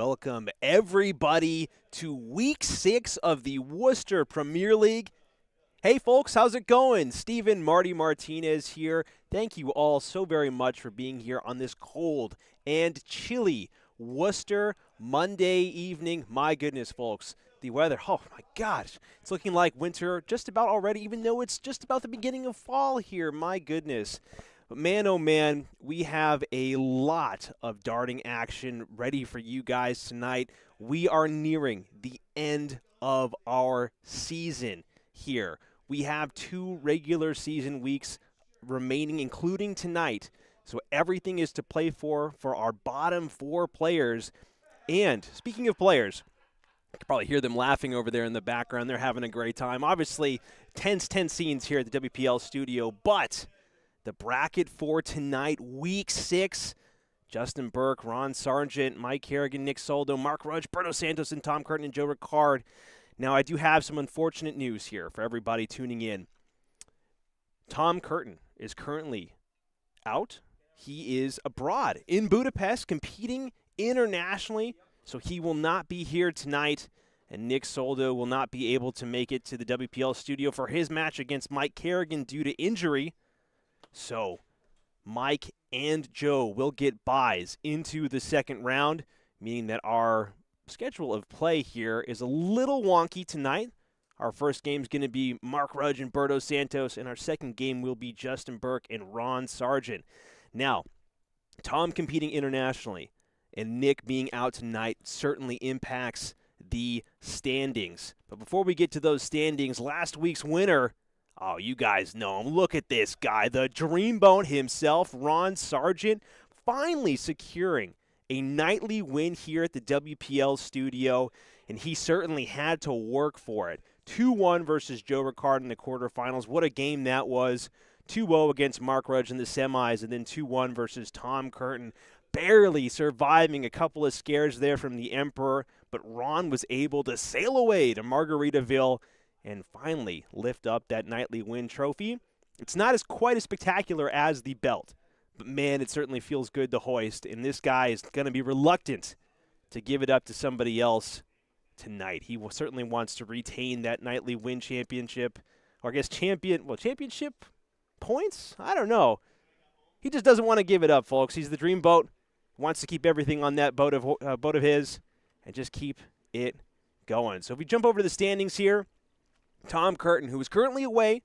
welcome everybody to Week 6 of the Worcester Premier League. Hey folks, how's it going? Steven, Marty, Martinez here. Thank you all so very much for being here on this cold and chilly Worcester Monday evening. My goodness, folks, the weather, oh my gosh, it's looking like winter just about already, even though it's just about the beginning of fall here. My goodness. But man, oh man, we have a lot of darting action ready for you guys tonight. We are nearing the end of our season here. We have 2 regular season weeks remaining, including tonight. So everything is to play for our bottom 4 players. And speaking of players, you can probably hear them laughing over there in the background. They're having a great time. Obviously, tense scenes here at the WPL studio, but the bracket for tonight, Week 6, Justin Burke, Ron Sargent, Mike Carignan, Nick Soldo, Mark Rudge, Berto Santos, and Tom Curtin, and Joe Ricard. Now, I do have some unfortunate news here for everybody tuning in. Tom Curtin is currently out. He is abroad in Budapest competing internationally, so he will not be here tonight. And Nick Soldo will not be able to make it to the WPL studio for his match against Mike Carignan due to injury. So Mike and Joe will get buys into the second round, meaning that our schedule of play here is a little wonky tonight. Our first game is going to be Mark Rudge and Berto Santos, and our second game will be Justin Burke and Ron Sargent. Now, Tom competing internationally and Nick being out tonight certainly impacts the standings. But before we get to those standings, last week's winner, oh, you guys know him. Look at this guy, the Dreamboat himself, Ron Sargent, finally securing a nightly win here at the WPL studio, and he certainly had to work for it. 2-1 versus Joe Ricard in the quarterfinals. What a game that was. 2-0 against Mark Rudge in the semis, and then 2-1 versus Tom Curtin. Barely surviving a couple of scares there from the Emperor, but Ron was able to sail away to Margaritaville and finally lift up that nightly win trophy. It's not quite as spectacular as the belt, but man, it certainly feels good to hoist, and this guy is going to be reluctant to give it up to somebody else tonight. He certainly wants to retain that nightly win championship, or I guess championship points? I don't know. He just doesn't want to give it up, folks. He's the Dreamboat, wants to keep everything on that boat of his and just keep it going. So if we jump over to the standings here, Tom Curtin, who is currently away,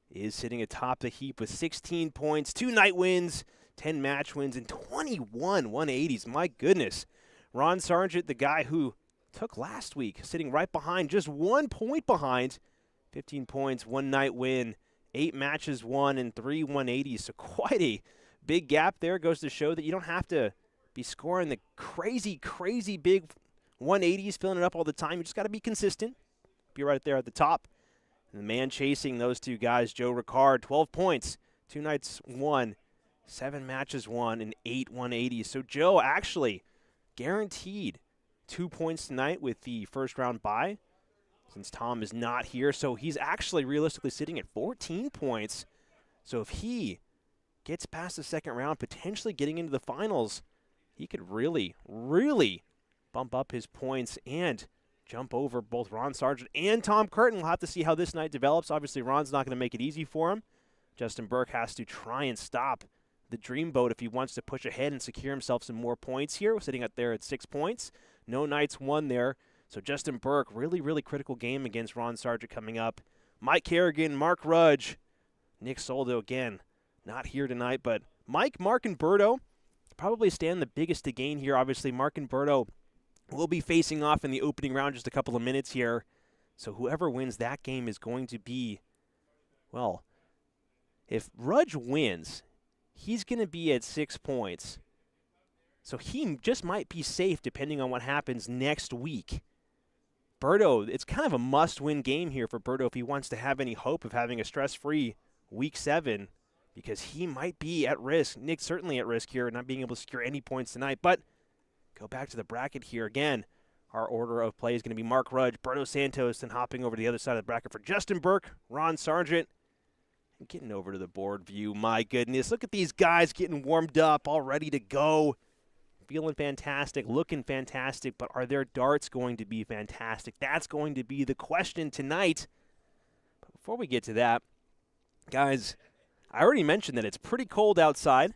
is sitting atop the heap with 16 points, 2 night wins, 10 match wins, and 21 180s. My goodness. Ron Sargent, the guy who took last week, sitting right behind, just 1 point behind, 15 points, 1 night win, 8 matches won, and 3 180s. So quite a big gap there. Goes to show that you don't have to be scoring the crazy big 180s, filling it up all the time. You just got to be consistent. Be right there at the top. And the man chasing those 2 guys, Joe Ricard, 12 points, 2 nights won, 7 matches won, and 8 180s. So Joe actually guaranteed 2 points tonight with the first round bye since Tom is not here. So he's actually realistically sitting at 14 points. So if he gets past the second round, potentially getting into the finals, he could really bump up his points and jump over both Ron Sargent and Tom Curtin. We'll have to see how this night develops. Obviously, Ron's not going to make it easy for him. Justin Burke has to try and stop the Dreamboat if he wants to push ahead and secure himself some more points here. We're sitting up there at 6 points. No nights won there. So Justin Burke, really critical game against Ron Sargent coming up. Mike Carignan, Mark Rudge, Nick Soldo, again, not here tonight. But Mike, Mark, and Berto probably stand the biggest to gain here. Obviously, Mark and Berto will be facing off in the opening round just a couple of minutes here. So whoever wins that game is going to be, well, if Rudge wins, he's going to be at 6 points. So he just might be safe depending on what happens next week. Berto, it's kind of a must-win game here for Berto if he wants to have any hope of having a stress-free Week 7, because he might be at risk. Nick's certainly at risk here, not being able to secure any points tonight. But go back to the bracket here again. Our order of play is going to be Mark Rudge, Berto Santos, and hopping over to the other side of the bracket for Justin Burke, Ron Sargent, and getting over to the board view. My goodness, look at these guys getting warmed up, all ready to go. feeling fantastic, looking fantastic, but are their darts going to be fantastic? That's going to be the question tonight. But before we get to that, guys, I already mentioned that it's pretty cold outside.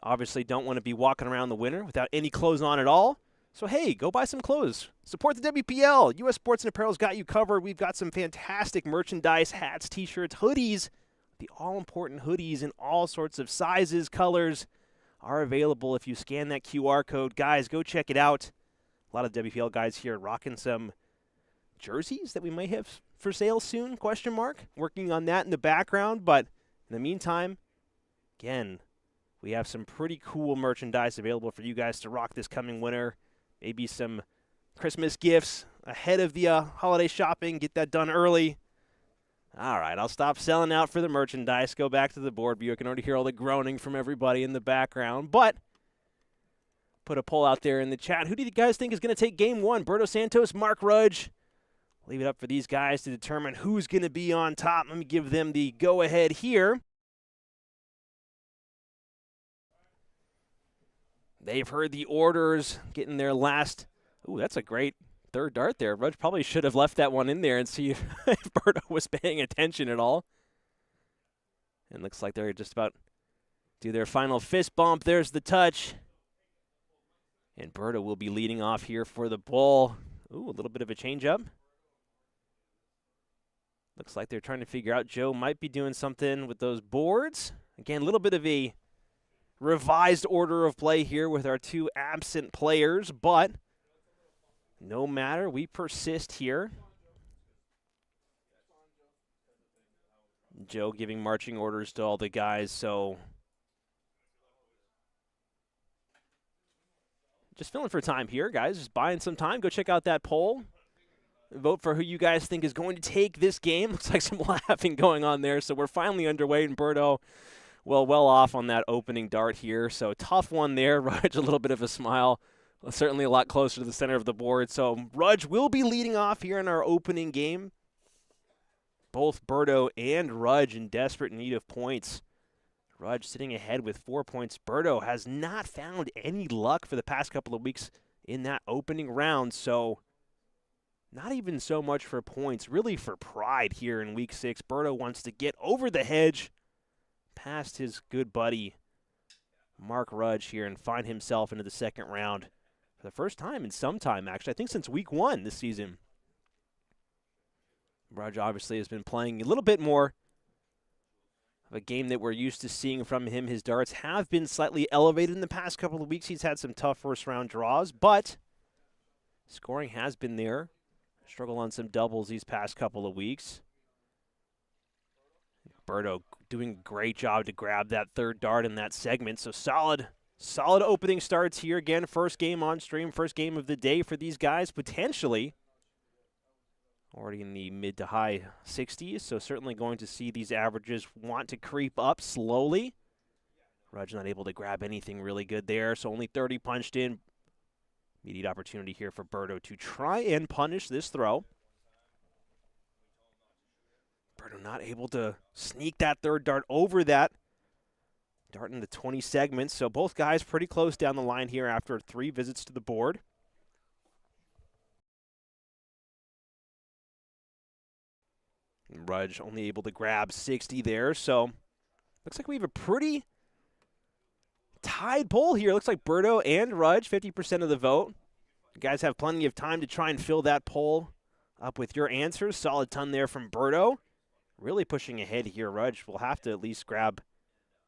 Obviously don't want to be walking around the winter without any clothes on at all. So, hey, go buy some clothes. Support the WPL. U.S. Sports and Apparel's got you covered. We've got some fantastic merchandise, hats, T-shirts, hoodies. The all-important hoodies in all sorts of sizes, colors are available if you scan that QR code. Guys, go check it out. A lot of WPL guys here rocking some jerseys that we might have for sale soon, question mark. Working on that in the background, but in the meantime, again, we have some pretty cool merchandise available for you guys to rock this coming winter. Maybe some Christmas gifts ahead of the holiday shopping. Get that done early. All right, I'll stop selling out for the merchandise. Go back to the board view. I can already hear all the groaning from everybody in the background. But put a poll out there in the chat. Who do you guys think is going to take game one? Berto, Santos, Mark, Rudge? Leave it up for these guys to determine who's going to be on top. Let me give them the go-ahead here. They've heard the orders, getting their last. Ooh, that's a great third dart there. Rudge probably should have left that one in there and see if Berto was paying attention at all. And looks like they're just about do their final fist bump. There's the touch. And Berto will be leading off here for the ball. Ooh, a little bit of a change-up. Looks like they're trying to figure out. Joe might be doing something with those boards. Again, a little bit of a revised order of play here with our two absent players, but no matter, we persist here. Joe giving marching orders to all the guys, so just filling for time here, guys. Just buying some time. Go check out that poll. Vote for who you guys think is going to take this game. Looks like some laughing going on there, so we're finally underway, and Berto, well off on that opening dart here. So tough one there. Rudge, a little bit of a smile. Certainly a lot closer to the center of the board. So Rudge will be leading off here in our opening game. Both Berto and Rudge in desperate need of points. Rudge sitting ahead with 4 points. Berto has not found any luck for the past couple of weeks in that opening round. So not even so much for points, really for pride here in week 6. Berto wants to get over the hedge past his good buddy Mark Rudge here and find himself into the second round for the first time in some time, actually. I think since week 1 this season. Rudge obviously has been playing a little bit more of a game that we're used to seeing from him. His darts have been slightly elevated in the past couple of weeks. He's had some tough first-round draws, but scoring has been there. Struggle on some doubles these past couple of weeks. Berto doing a great job to grab that third dart in that segment. So solid opening starts here. Again, first game on stream, first game of the day for these guys, potentially. Already in the mid to high 60s, so certainly going to see these averages want to creep up slowly. Rudge not able to grab anything really good there, so only 30 punched in. Immediate opportunity here for Berto to try and punish this throw. Berto not able to sneak that third dart over that dart in the 20 segments. So both guys pretty close down the line here after 3 visits to the board. And Rudge only able to grab 60 there. So looks like we have a pretty tied poll here. Looks like Berto and Rudge, 50% of the vote. You guys have plenty of time to try and fill that poll up with your answers. Solid ton there from Berto. Really pushing ahead here. Rudge will have to at least grab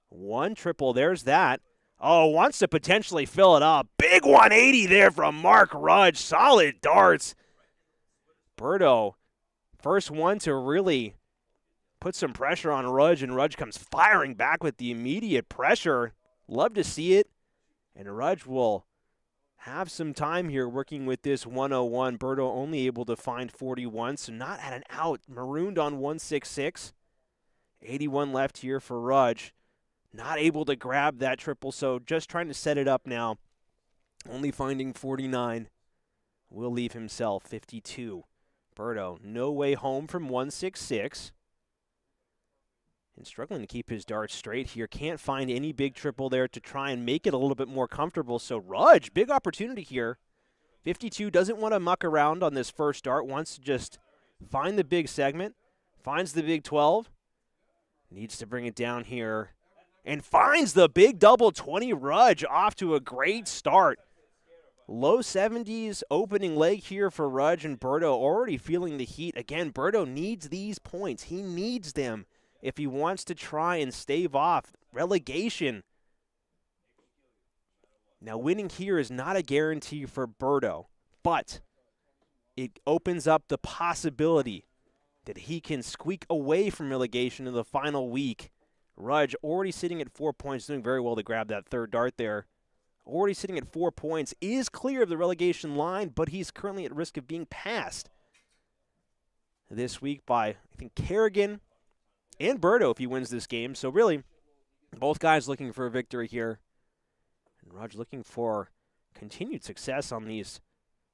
one triple. There's that. Oh, wants to potentially fill it up. Big 180 there from Mark Rudge. Solid darts. Berto, first one to really put some pressure on Rudge, and Rudge comes firing back with the immediate pressure. Love to see it. And Rudge will have some time here working with this 101. Berto only able to find 41, so not at an out. Marooned on 166. 81 left here for Rudge. Not able to grab that triple, so just trying to set it up now. Only finding 49. Will leave himself 52. Berto, no way home from 166. And struggling to keep his darts straight here. Can't find any big triple there to try and make it a little bit more comfortable. So Rudge, big opportunity here. 52 doesn't want to muck around on this first dart. Wants to just find the big segment. Finds the big 12. Needs to bring it down here. And finds the big double 20. Rudge off to a great start. Low 70s opening leg here for Rudge, and Berto already feeling the heat. Again, Berto needs these points. He needs them if he wants to try and stave off relegation. Now, winning here is not a guarantee for Berto, but it opens up the possibility that he can squeak away from relegation in the final week. Rudge already sitting at 4 points, doing very well to grab that third dart there. Already sitting at 4 points, is clear of the relegation line, but he's currently at risk of being passed this week by, I think, Carignan and Berto if he wins this game. So really, both guys looking for a victory here. And Rudge looking for continued success on these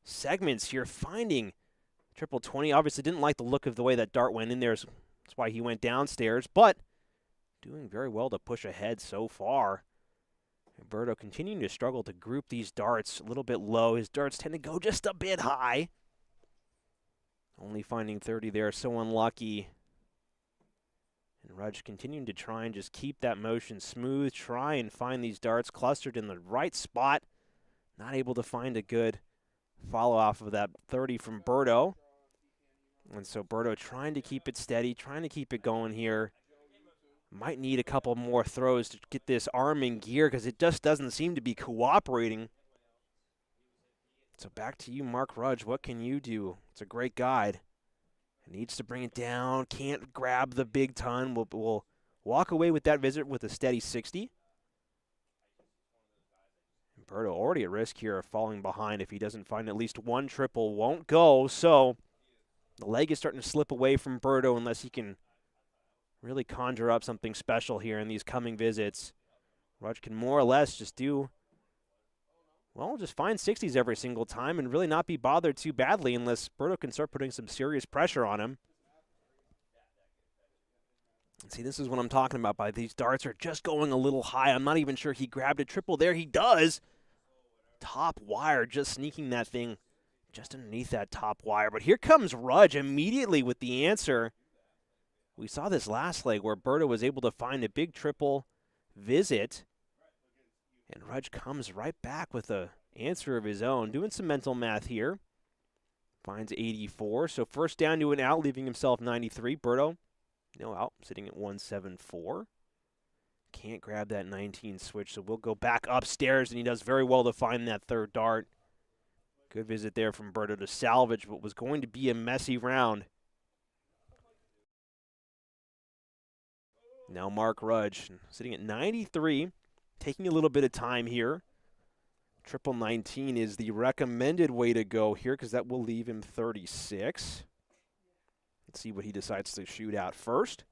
segments here, finding triple 20. Obviously didn't like the look of the way that dart went in there. So that's why he went downstairs, but doing very well to push ahead so far. And Berto continuing to struggle to group these darts a little bit low. His darts tend to go just a bit high. Only finding 30 there, so unlucky. And Rudge continuing to try and just keep that motion smooth, try and find these darts clustered in the right spot. Not able to find a good follow off of that 30 from Berto. And so Berto trying to keep it steady, trying to keep it going here. Might need a couple more throws to get this arm in gear because it just doesn't seem to be cooperating. So back to you, Mark Rudge. What can you do? It's a great guide. It needs to bring it down. Can't grab the big ton. We'll walk away with that visit with a steady 60. And Berto already at risk here of falling behind if he doesn't find at least one triple. Won't go. So the leg is starting to slip away from Berto unless he can really conjure up something special here in these coming visits. Rudge can more or less just do, well, just find 60s every single time and really not be bothered too badly unless Berto can start putting some serious pressure on him. And see, this is what I'm talking about. By these darts are just going a little high. I'm not even sure he grabbed a triple there. He does. Top wire, just sneaking that thing just underneath that top wire. But here comes Rudge immediately with the answer. We saw this last leg where Berto was able to find a big triple visit. And Rudge comes right back with an answer of his own. Doing some mental math here. Finds 84. So first down to an out, leaving himself 93. Berto, no out, sitting at 174. Can't grab that 19 switch, so we'll go back upstairs, and he does very well to find that third dart. Good visit there from Berto to salvage what was going to be a messy round. Now Mark Rudge sitting at 93, taking a little bit of time here. Triple 19 is the recommended way to go here because that will leave him 36. Let's see what he decides to shoot out first.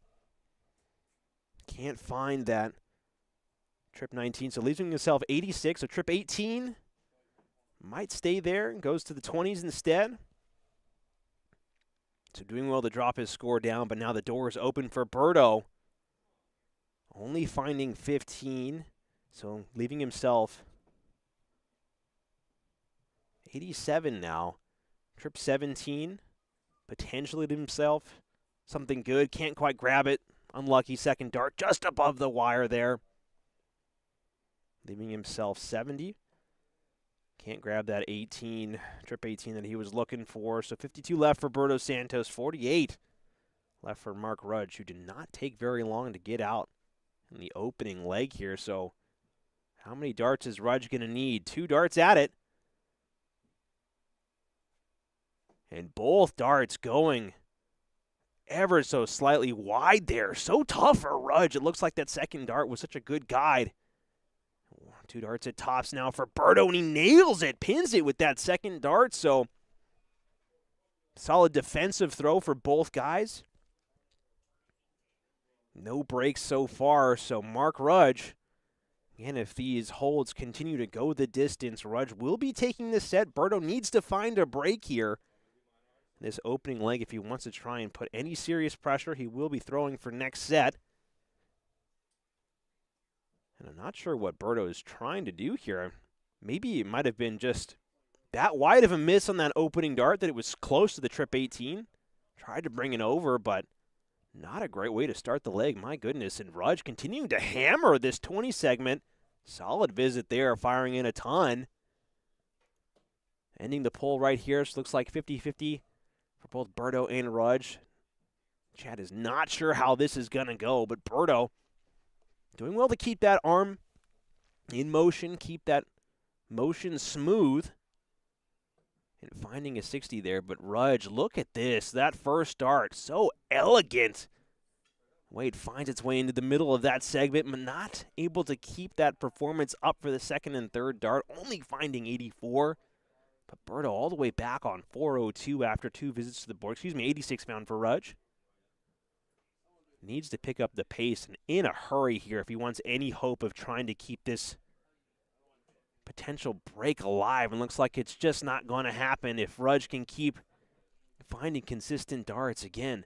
Can't find that trip 19, so leaving himself 86. So trip 18 might stay there and goes to the 20s instead. So doing well to drop his score down, but now the door is open for Berto. Only finding 15, so leaving himself 87 now. Trip 17, potentially to himself something good. Can't quite grab it. Unlucky second dart just above the wire there. Leaving himself 70. Can't grab that 18, trip 18 that he was looking for. So 52 left for Berto Santos, 48 left for Mark Rudge, who did not take very long to get out in the opening leg here. So how many darts is Rudge going to need? 2 darts at it. And both darts going ever so slightly wide there. So tough for Rudge. It looks like that second dart was such a good guide. 2 darts at tops now for Berto, and he nails it, pins it with that second dart. So solid defensive throw for both guys. No breaks so far, so Mark Rudge, again, if these holds continue to go the distance, Rudge will be taking this set. Berto needs to find a break here. This opening leg, if he wants to try and put any serious pressure, he will be throwing for next set. And I'm not sure what Berto is trying to do here. Maybe it might have been just that wide of a miss on that opening dart that it was close to the trip 18. Tried to bring it over, but not a great way to start the leg. My goodness. And Rudge continuing to hammer this 20 segment. Solid visit there, firing in a ton. Ending the poll right here. So looks like 50-50 for both Berto and Rudge. Chad is not sure how this is going to go, but Berto doing well to keep that arm in motion, keep that motion smooth, and finding a 60 there. But Rudge, look at this. That first dart, so elegant. Wade finds its way into the middle of that segment, but not able to keep that performance up for the second and third dart, only finding 84. But Berto all the way back on 402 after 2 visits to the board. 86 found for Rudge. Needs to pick up the pace and in a hurry here if he wants any hope of trying to keep this potential break alive. And looks like it's just not going to happen if Rudge can keep finding consistent darts. Again,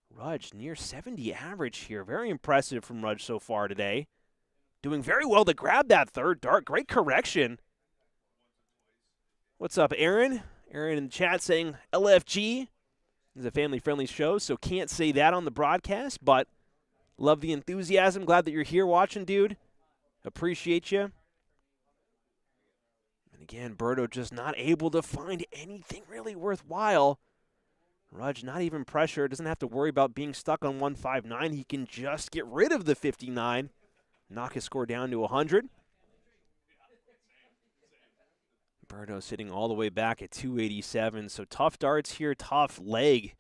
Rudge near 70 average here. Very impressive from Rudge so far today. Doing very well to grab that third dart. Great correction. What's up, Aaron? Aaron in the chat saying LFG. This is a family-friendly show, so can't say that on the broadcast, but love the enthusiasm. Glad that you're here watching, dude. Appreciate you. And again, Berto just not able to find anything really worthwhile. Rudge not even pressure. Doesn't have to worry about being stuck on 159. He can just get rid of the 59. Knock his score down to 100. Berto sitting all the way back at 287. So tough darts here, tough leg.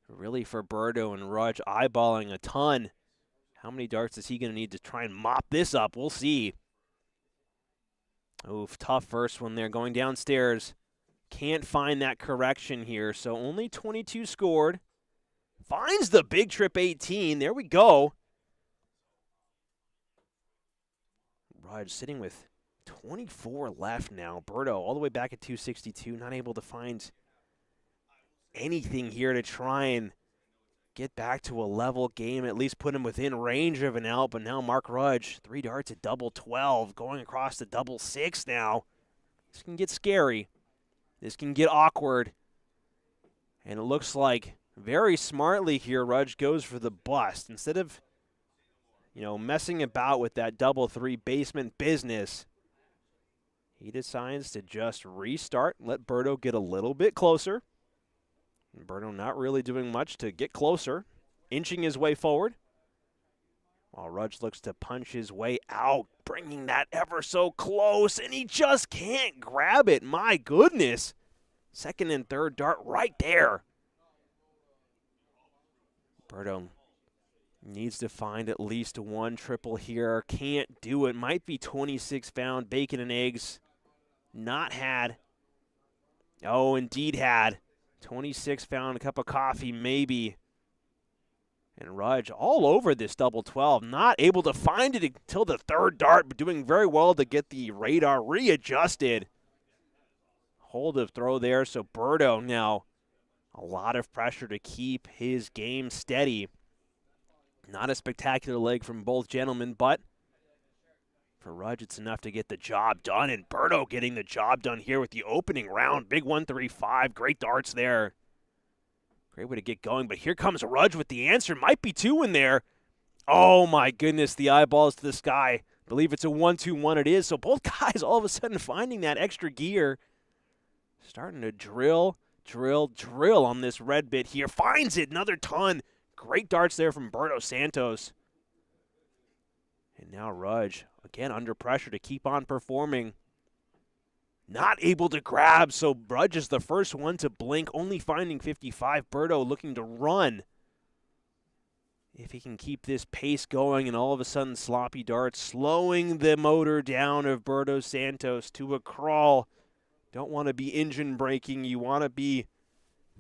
Really for Berto, and Rudge eyeballing a ton. How many darts is he going to need to try and mop this up? We'll see. Oof, tough first one there going downstairs. Can't find that correction here, so only 22 scored. Finds the big trip 18. There we go. Rudge sitting with 24 left now. Berto all the way back at 262. Not able to find anything here to try and get back to a level game, at least put him within range of an out. But now Mark Rudge, 3 darts at double 12, going across to double 6 now. This can get scary. This can get awkward. And it looks like very smartly here, Rudge goes for the bust. Instead of, messing about with that double 3 basement business, he decides to just restart, let Berto get a little bit closer. And Berto not really doing much to get closer, inching his way forward. While Rudge looks to punch his way out, bringing that ever so close, and he just can't grab it. My goodness. Second and third dart right there. Berto needs to find at least one triple here. Can't do it. Might be 26 found. Bacon and eggs. Not had. Oh, indeed had. 26 found. A cup of coffee, maybe. And Rudge all over this double 12. Not able to find it until the third dart, but doing very well to get the radar readjusted. Hold of throw there, so Berto now a lot of pressure to keep his game steady. Not a spectacular leg from both gentlemen, but for Rudge, it's enough to get the job done. And Berto getting the job done here with the opening round. Big 135. Great darts there. Great way to get going. But here comes Rudge with the answer. Might be 2 in there. Oh, my goodness. The eyeballs to the sky. I believe it's a 1-2-1 it is. So both guys all of a sudden finding that extra gear. Starting to drill on this red bit here. Finds it. Another ton. Great darts there from Berto Santos. And now Rudge, again, under pressure to keep on performing. Not able to grab, so Rudge is the first one to blink, only finding 55. Berto looking to run. If he can keep this pace going, and all of a sudden sloppy darts, slowing the motor down of Berto Santos to a crawl. Don't want to be engine braking. You want to be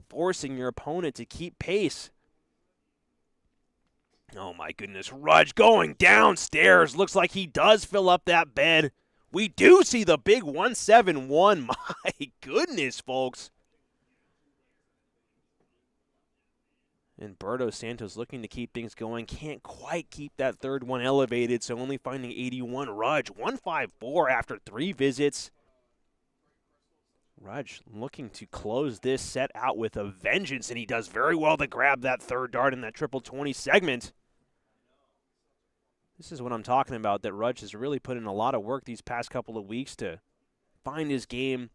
forcing your opponent to keep pace. Oh, my goodness. Rudge going downstairs. Looks like he does fill up that bed. We do see the big 171. My goodness, folks. And Berto Santos looking to keep things going. Can't quite keep that third one elevated, so only finding 81. Rudge, 154 after 3 visits. Rudge looking to close this set out with a vengeance, and he does very well to grab that third dart in that triple 20 segment. This is what I'm talking about, that Rudge has really put in a lot of work these past couple of weeks to find his game,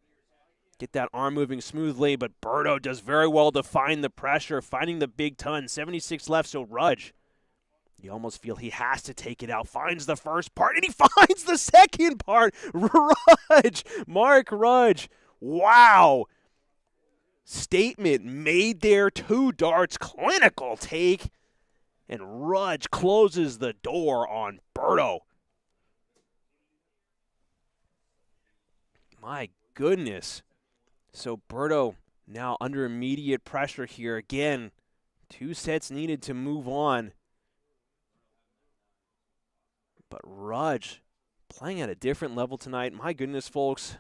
get that arm moving smoothly, but Berto does very well to find the pressure, finding the big ton. 76 left, so Rudge, you almost feel he has to take it out. Finds the first part, and he finds the second part. Rudge, Mark Rudge, wow. Statement made there, 2 darts, clinical take, and Rudge closes the door on Berto. My goodness. So Berto now under immediate pressure here. Again, 2 sets needed to move on. But Rudge playing at a different level tonight. My goodness, folks.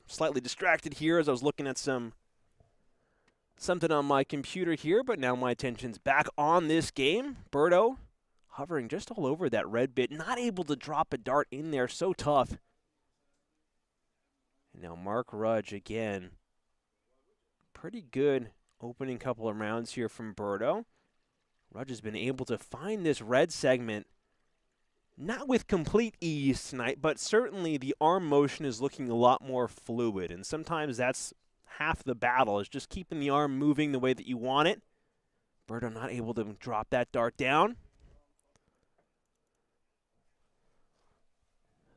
Slightly distracted here as I was looking at something on my computer here, but now my attention's back on this game. Berto hovering just all over that red bit, not able to drop a dart in there, so tough. And now Mark Rudge again. Pretty good opening couple of rounds here from Berto. Rudge has been able to find this red segment, not with complete ease tonight, but certainly the arm motion is looking a lot more fluid, and sometimes that's half the battle, is just keeping the arm moving the way that you want it. Berto not able to drop that dart down.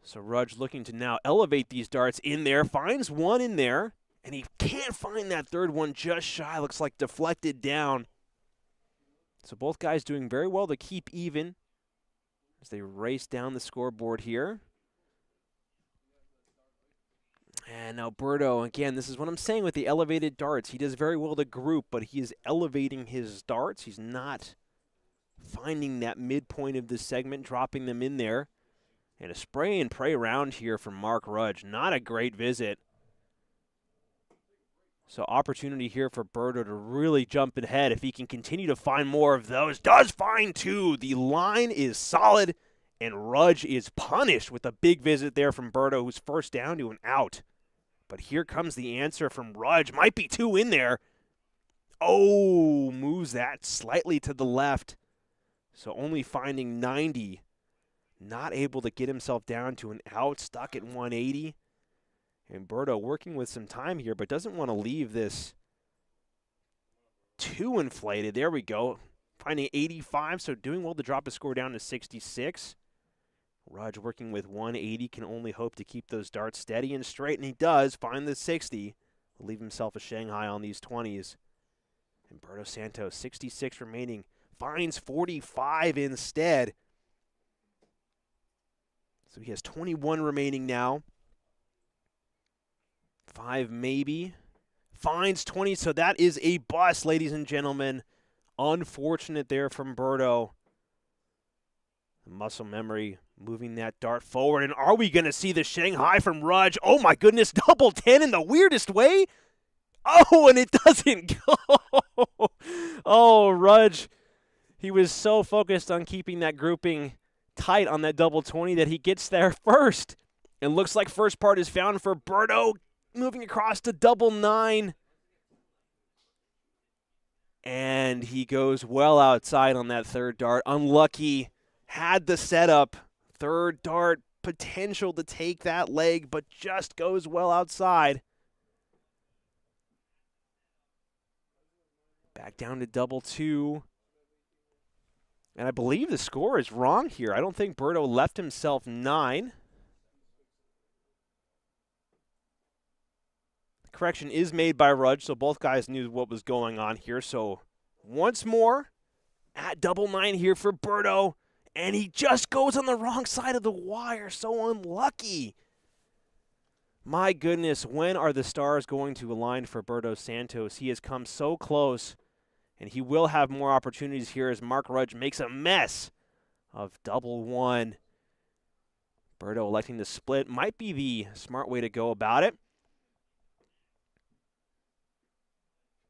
So Rudge looking to now elevate these darts in there, finds one in there, and he can't find that third one, just shy, looks like deflected down. So both guys doing very well to keep even as they race down the scoreboard here. And now Berto, again, this is what I'm saying with the elevated darts. He does very well to group, but he is elevating his darts. He's not finding that midpoint of the segment, dropping them in there. And a spray and pray round here from Mark Rudge. Not a great visit. So opportunity here for Berto to really jump ahead if he can continue to find more of those. Does find 2. The line is solid, and Rudge is punished with a big visit there from Berto, who's first down to an out. But here comes the answer from Rudge. Might be 2 in there. Oh, moves that slightly to the left. So only finding 90. Not able to get himself down to an out, stuck at 180. And Berto working with some time here, but doesn't want to leave this too inflated. There we go. Finding 85, so doing well to drop his score down to 66. Rudge working with 180, can only hope to keep those darts steady and straight, and he does find the 60. Leave himself a Shanghai on these 20s. And Berto Santos, 66 remaining, finds 45 instead. So he has 21 remaining now. 5 maybe. Finds 20, so that is a bust, ladies and gentlemen. Unfortunate there from Berto. Muscle memory moving that dart forward. And are we going to see the Shanghai from Rudge? Oh my goodness, double 10 in the weirdest way. Oh, and it doesn't go. Oh, Rudge. He was so focused on keeping that grouping tight on that double 20 that he gets there first. It looks like first part is found for Berto. Moving across to double 9. And he goes well outside on that third dart. Unlucky. Had the setup. Third dart, potential to take that leg, but just goes well outside. Back down to double 2. And I believe the score is wrong here. I don't think Berto left himself 9. Correction is made by Rudge, so both guys knew what was going on here. So once more, at double 9 here for Berto, and he just goes on the wrong side of the wire. So unlucky. My goodness, when are the stars going to align for Berto Santos? He has come so close, and he will have more opportunities here as Mark Rudge makes a mess of double 1. Berto electing to split might be the smart way to go about it.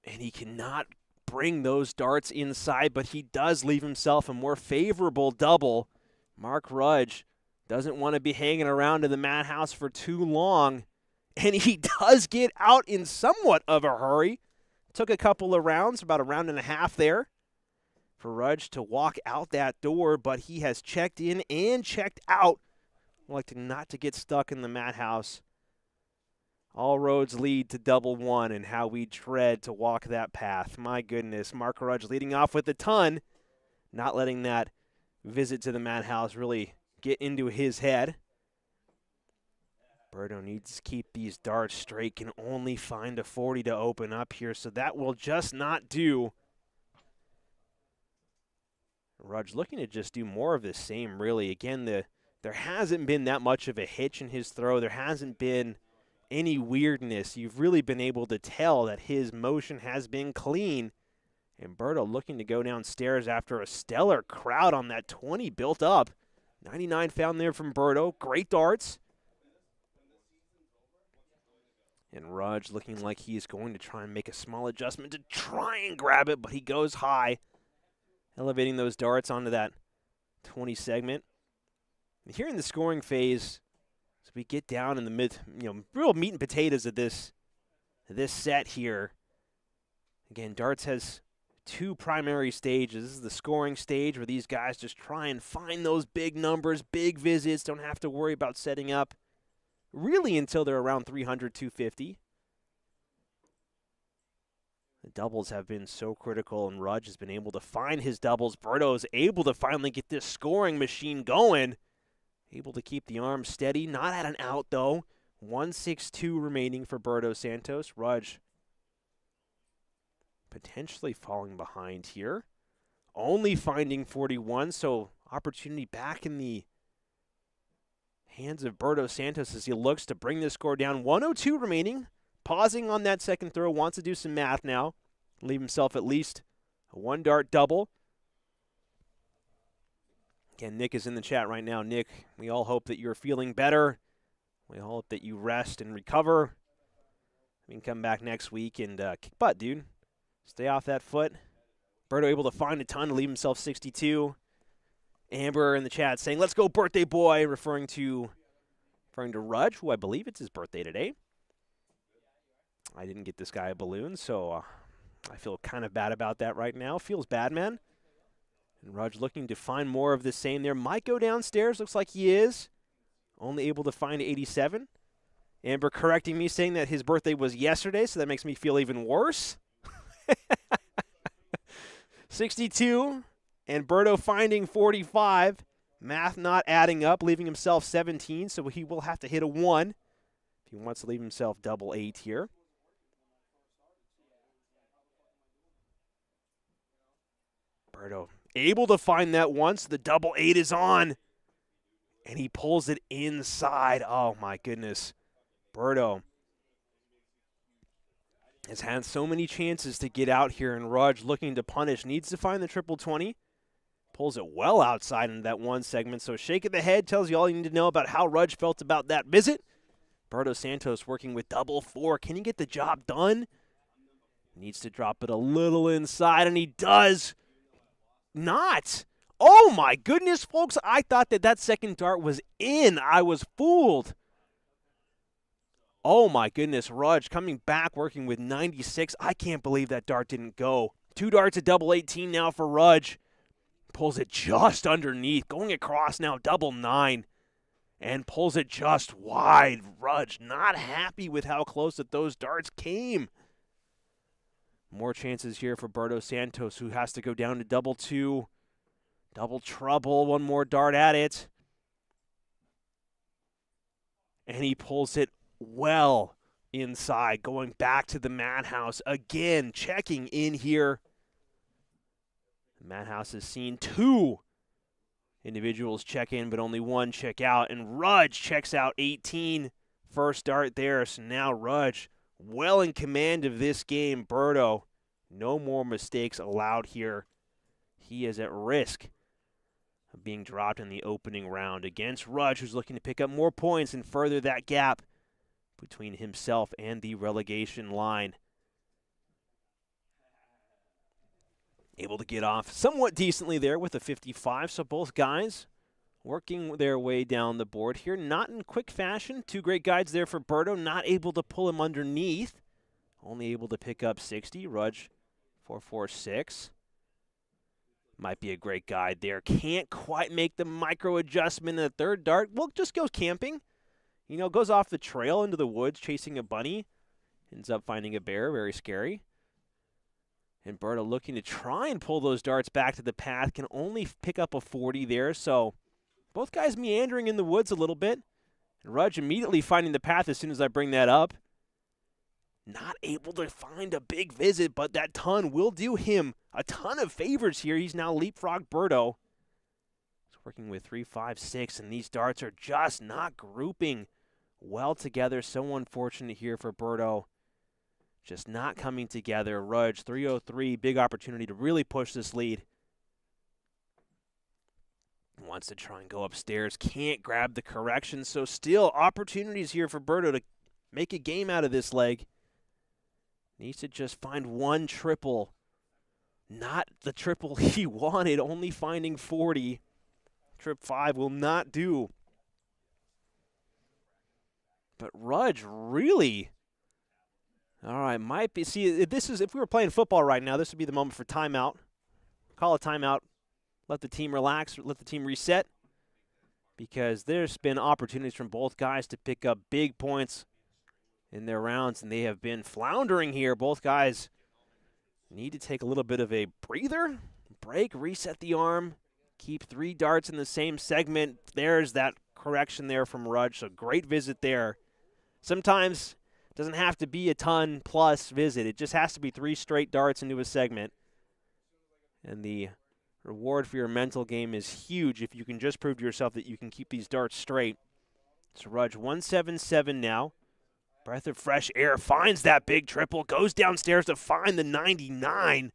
And he cannot bring those darts inside, but he does leave himself a more favorable double. Mark Rudge doesn't want to be hanging around in the madhouse for too long, and he does get out in somewhat of a hurry. Took a couple of rounds, about a round and a half there, for Rudge to walk out that door, but he has checked in and checked out. Like not to get stuck in the madhouse. All roads lead to double one, and how we dread to walk that path. My goodness, Mark Rudge leading off with a ton, not letting that visit to the madhouse really get into his head. Berto needs to keep these darts straight, can only find a 40 to open up here, so that will just not do. Rudge looking to just do more of the same, really. Again, there hasn't been that much of a hitch in his throw. There hasn't been any weirdness. You've really been able to tell that his motion has been clean. And Berto looking to go downstairs after a stellar crowd on that 20 built up. 99 found there from Berto. Great darts. And Rudge looking like he's going to try and make a small adjustment to try and grab it, but he goes high, elevating those darts onto that 20 segment. And here in the scoring phase, as we get down in the real meat and potatoes of this set here. Again, darts has two primary stages. This is the scoring stage where these guys just try and find those big numbers, big visits, don't have to worry about setting up really until they're around 300, 250. The doubles have been so critical, and Rudge has been able to find his doubles. Berto is able to finally get this scoring machine going. Able to keep the arm steady. Not at an out, though. 162 remaining for Berto Santos. Rudge potentially falling behind here. Only finding 41, so opportunity back in the hands of Berto Santos as he looks to bring this score down. 102 remaining. Pausing on that second throw. Wants to do some math now. Leave himself at least a one-dart double. Again, Nick is in the chat right now. Nick, we all hope that you're feeling better. We all hope that you rest and recover. We can come back next week and kick butt, dude. Stay off that foot. Berto able to find a ton to leave himself 62. Amber in the chat saying, "Let's go, birthday boy," referring to Rudge, who I believe it's his birthday today. I didn't get this guy a balloon, so I feel kind of bad about that right now. Feels bad, man. And Rudge looking to find more of the same there. Might go downstairs. Looks like he is. Only able to find 87. Amber correcting me, saying that his birthday was yesterday, so that makes me feel even worse. 62. And Berto finding 45. Math not adding up, leaving himself 17, so he will have to hit a 1 if he wants to leave himself double 8 here. Berto able to find that once. The double 8 is on. And he pulls it inside. Oh, my goodness. Berto has had so many chances to get out here, and Rudge looking to punish. Needs to find the triple 20. Pulls it well outside into that one segment. So shake of the head tells you all you need to know about how Rudge felt about that visit. Berto Santos working with double 4. Can he get the job done? Needs to drop it a little inside, and he does not. Oh, my goodness, folks. I thought that second dart was in. I was fooled. Oh, my goodness. Rudge coming back, working with 96. I can't believe that dart didn't go. 2 darts at double 18 now for Rudge. Pulls it just underneath. Going across now, double 9. And pulls it just wide. Rudge not happy with how close that those darts came. More chances here for Berto Santos, who has to go down to double 2. Double trouble. One more dart at it. And he pulls it well inside. Going back to the madhouse. Again, checking in here. Madhouse has seen 2 individuals check in, but only 1 check out. And Rudge checks out 18. First dart there. So now Rudge well in command of this game. Berto, no more mistakes allowed here. He is at risk of being dropped in the opening round against Rudge, who's looking to pick up more points and further that gap between himself and the relegation line. Able to get off somewhat decently there with a 55, so both guys working their way down the board here. Not in quick fashion. Two great guides there for Berto, not able to pull him underneath. Only able to pick up 60. Rudge, 446. Might be a great guide there. Can't quite make the micro adjustment in the third dart. Well, just goes camping. You know, goes off the trail into the woods chasing a bunny. Ends up finding a bear. Very scary. And Berto looking to try and pull those darts back to the path. Can only pick up a 40 there. So both guys meandering in the woods a little bit. And Rudge immediately finding the path as soon as I bring that up. Not able to find a big visit, but that ton will do him a ton of favors here. He's now leapfrogged Berto. He's working with 3, 5, 6, and these darts are just not grouping well together. So unfortunate here for Berto. Just not coming together. Rudge, 303, big opportunity to really push this lead. Wants to try and go upstairs. Can't grab the correction, so still opportunities here for Berto to make a game out of this leg. Needs to just find one triple. Not the triple he wanted, only finding 40. Trip 5 will not do. But Rudge really, all right, might be. See, if we were playing football right now, this would be the moment for timeout. Call a timeout. Let the team relax. Let the team reset. Because there's been opportunities from both guys to pick up big points in their rounds, and they have been floundering here. Both guys need to take a little bit of a breather, break, reset the arm, keep 3 darts in the same segment. There's that correction there from Rudge, so great visit there. Sometimes it doesn't have to be a ton plus visit. It just has to be 3 straight darts into a segment. And the reward for your mental game is huge if you can just prove to yourself that you can keep these darts straight. So Rudge, 177 now. Breath of fresh air, finds that big triple, goes downstairs to find the 99.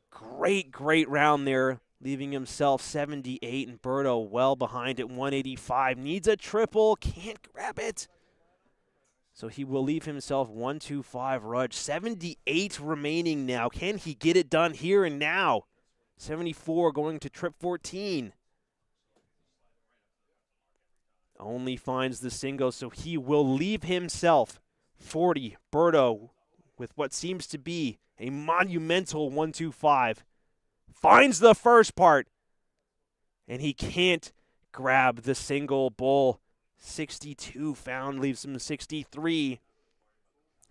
Great round there, leaving himself 78, and Berto well behind at 185. Needs a triple, can't grab it. So he will leave himself 125. Rudge, 78 remaining now. Can he get it done here and now? 74 going to trip 14. Only finds the single, so he will leave himself 40. Berto with what seems to be a monumental 125. Finds the first part, and he can't grab the single bull. 62 found, leaves him 63.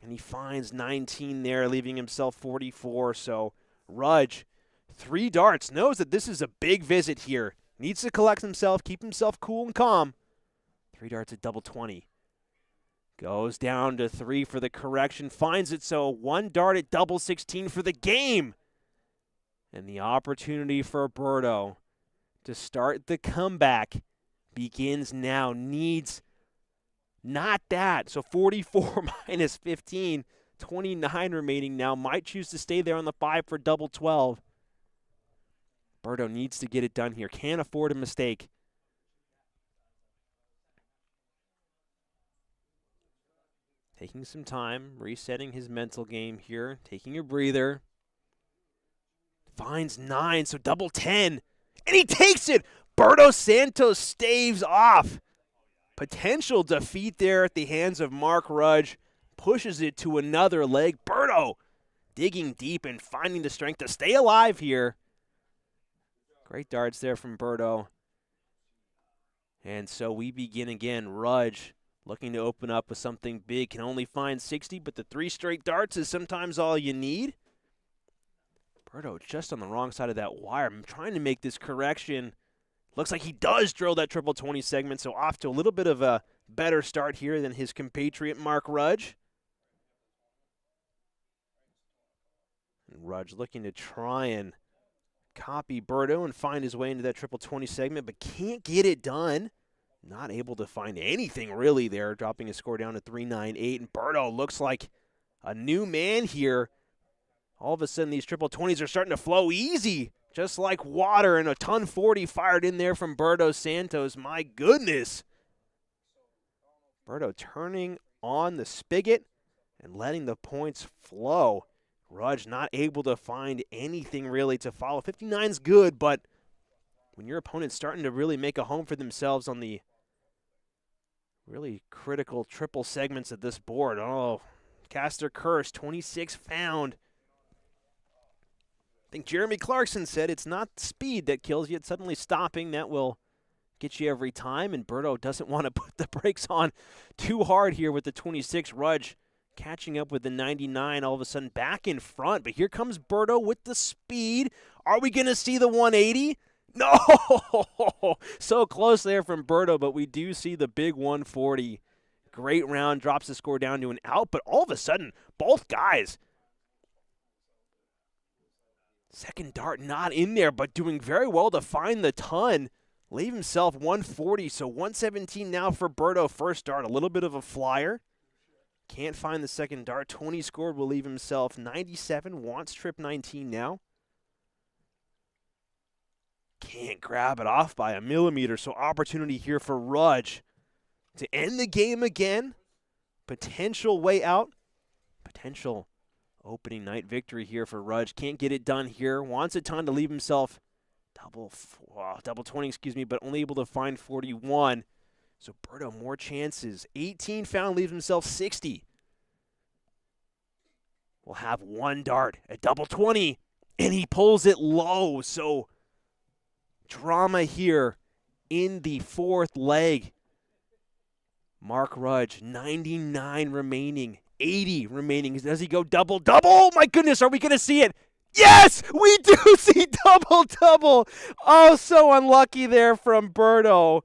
And he finds 19 there, leaving himself 44. So Rudge, 3 darts, knows that this is a big visit here. Needs to collect himself, keep himself cool and calm. 3 darts at double 20. Goes down to 3 for the correction. Finds it, so 1 dart at double 16 for the game. And the opportunity for Berto to start the comeback begins now. Needs not that. So 44 minus 15. 29 remaining now. Might choose to stay there on the 5 for double 12. Berto needs to get it done here. Can't afford a mistake. Taking some time, resetting his mental game here, taking a breather. Finds 9, so double 10. And he takes it! Berto Santos staves off. Potential defeat there at the hands of Mark Rudge. Pushes it to another leg. Berto digging deep and finding the strength to stay alive here. Great darts there from Berto. And so we begin again. Rudge looking to open up with something big. Can only find 60, but the 3 straight darts is sometimes all you need. Berto just on the wrong side of that wire. I'm trying to make this correction. Looks like he does drill that triple 20 segment, so off to a little bit of a better start here than his compatriot Mark Rudge. And Rudge looking to try and copy Berto and find his way into that triple 20 segment, but can't get it done. Not able to find anything really there, dropping his score down to 398. And Berto looks like a new man here. All of a sudden, these triple 20s are starting to flow easy, just like water, and a ton 40 fired in there from Berto Santos. My goodness. Berto turning on the spigot and letting the points flow. Rudge not able to find anything really to follow. 59's good, but when your opponent's starting to really make a home for themselves on the really critical triple segments of this board. Oh, Caster Curse, 26 found. I think Jeremy Clarkson said it's not speed that kills you, it's suddenly stopping. That will get you every time, and Berto doesn't want to put the brakes on too hard here with the 26. Rudge catching up with the 99, all of a sudden back in front. But here comes Berto with the speed. Are we going to see the 180? No! So close there from Berto, but we do see the big 140. Great round, drops the score down to an out, but all of a sudden, both guys. Second dart not in there, but doing very well to find the ton. Leave himself 140, so 117 now for Berto. First dart, a little bit of a flyer. Can't find the second dart. 20 scored, will leave himself 97. Wants trip 19 now. Can't grab it off by a millimeter, so opportunity here for Rudge to end the game again. Potential way out. Potential opening night victory here for Rudge. Can't get it done here. Wants a ton to leave himself double 20, but only able to find 41. So Berto, more chances. 18 found, leaves himself 60. Will have one dart at double 20, and he pulls it low. So drama here in the fourth leg. Mark Rudge, 99 remaining, 80 remaining. Does he go double-double? Oh, my goodness, are we going to see it? Yes, we do see double-double. Oh, so unlucky there from Berto.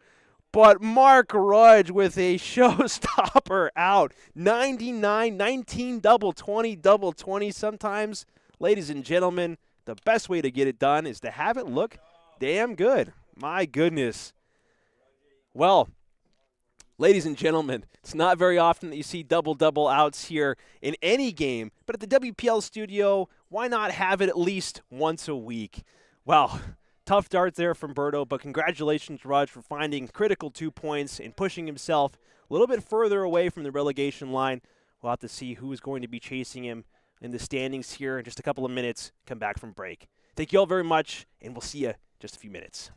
But Mark Rudge with a showstopper out. 99, 19, double 20. Sometimes, ladies and gentlemen, the best way to get it done is to have it look damn good. My goodness. Well, ladies and gentlemen, it's not very often that you see double outs here in any game, but at the WPL studio, why not have it at least once a week? Well, tough dart there from Berto, but congratulations, Rudge, for finding critical 2 points and pushing himself a little bit further away from the relegation line. We'll have to see who is going to be chasing him in the standings here in just a couple of minutes. Come back from break. Thank you all very much, and we'll see you in just a few minutes.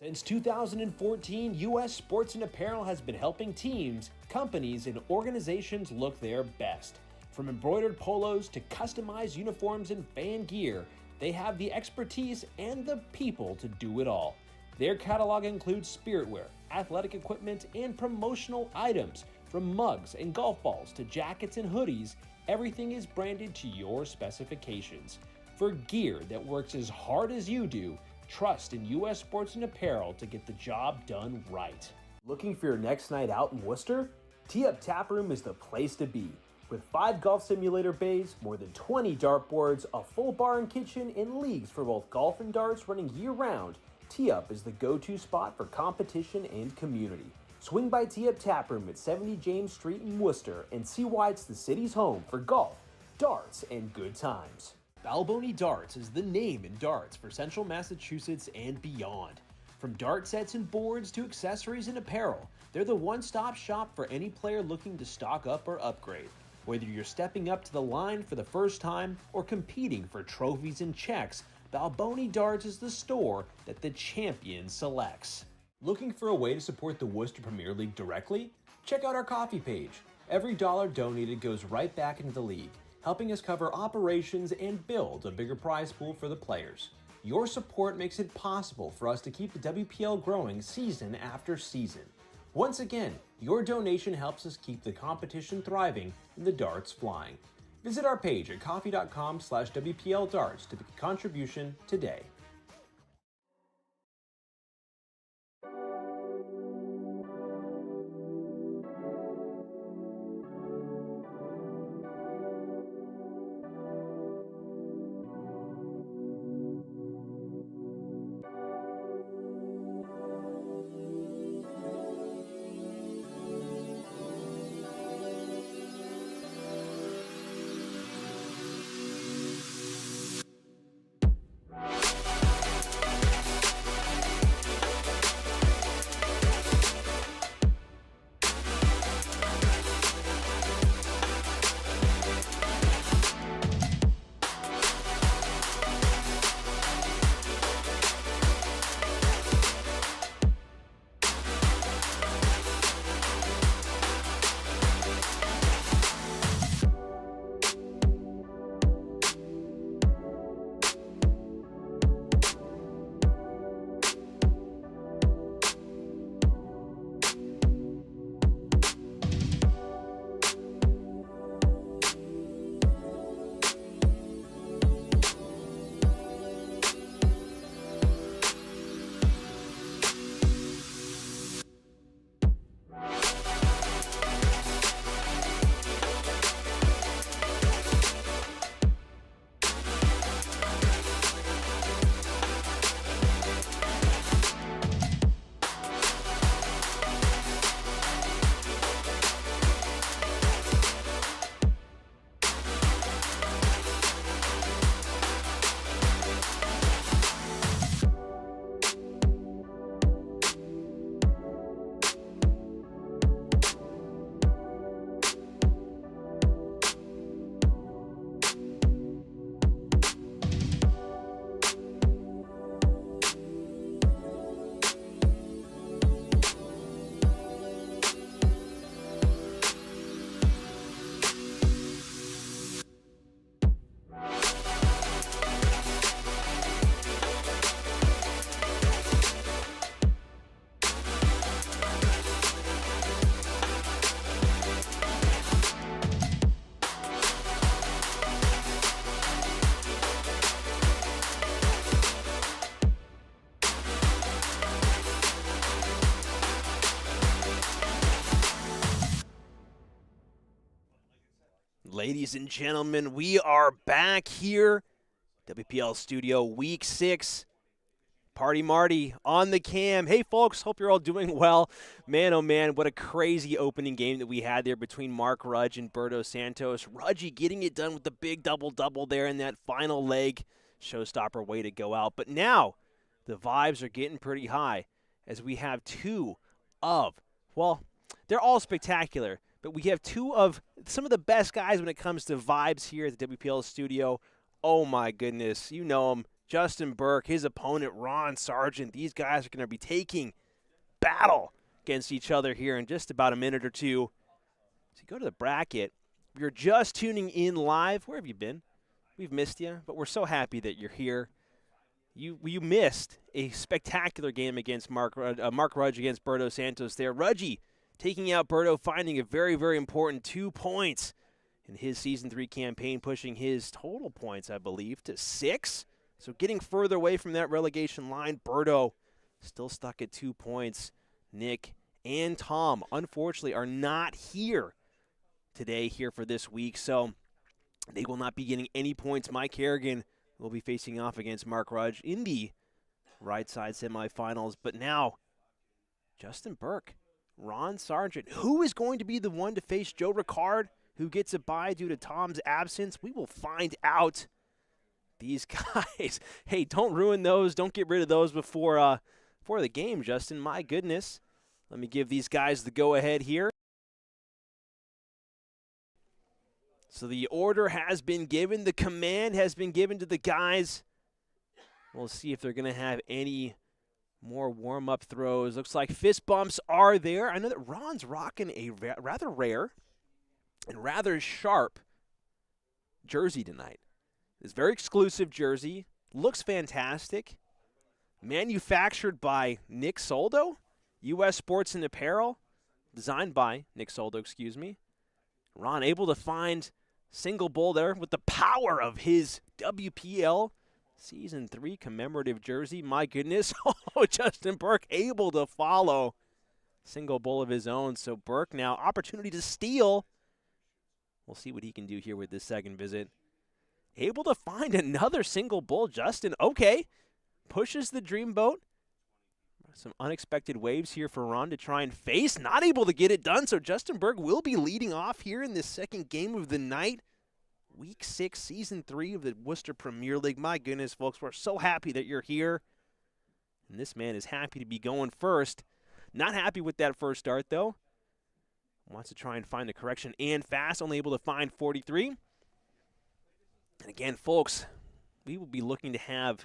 Since 2014, U.S. Sports and Apparel has been helping teams, companies, and organizations look their best. From embroidered polos to customized uniforms and fan gear, they have the expertise and the people to do it all. Their catalog includes spiritwear, athletic equipment, and promotional items. From mugs and golf balls to jackets and hoodies, everything is branded to your specifications. For gear that works as hard as you do, trust in U.S. Sports and Apparel to get the job done right. Looking for your next night out in Worcester? Tee Up Tap Room is the place to be. With 5 golf simulator bays, more than 20 dartboards, a full bar and kitchen, and leagues for both golf and darts running year-round, Tee Up is the go-to spot for competition and community. Swing by Tee Up Tap Room at 70 James Street in Worcester and see why it's the city's home for golf, darts, and good times. Balboni Darts is the name in darts for Central Massachusetts and beyond. From dart sets and boards to accessories and apparel, they're the one-stop shop for any player looking to stock up or upgrade. Whether you're stepping up to the line for the first time or competing for trophies and checks, Balboni Darts is the store that the champion selects. Looking for a way to support the Worcester Premier League directly? Check out our coffee page. Every dollar donated goes right back into the league, helping us cover operations and build a bigger prize pool for the players. Your support makes it possible for us to keep the WPL growing season after season. Once again, your donation helps us keep the competition thriving and the darts flying. Visit our page at coffee.com/WPLdarts to make a contribution today. Ladies and gentlemen, we are back here, WPL Studio, Week 6. Party Marty on the cam. Hey, folks, hope you're all doing well. Man, oh man, what a crazy opening game that we had there between Rudge and Berto Santos. Rudge getting it done with the big double-double there in that final leg. Showstopper way to go out. But now the vibes are getting pretty high as we have two of, well, they're all spectacular, but we have two of some of the best guys when it comes to vibes here at the WPL studio. Oh, my goodness. You know them. Justin Burke, his opponent, Sargent. These guys are going to be taking battle against each other here in just about a minute or two. So you go to the bracket. you're just tuning in live, where have you been? We've missed you, but we're so happy that you're here. You missed a spectacular game against Mark Rudge against Berto Santos there. Rudge taking out Berto, finding a very, very important 2 points in his Season 3 campaign, pushing his total points, I believe, to 6. So getting further away from that relegation line. Berto still stuck at 2 points. Nick and Tom, unfortunately, are not here today here for this week, so they will not be getting any points. Mike Carignan will be facing off against Mark Rudge in the right side semifinals. But now, Justin Burke, Ron Sargent, who is going to be the one to face Joe Ricard, who gets a bye due to Tom's absence? We will find out. These guys, hey, don't ruin those. Don't get rid of those before the game, Justin. My goodness. Let me give these guys the go-ahead here. So the order has been given. The command has been given to the guys. We'll see if they're going to have any more warm-up throws. Looks like fist bumps are there. I know that Ron's rocking a rather rare and rather sharp jersey tonight. This very exclusive jersey. Looks fantastic. Manufactured by Nick Soldo, U.S. Sports and Apparel. Designed by Nick Soldo, excuse me. Ron able to find single bull there with the power of his WPL Season 3 commemorative jersey. My goodness. Oh, Justin Burke able to follow. Single bull of his own. So Burke now opportunity to steal. We'll see what he can do here with this second visit. Able to find another single bull. Justin, okay. Pushes the dreamboat. Some unexpected waves here for Ron to try and face. Not able to get it done, so Justin Burke will be leading off here in this second game of the night. Week 6, Season 3 of the Worcester Premier League. My goodness, folks, we're so happy that you're here. And this man is happy to be going first. Not happy with that first start, though. Wants to try and find the correction and fast. Only able to find 43. And again, folks, we will be looking to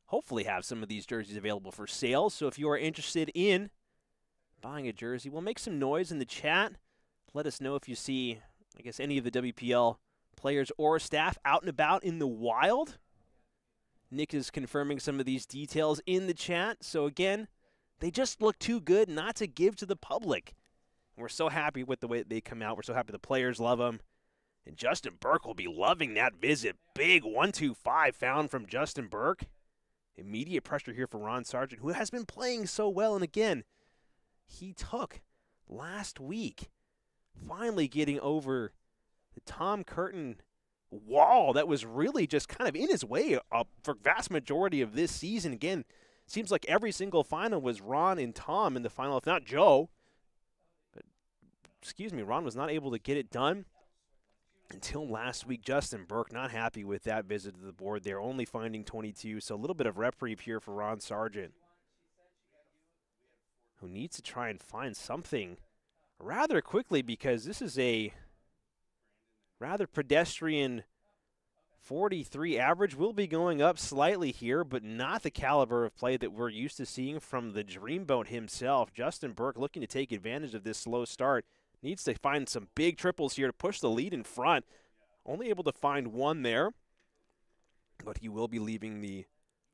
hopefully have some of these jerseys available for sale. So if you are interested in buying a jersey, we'll make some noise in the chat. Let us know if you see, I guess, any of the WPL players or staff out and about in the wild. Nick is confirming some of these details in the chat. So again, they just look too good not to give to the public. We're so happy with the way that they come out. We're so happy the players love them. And Justin Burke will be loving that visit. Big 1-2-5 found from Justin Burke. Immediate pressure here for Ron Sargent, who has been playing so well. And again, he took last week, finally getting over the Tom Curtin wall that was really just kind of in his way for vast majority of this season. Again, seems like every single final was Ron and Tom in the final, if not Joe. But, Ron was not able to get it done until last week. Justin Burke not happy with that visit to the board. They're only finding 22, so a little bit of reprieve here for Ron Sargent, who needs to try and find something rather quickly because this is a rather pedestrian 43 average. Will be going up slightly here, but not the caliber of play that we're used to seeing from the Dreamboat himself. Justin Burke looking to take advantage of this slow start. Needs to find some big triples here to push the lead in front. Only able to find one there, but he will be leaving the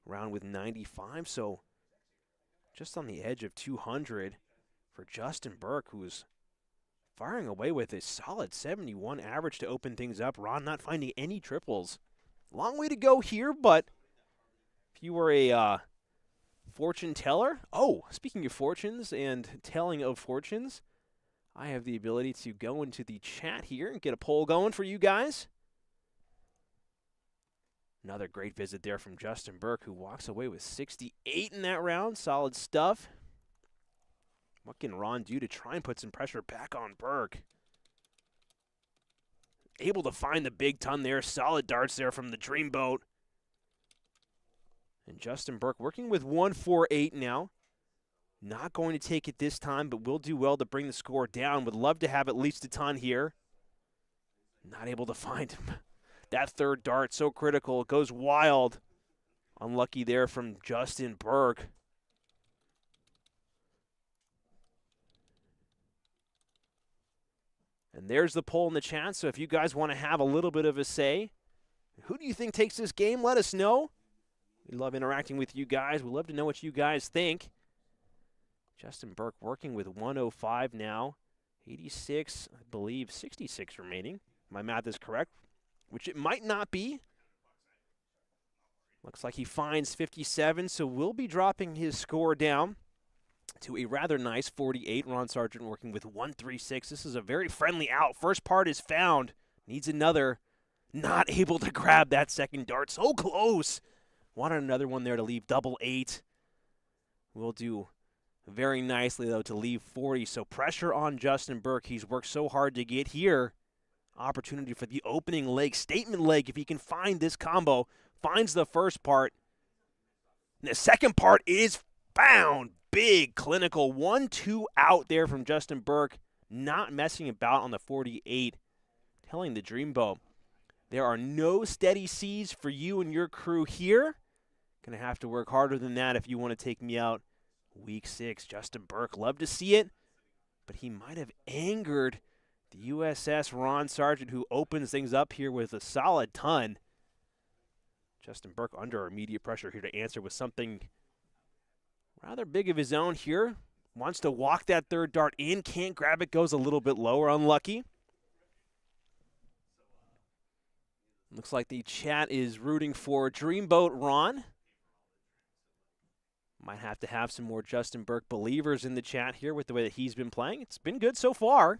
round with 95. So just on the edge of 200 for Justin Burke, who's firing away with a solid 71 average to open things up. Ron not finding any triples. Long way to go here, but if you were a fortune teller. Oh, speaking of fortunes and telling of fortunes, I have the ability to go into the chat here and get a poll going for you guys. Another great visit there from Justin Burke, who walks away with 68 in that round. Solid stuff. What can Ron do to try and put some pressure back on Burke? Able to find the big ton there. Solid darts there from the Dreamboat. And Justin Burke working with 148 now. Not going to take it this time, but will do well to bring the score down. Would love to have at least a ton here. Not able to find him. That third dart, so critical. It goes wild. Unlucky there from Justin Burke. And there's the poll in the chat, so if you guys want to have a little bit of a say, who do you think takes this game? Let us know. We love interacting with you guys. We love to know what you guys think. Justin Burke working with 105 now. 86, I believe, 66 remaining. My math is correct, which it might not be. Looks like he finds 57, so we'll be dropping his score down to a rather nice 48. Ron Sargent working with 136. This is a very friendly out. First part is found. Needs another. Not able to grab that second dart. So close. Wanted another one there to leave double 8. We'll do very nicely, though, to leave 40. So pressure on Justin Burke. He's worked so hard to get here. Opportunity for the opening leg, statement leg, if he can find this combo. Finds the first part. And the second part is found. Big clinical 1-2 out there from Justin Burke. Not messing about on the 48. Telling the Dreamboat, there are no steady C's for you and your crew here. Going to have to work harder than that if you want to take me out. Week 6, Justin Burke, love to see it. But he might have angered the USS Ron Sargent, who opens things up here with a solid ton. Justin Burke under immediate pressure here to answer with something rather big of his own here. Wants to walk that third dart in. Can't grab it. Goes a little bit lower. Unlucky. Looks like the chat is rooting for Dreamboat Ron. Might have to have some more Justin Burke believers in the chat here with the way that he's been playing. It's been good so far.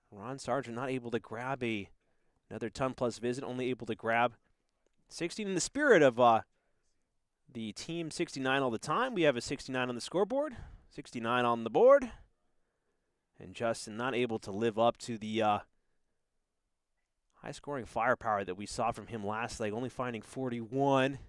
Ron Sargent not able to grab another ton plus visit. Only able to grab 16 in the spirit of the team 69 all the time. We have a 69 on the scoreboard, 69 on the board. And Justin not able to live up to the high-scoring firepower that we saw from him last leg, only finding 41.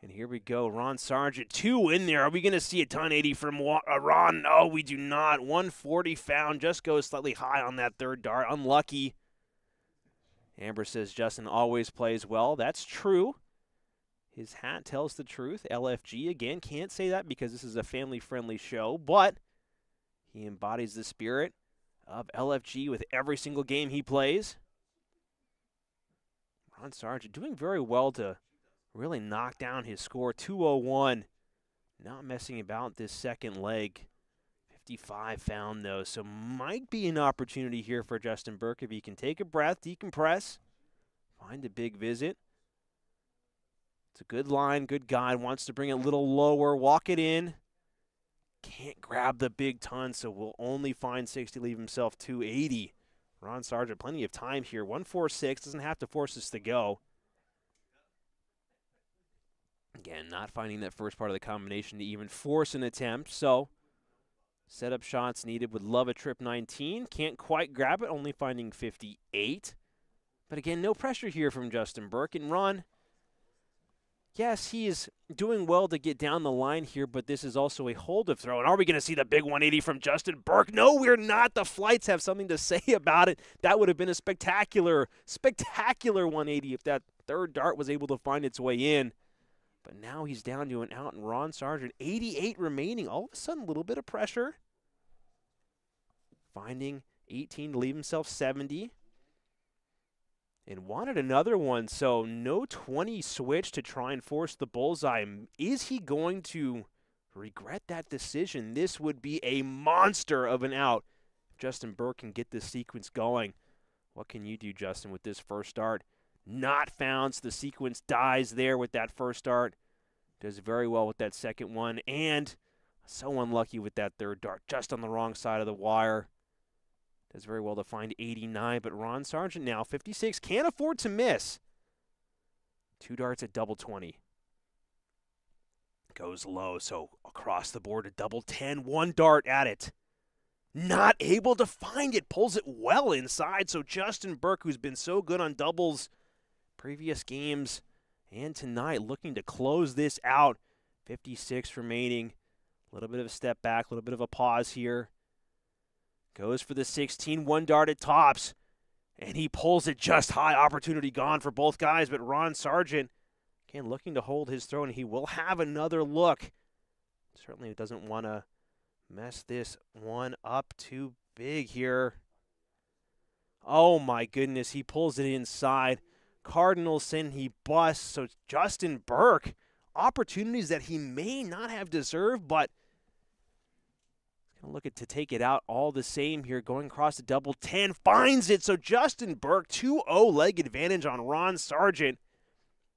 And here we go, Ron Sargent, 2 in there. Are we going to see a ton 80 from Ron? No, we do not. 140 found, just goes slightly high on that third dart. Unlucky. Amber says Justin always plays well. That's true. His hat tells the truth. LFG, again, can't say that because this is a family-friendly show, but he embodies the spirit of LFG with every single game he plays. Ron Sargent doing very well to really knock down his score. 201. Not messing about this second leg. 55 found, though, so might be an opportunity here for Justin Burke if he can take a breath, decompress, find a big visit. It's a good line, good guide. Wants to bring it a little lower, walk it in. Can't grab the big ton, so will only find 60, leave himself 280. Ron Sargent, plenty of time here. 146, doesn't have to force us to go. Again, not finding that first part of the combination to even force an attempt, so setup shots needed. Would love a trip 19. Can't quite grab it, only finding 58. But again, no pressure here from Justin Burke. And Ron, yes, he is doing well to get down the line here, but this is also a hold-up throw. And are we going to see the big 180 from Justin Burke? No, we're not. The flights have something to say about it. That would have been a spectacular, spectacular 180 if that third dart was able to find its way in. But now he's down to an out, and Ron Sargent, 88 remaining. All of a sudden, a little bit of pressure. Finding 18 to leave himself 70. And wanted another one, so no 20 switch to try and force the bullseye. Is he going to regret that decision? This would be a monster of an out. Justin Burke can get this sequence going. What can you do, Justin, with this first start? Not found, so the sequence dies there with that first start. Does very well with that second one, and so unlucky with that third dart, just on the wrong side of the wire. Does very well to find 89, but Ron Sargent now, 56, can't afford to miss. 2 darts at double 20. Goes low, so across the board, a double 10, 1 dart at it. Not able to find it, pulls it well inside, so Justin Burke, who's been so good on doubles previous games and tonight, looking to close this out. 56 remaining. A little bit of a step back, a little bit of a pause here. Goes for the 16, 1 dart at tops. And he pulls it just high. Opportunity gone for both guys, but Ron Sargent, again, looking to hold his throw, and he will have another look. Certainly doesn't want to mess this one up too big here. Oh, my goodness. He pulls it inside. Cardinalson, he busts. So Justin Burke, opportunities that he may not have deserved, but going to look to take it out all the same here. Going across the double 10, finds it. So Justin Burke, 2-0 leg advantage on Ron Sargent.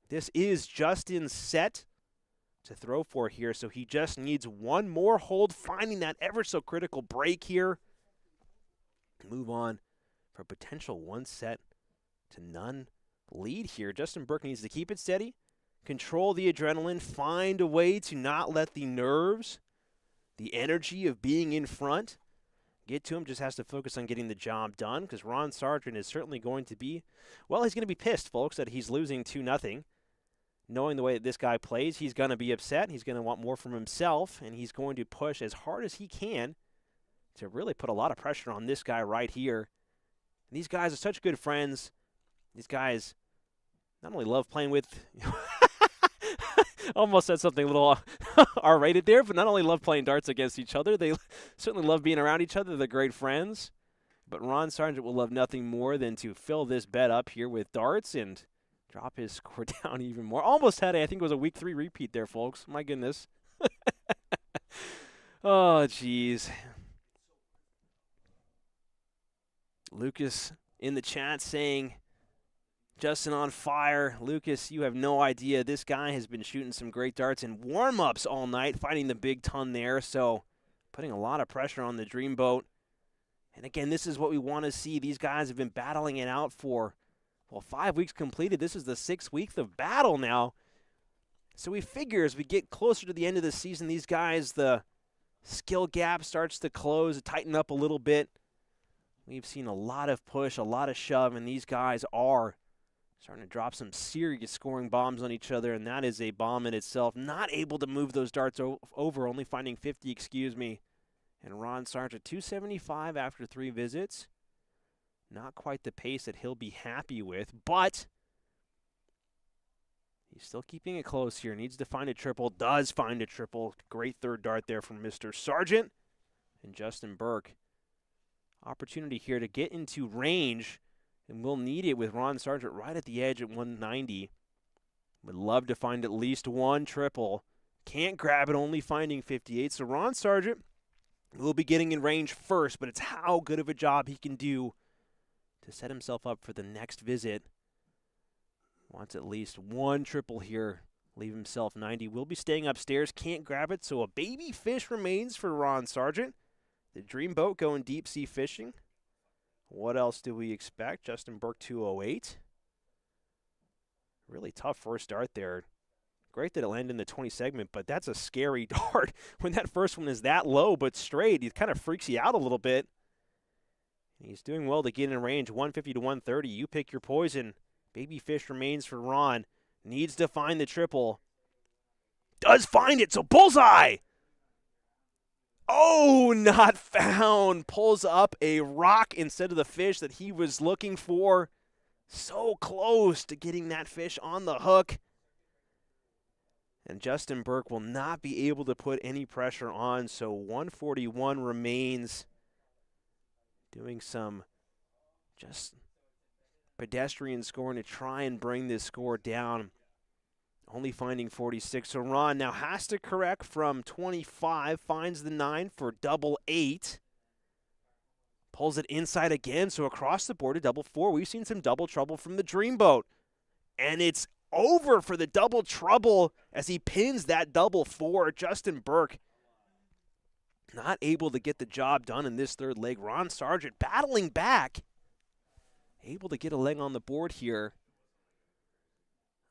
This is Justin's set to throw for here, so he just needs one more hold, finding that ever so critical break here. Move on for a potential 1-0 lead here. Justin Burke needs to keep it steady, control the adrenaline, find a way to not let the nerves, the energy of being in front, get to him. Just has to focus on getting the job done, because Ron Sargent is certainly going to be, well, he's going to be pissed, folks, that he's losing 2-0. Knowing the way that this guy plays, he's going to be upset. He's going to want more from himself, and he's going to push as hard as he can to really put a lot of pressure on this guy right here. And these guys are such good friends. These guys not only love playing with, almost said something a little R-rated there, but not only love playing darts against each other, they certainly love being around each other. They're great friends. But Ron Sargent will love nothing more than to fill this bed up here with darts and drop his score down even more. Almost had I think it was a week 3 repeat there, folks. My goodness. Oh, jeez. Lucas in the chat saying, Justin on fire. Lucas, you have no idea. This guy has been shooting some great darts in warm-ups all night, finding the big ton there. So putting a lot of pressure on the Dreamboat. And again, this is what we want to see. These guys have been battling it out for, well, 5 weeks completed. This is the 6th week of battle now. So we figure as we get closer to the end of the season, these guys, the skill gap starts to close, tighten up a little bit. We've seen a lot of push, a lot of shove, and these guys are starting to drop some serious scoring bombs on each other, and that is a bomb in itself. Not able to move those darts over, only finding 50, And Ron Sargent, 275 after 3 visits. Not quite the pace that he'll be happy with, but he's still keeping it close here. Needs to find a triple, does find a triple. Great third dart there from Mr. Sargent. And Justin Burke, opportunity here to get into range, and we'll need it with Ron Sargent right at the edge at 190. Would love to find at least one triple. Can't grab it, only finding 58. So Ron Sargent will be getting in range first, but it's how good of a job he can do to set himself up for the next visit. Wants at least one triple here. Leave himself 90. Will be staying upstairs. Can't grab it, so a baby fish remains for Ron Sargent. The Dreamboat going deep sea fishing. What else do we expect? Justin Burke, 208. Really tough first dart there. Great that it landed in the 20 segment, but that's a scary dart. When that first one is that low but straight, it kind of freaks you out a little bit. He's doing well to get in range, 150 to 130. You pick your poison. Baby fish remains for Ron. Needs to find the triple. Does find it, so bullseye! Oh, not found. Pulls up a rock instead of the fish that he was looking for. So close to getting that fish on the hook. And Justin Burke will not be able to put any pressure on, so 141 remains. Doing some just pedestrian scoring to try and bring this score down. Only finding 46. So Ron now has to correct from 25. Finds the 9 for double 8. Pulls it inside again. So across the board, a double 4. We've seen some double trouble from the Dreamboat. And it's over for the double trouble as he pins that double 4. Justin Burke not able to get the job done in this third leg. Ron Sargent battling back. Able to get a leg on the board here.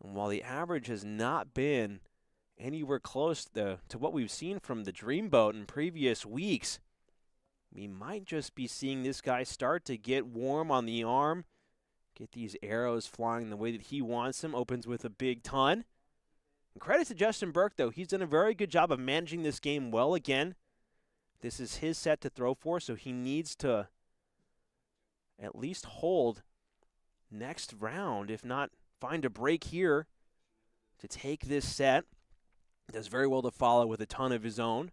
And while the average has not been anywhere close to what we've seen from the Dreamboat in previous weeks, we might just be seeing this guy start to get warm on the arm. Get these arrows flying the way that he wants them. Opens with a big ton. And credit to Justin Burke, though. He's done a very good job of managing this game well again. This is his set to throw for, so he needs to at least hold next round, if not find a break here to take this set. Does very well to follow with a ton of his own.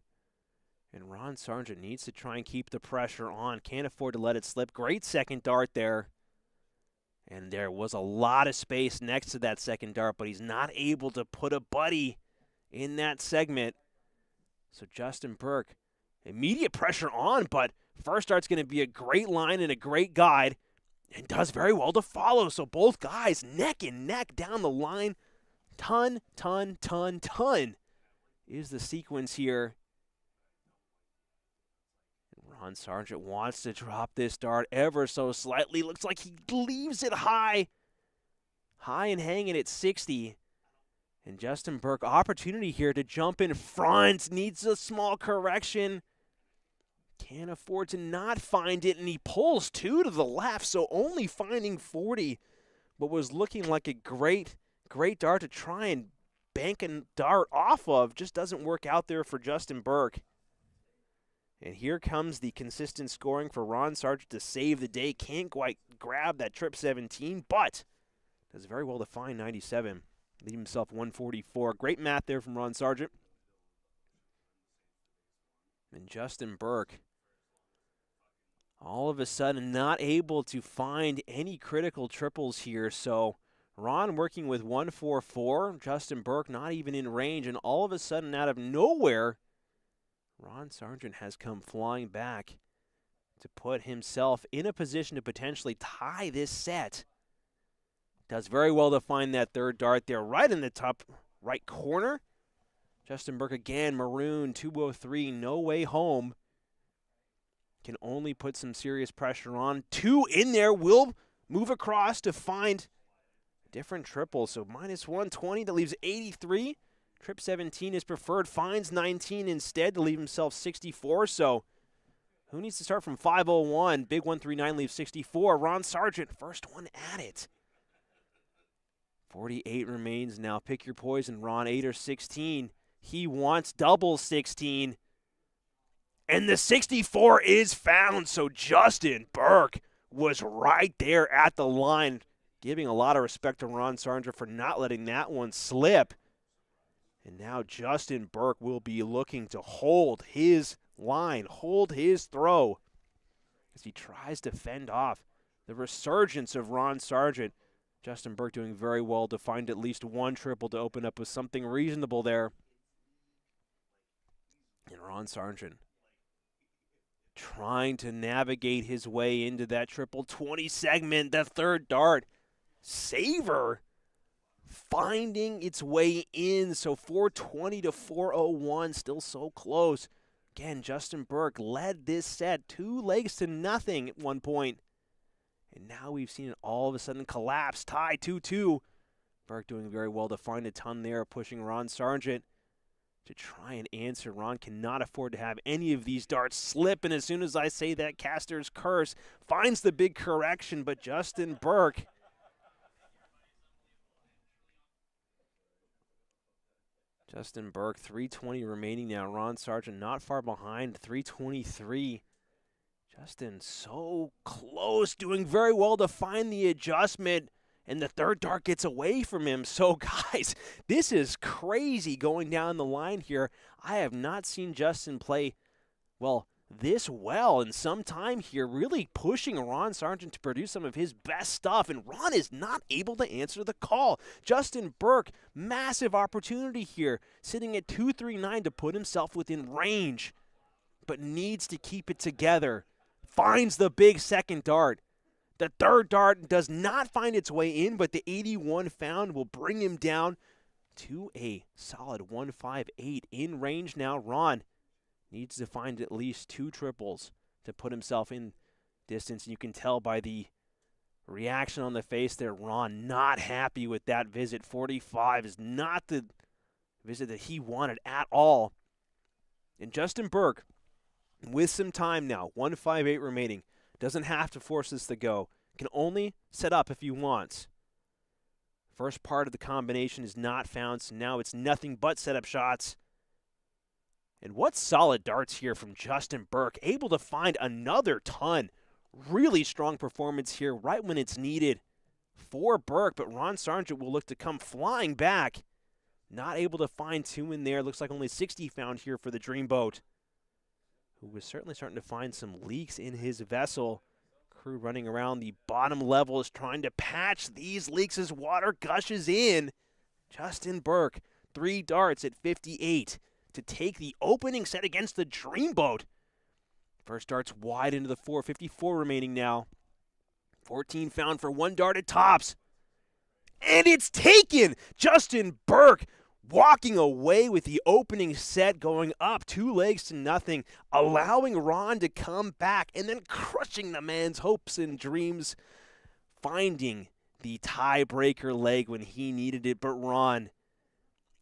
And Ron Sargent needs to try and keep the pressure on. Can't afford to let it slip. Great second dart there. And there was a lot of space next to that second dart, but he's not able to put a buddy in that segment. So Justin Burke, immediate pressure on, but first dart's going to be a great line and a great guide, and does very well to follow. So both guys neck and neck down the line. Ton is the sequence here. Ron Sargent wants to drop this dart ever so slightly. Looks like he leaves it high and hanging at 60. And Justin Burke, opportunity here to jump in front. Needs a small correction. Can't afford to not find it, and he pulls 2 to the left, so only finding 40. But was looking like a great dart to try and bank a dart off of. Just doesn't work out there for Justin Burke. And here comes the consistent scoring for Ron Sargent to save the day. Can't quite grab that trip 17, but does very well to find 97. Leave himself 144. Great math there from Ron Sargent. And Justin Burke, all of a sudden not able to find any critical triples here. So Ron working with 144. Justin Burke not even in range. And all of a sudden, out of nowhere, Ron Sargent has come flying back to put himself in a position to potentially tie this set. Does very well to find that third dart there right in the top right corner. Justin Burke again, maroon, 203, no way home. Can only put some serious pressure on. 2 in there, will move across to find a different triple. So minus 120, that leaves 83. Trip 17 is preferred, finds 19 instead to leave himself 64. So who needs to start from 501? Big 139 leaves 64. Ron Sargent, first one at it. 48 remains now. Pick your poison, Ron. 8 or 16. He wants double 16. And the 64 is found. So Justin Burke was right there at the line, giving a lot of respect to Ron Sargent for not letting that one slip. And now Justin Burke will be looking to hold his line, hold his throw, as he tries to fend off the resurgence of Ron Sargent. Justin Burke doing very well to find at least one triple to open up with something reasonable there. And Ron Sargent trying to navigate his way into that triple 20 segment, the third dart. Saver finding its way in, so 420 to 401, still so close. Again, Justin Burke led this set 2 legs to nothing at one point. And now we've seen it all of a sudden collapse, tie 2-2. Burke doing very well to find a ton there, pushing Ron Sargent to try and answer. Ron cannot afford to have any of these darts slip, and as soon as I say that, Caster's curse finds the big correction, but Justin Burke Justin Burke, 320 remaining now. Ron Sargent not far behind, 323. Justin so close, doing very well to find the adjustment, and the third dart gets away from him. So, guys, this is crazy going down the line here. I have not seen Justin play, well, this well in some time here, really pushing Ron Sargent to produce some of his best stuff, and Ron is not able to answer the call. Justin Burke, massive opportunity here, sitting at 239 to put himself within range, but needs to keep it together. Finds the big second dart. The third dart does not find its way in, but the 81 found will bring him down to a solid 158 in range now. Ron needs to find at least 2 triples to put himself in distance. You can tell by the reaction on the face there, Ron not happy with that visit. 45 is not the visit that he wanted at all. And Justin Burke, with some time now, 158 remaining, doesn't have to force this to go. Can only set up if he wants. First part of the combination is not found, so now it's nothing but setup shots. And what solid darts here from Justin Burke, able to find another ton. Really strong performance here right when it's needed for Burke, but Ron Sargent will look to come flying back. Not able to find 2 in there. Looks like only 60 found here for the Dreamboat, who was certainly starting to find some leaks in his vessel. crew running around the bottom levels trying to patch these leaks as water gushes in. Justin Burke, 3 darts at 58 to take the opening set against the Dreamboat. First dart's wide into the 4:54 remaining now. 14 found for 1 dart at tops. And it's taken! Justin Burke walking away with the opening set, going up 2 legs to nothing, allowing Ron to come back and then crushing the man's hopes and dreams, finding the tiebreaker leg when he needed it. But Ron,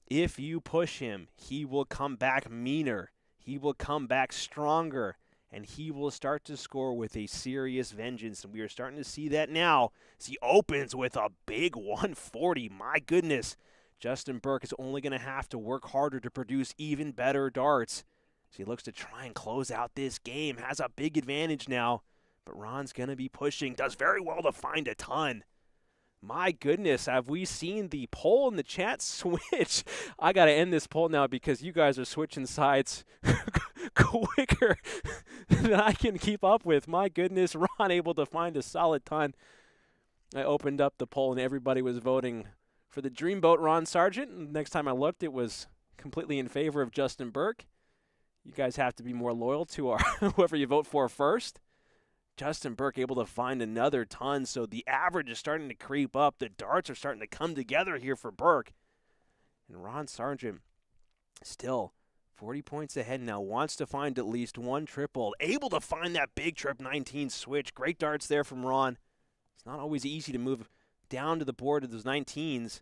if you push him, he will come back meaner, he will come back stronger, and he will start to score with a serious vengeance. And we are starting to see that now as he opens with a big 140. My goodness, Justin Burke is only going to have to work harder to produce even better darts. So he looks to try and close out this game. Has a big advantage now, but Ron's going to be pushing. Does very well to find a ton. My goodness, have we seen the poll in the chat switch? I got to end this poll now because you guys are switching sides quicker than I can keep up with. My goodness, Ron able to find a solid ton. I opened up the poll and everybody was voting for the Dreamboat Ron Sargent. And next time I looked, it was completely in favor of Justin Burke. You guys have to be more loyal to our whoever you vote for first. Justin Burke able to find another ton, so the average is starting to creep up. The darts are starting to come together here for Burke. And Ron Sargent still 40 points ahead now, wants to find at least 1 triple. Able to find that big trip 19 switch. Great darts there from Ron. It's not always easy to move down to the board of those 19s,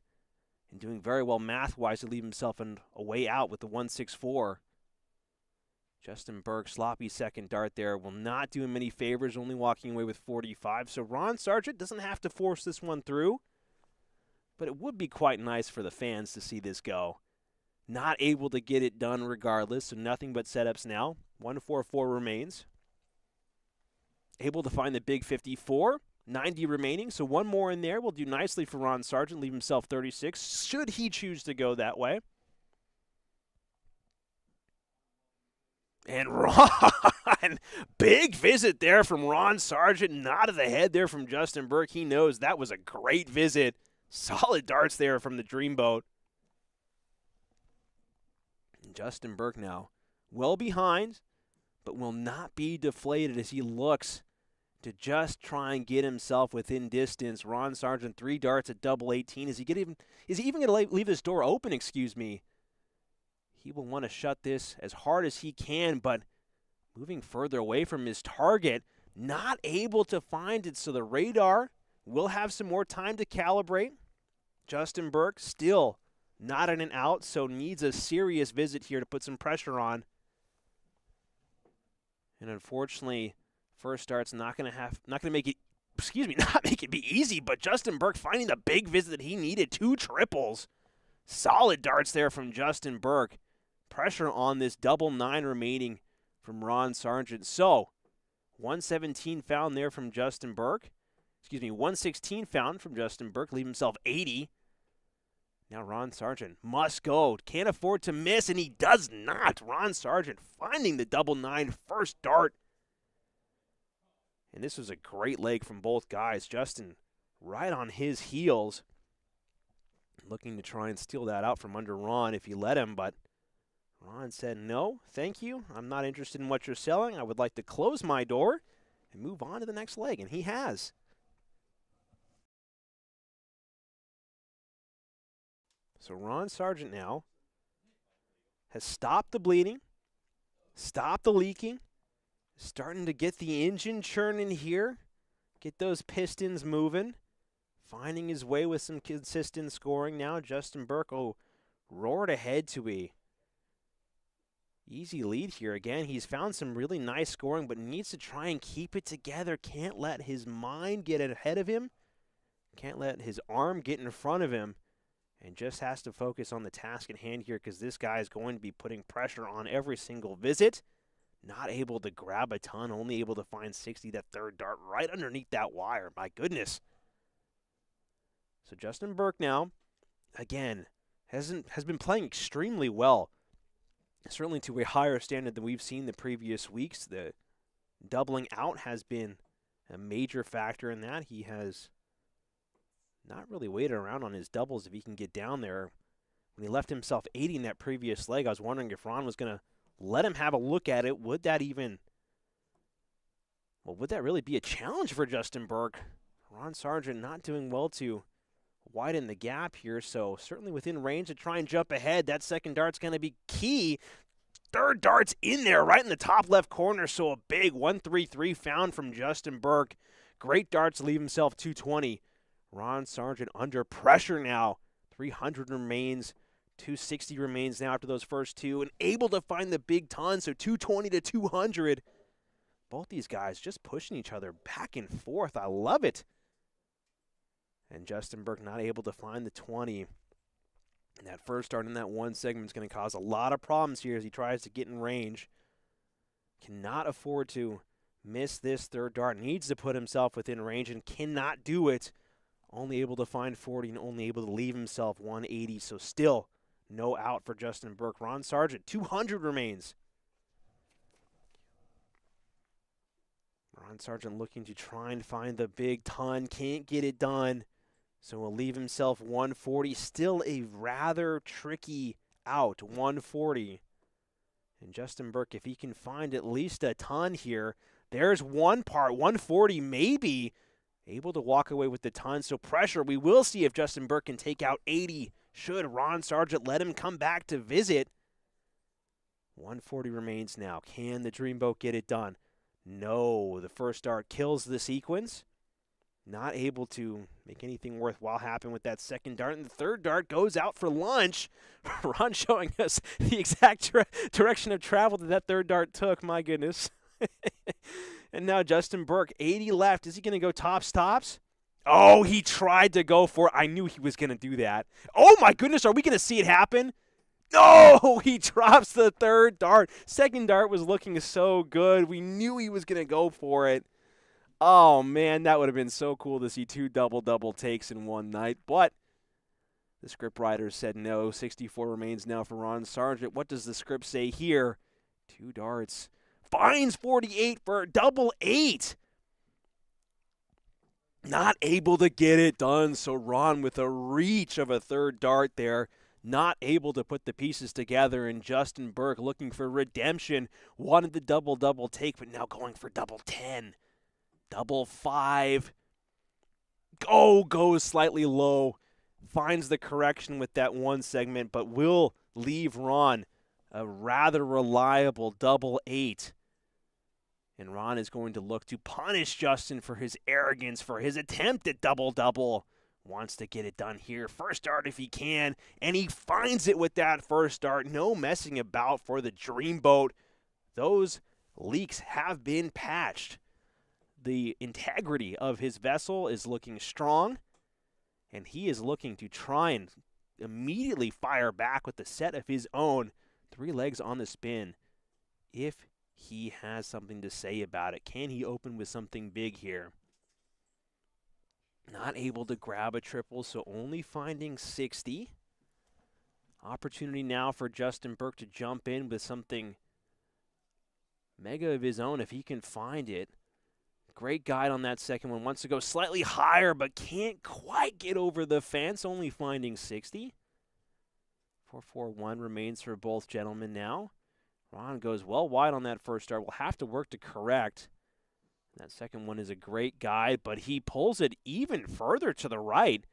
and doing very well math-wise to leave himself a way out with the 164. Justin Burke, sloppy second dart there, will not do him any favors, only walking away with 45. So Ron Sargent doesn't have to force this one through, but it would be quite nice for the fans to see this go. Not able to get it done regardless, so nothing but setups now. 144 remains. Able to find the big 54. 90 remaining, so 1 more in there will do nicely for Ron Sargent, leave himself 36, should he choose to go that way. And Ron, big visit there from Ron Sargent, nod of the head there from Justin Burke. He knows that was a great visit. Solid darts there from the Dreamboat. And Justin Burke now well behind, but will not be deflated as he looks to just try and get himself within distance. Ron Sargent, 3 darts at double 18. Is he even going to leave this door open, excuse me? He will want to shut this as hard as he can, but moving further away from his target, not able to find it, so the radar will have some more time to calibrate. Justin Burke still not in and out, so needs a serious visit here to put some pressure on. And unfortunately, first start's not going to make it be easy, but Justin Burke finding the big visit that he needed. 2 triples. Solid darts there from Justin Burke. Pressure on this double 9 remaining from Ron Sargent. So, 117 found there from Justin Burke. 116 found from Justin Burke. Leave himself 80. Now Ron Sargent must go. Can't afford to miss, and he does not. Ron Sargent finding the double 9 first dart. And this was a great leg from both guys. Justin right on his heels, looking to try and steal that out from under Ron if he let him, but Ron said, no, thank you. I'm not interested in what you're selling. I would like to close my door and move on to the next leg, and he has. So Ron Sargent now has stopped the bleeding, stopped the leaking, starting to get the engine churning here, get those pistons moving, finding his way with some consistent scoring now. Justin Burke, roared ahead to a easy lead here. Again, he's found some really nice scoring, but needs to try and keep it together. Can't let his mind get ahead of him. Can't let his arm get in front of him. And just has to focus on the task at hand here, because this guy is going to be putting pressure on every single visit. Not able to grab a ton, only able to find 60, that third dart right underneath that wire. My goodness. So Justin Burke now, again, has been playing extremely well. Certainly to a higher standard than we've seen the previous weeks. The doubling out has been a major factor in that. He has not really waited around on his doubles if he can get down there. When he left himself 80 in that previous leg, I was wondering if Ron was going to let him have a look at it. Would that really be a challenge for Justin Burke? Ron Sargent not doing well to widen the gap here, so certainly within range to try and jump ahead. That second dart's going to be key. Third dart's in there right in the top left corner, so a big 1-3-3 found from Justin Burke. Great darts, leave himself 220. Ron Sargent under pressure now. 300 remains, 260 remains now after those first two, and able to find the big ton, so 220 to 200. Both these guys just pushing each other back and forth. I love it. And Justin Burke not able to find the 20. And that first dart in that one segment is going to cause a lot of problems here as he tries to get in range. Cannot afford to miss this third dart. Needs to put himself within range and cannot do it. Only able to find 40 and only able to leave himself 180. So still no out for Justin Burke. Ron Sargent, 200 remains. Ron Sargent looking to try and find the big ton. Can't get it done. So will leave himself 140. Still a rather tricky out, 140. And Justin Burke, if he can find at least a ton here, there's one part, 140 maybe, able to walk away with the ton. So pressure, we will see if Justin Burke can take out 80. Should Ron Sargent let him come back to visit. 140 remains now. Can the Dreamboat get it done? No, the first dart kills the sequence. Not able to make anything worthwhile happen with that second dart. And the third dart goes out for lunch. Ron showing us the exact direction of travel that third dart took. My goodness. And now Justin Burke, 80 left. Is he going to go tops? Oh, he tried to go for it. I knew he was going to do that. Oh, my goodness. Are we going to see it happen? No, he drops the third dart. Second dart was looking so good. We knew he was going to go for it. Oh, man, that would have been so cool to see two double takes in one night. But the script writers said no. 64 remains now for Ron Sargent. What does the script say here? Two darts. Finds 48 for double 8. Not able to get it done. So Ron with a reach of a third dart there. Not able to put the pieces together, and Justin Burke looking for redemption. Wanted the double take, but now going for double 10. Double 5. Goes slightly low. Finds the correction with that one segment, but will leave Ron a rather reliable double 8. And Ron is going to look to punish Justin for his arrogance, for his attempt at double. Wants to get it done here. First dart if he can, and he finds it with that first dart. No messing about for the Dreamboat. Those leaks have been patched. The integrity of his vessel is looking strong, and he is looking to try and immediately fire back with a set of his own. 3 legs on the spin. If he has something to say about it, can he open with something big here? Not able to grab a triple, so only finding 60. Opportunity now for Justin Burke to jump in with something mega of his own if he can find it. Great guide on that second one. Wants to go slightly higher, but can't quite get over the fence, only finding 60. 4-4-1 remains for both gentlemen now. Ron goes well wide on that first start. Will have to work to correct. That second one is a great guide, but he pulls it even further to the right.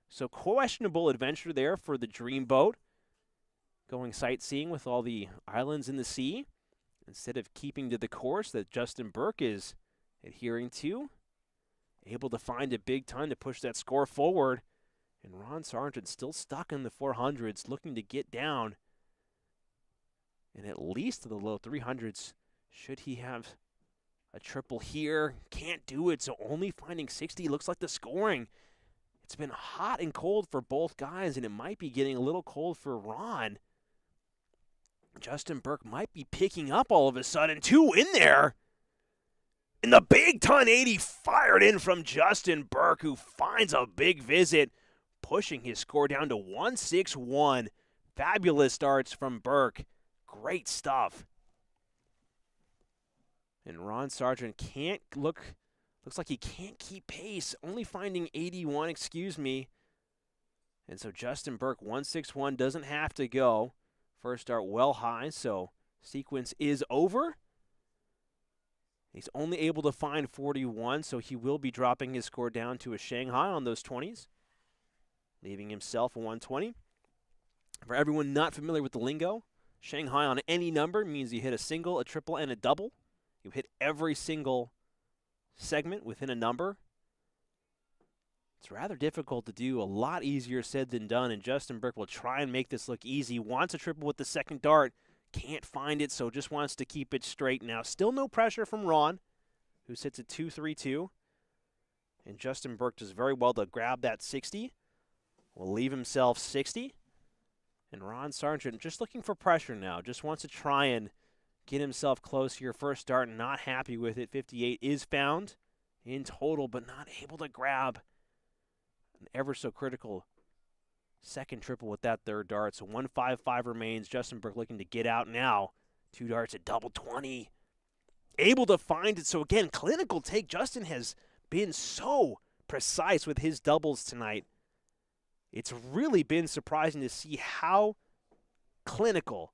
So questionable adventure there for the Dreamboat. Going sightseeing with all the islands in the sea instead of keeping to the course that Justin Burke is adhering to. Able to find a big ton to push that score forward. And Ron Sargent still stuck in the 400s, looking to get down. And at least to the low 300s, should he have a triple here. Can't do it, so only finding 60. Looks like the scoring. It's been hot and cold for both guys, and it might be getting a little cold for Ron. Justin Burke might be picking up all of a sudden. 2 in there. And the big ton 80 fired in from Justin Burke, who finds a big visit, pushing his score down to 161. Fabulous starts from Burke. Great stuff. And Ron Sargent can't look Looks like he can't keep pace, only finding 81, excuse me. And so Justin Burke, 161, doesn't have to go. First dart well high, so sequence is over. He's only able to find 41, so he will be dropping his score down to a Shanghai on those 20s, leaving himself a 120. For everyone not familiar with the lingo, Shanghai on any number means you hit a single, a triple, and a double. You hit every single segment within a number. It's rather difficult to do, a lot easier said than done, and Justin Burke will try and make this look easy. Wants a triple with the second dart, can't find it, so just wants to keep it straight now. Still no pressure from Ron, who sits at 2-3-2. And Justin Burke does very well to grab that 60. Will leave himself 60. And Ron Sargent just looking for pressure now. Just wants to try and get himself close here. First dart, not happy with it. 58 is found in total, but not able to grab an ever so critical second triple with that third dart. So 155 remains. Justin Burke looking to get out now. 2 darts at double 20. Able to find it. So again, clinical take. Justin has been so precise with his doubles tonight. It's really been surprising to see how clinical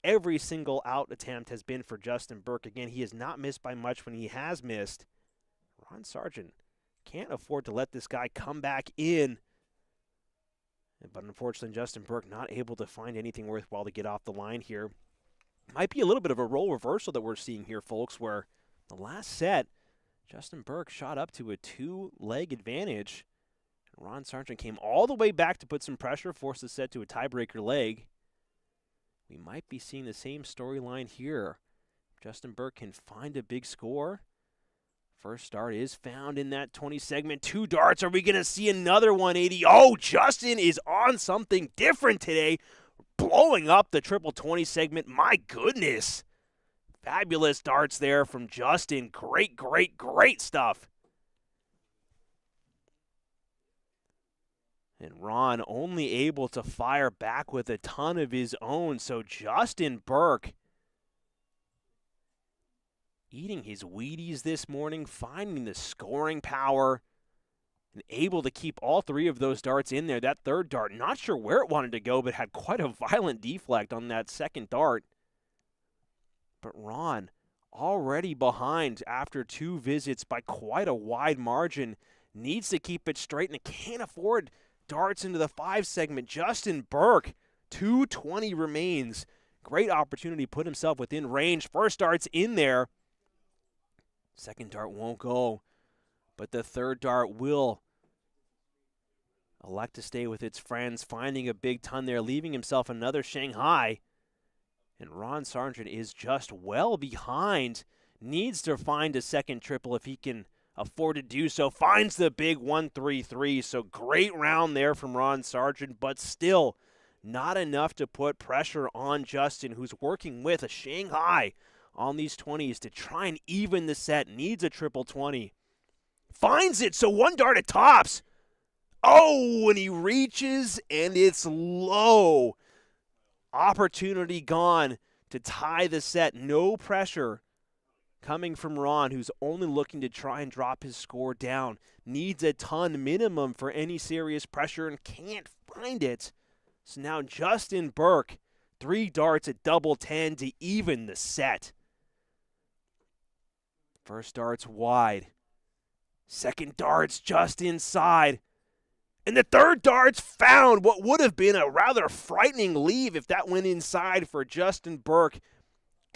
every single out attempt has been for Justin Burke. Again, he has not missed by much when he has missed. Ron Sargent can't afford to let this guy come back in. But unfortunately, Justin Burke not able to find anything worthwhile to get off the line here. Might be a little bit of a role reversal that we're seeing here, folks, where the last set, Justin Burke shot up to a 2-leg advantage. Ron Sargent came all the way back to put some pressure, forced the set to a tiebreaker leg. We might be seeing the same storyline here. Justin Burke can find a big score. First dart is found in that 20 segment. 2 darts. Are we going to see another 180? Oh, Justin is on something different today. Blowing up the triple 20 segment. My goodness. Fabulous darts there from Justin. Great, great, great stuff. And Ron only able to fire back with a ton of his own. So Justin Burke eating his Wheaties this morning, finding the scoring power, and able to keep all 3 of those darts in there. That third dart, not sure where it wanted to go, but had quite a violent deflect on that second dart. But Ron, already behind after 2 visits by quite a wide margin, needs to keep it straight and can't afford darts into the 5 segment. Justin Burke, 220 remains. Great opportunity, put himself within range. First dart's in there. Second dart won't go, but the third dart will elect to stay with its friends, finding a big ton there, leaving himself another Shanghai. And Ron Sargent is just well behind. Needs to find a second triple if he can afford to do so. Finds the big 1-3-3. So great round there from Ron Sargent, but still not enough to put pressure on Justin, who's working with a Shanghai on these 20s to try and even the set. Needs a triple 20. Finds it, so 1 dart at tops. Oh, and he reaches, and it's low. Opportunity gone to tie the set. No pressure coming from Ron, who's only looking to try and drop his score down. Needs a ton minimum for any serious pressure and can't find it. So now Justin Burke, 3 darts at double 10 to even the set. First dart's wide. Second dart's just inside. And the third dart's found. What would have been a rather frightening leave if that went inside for Justin Burke.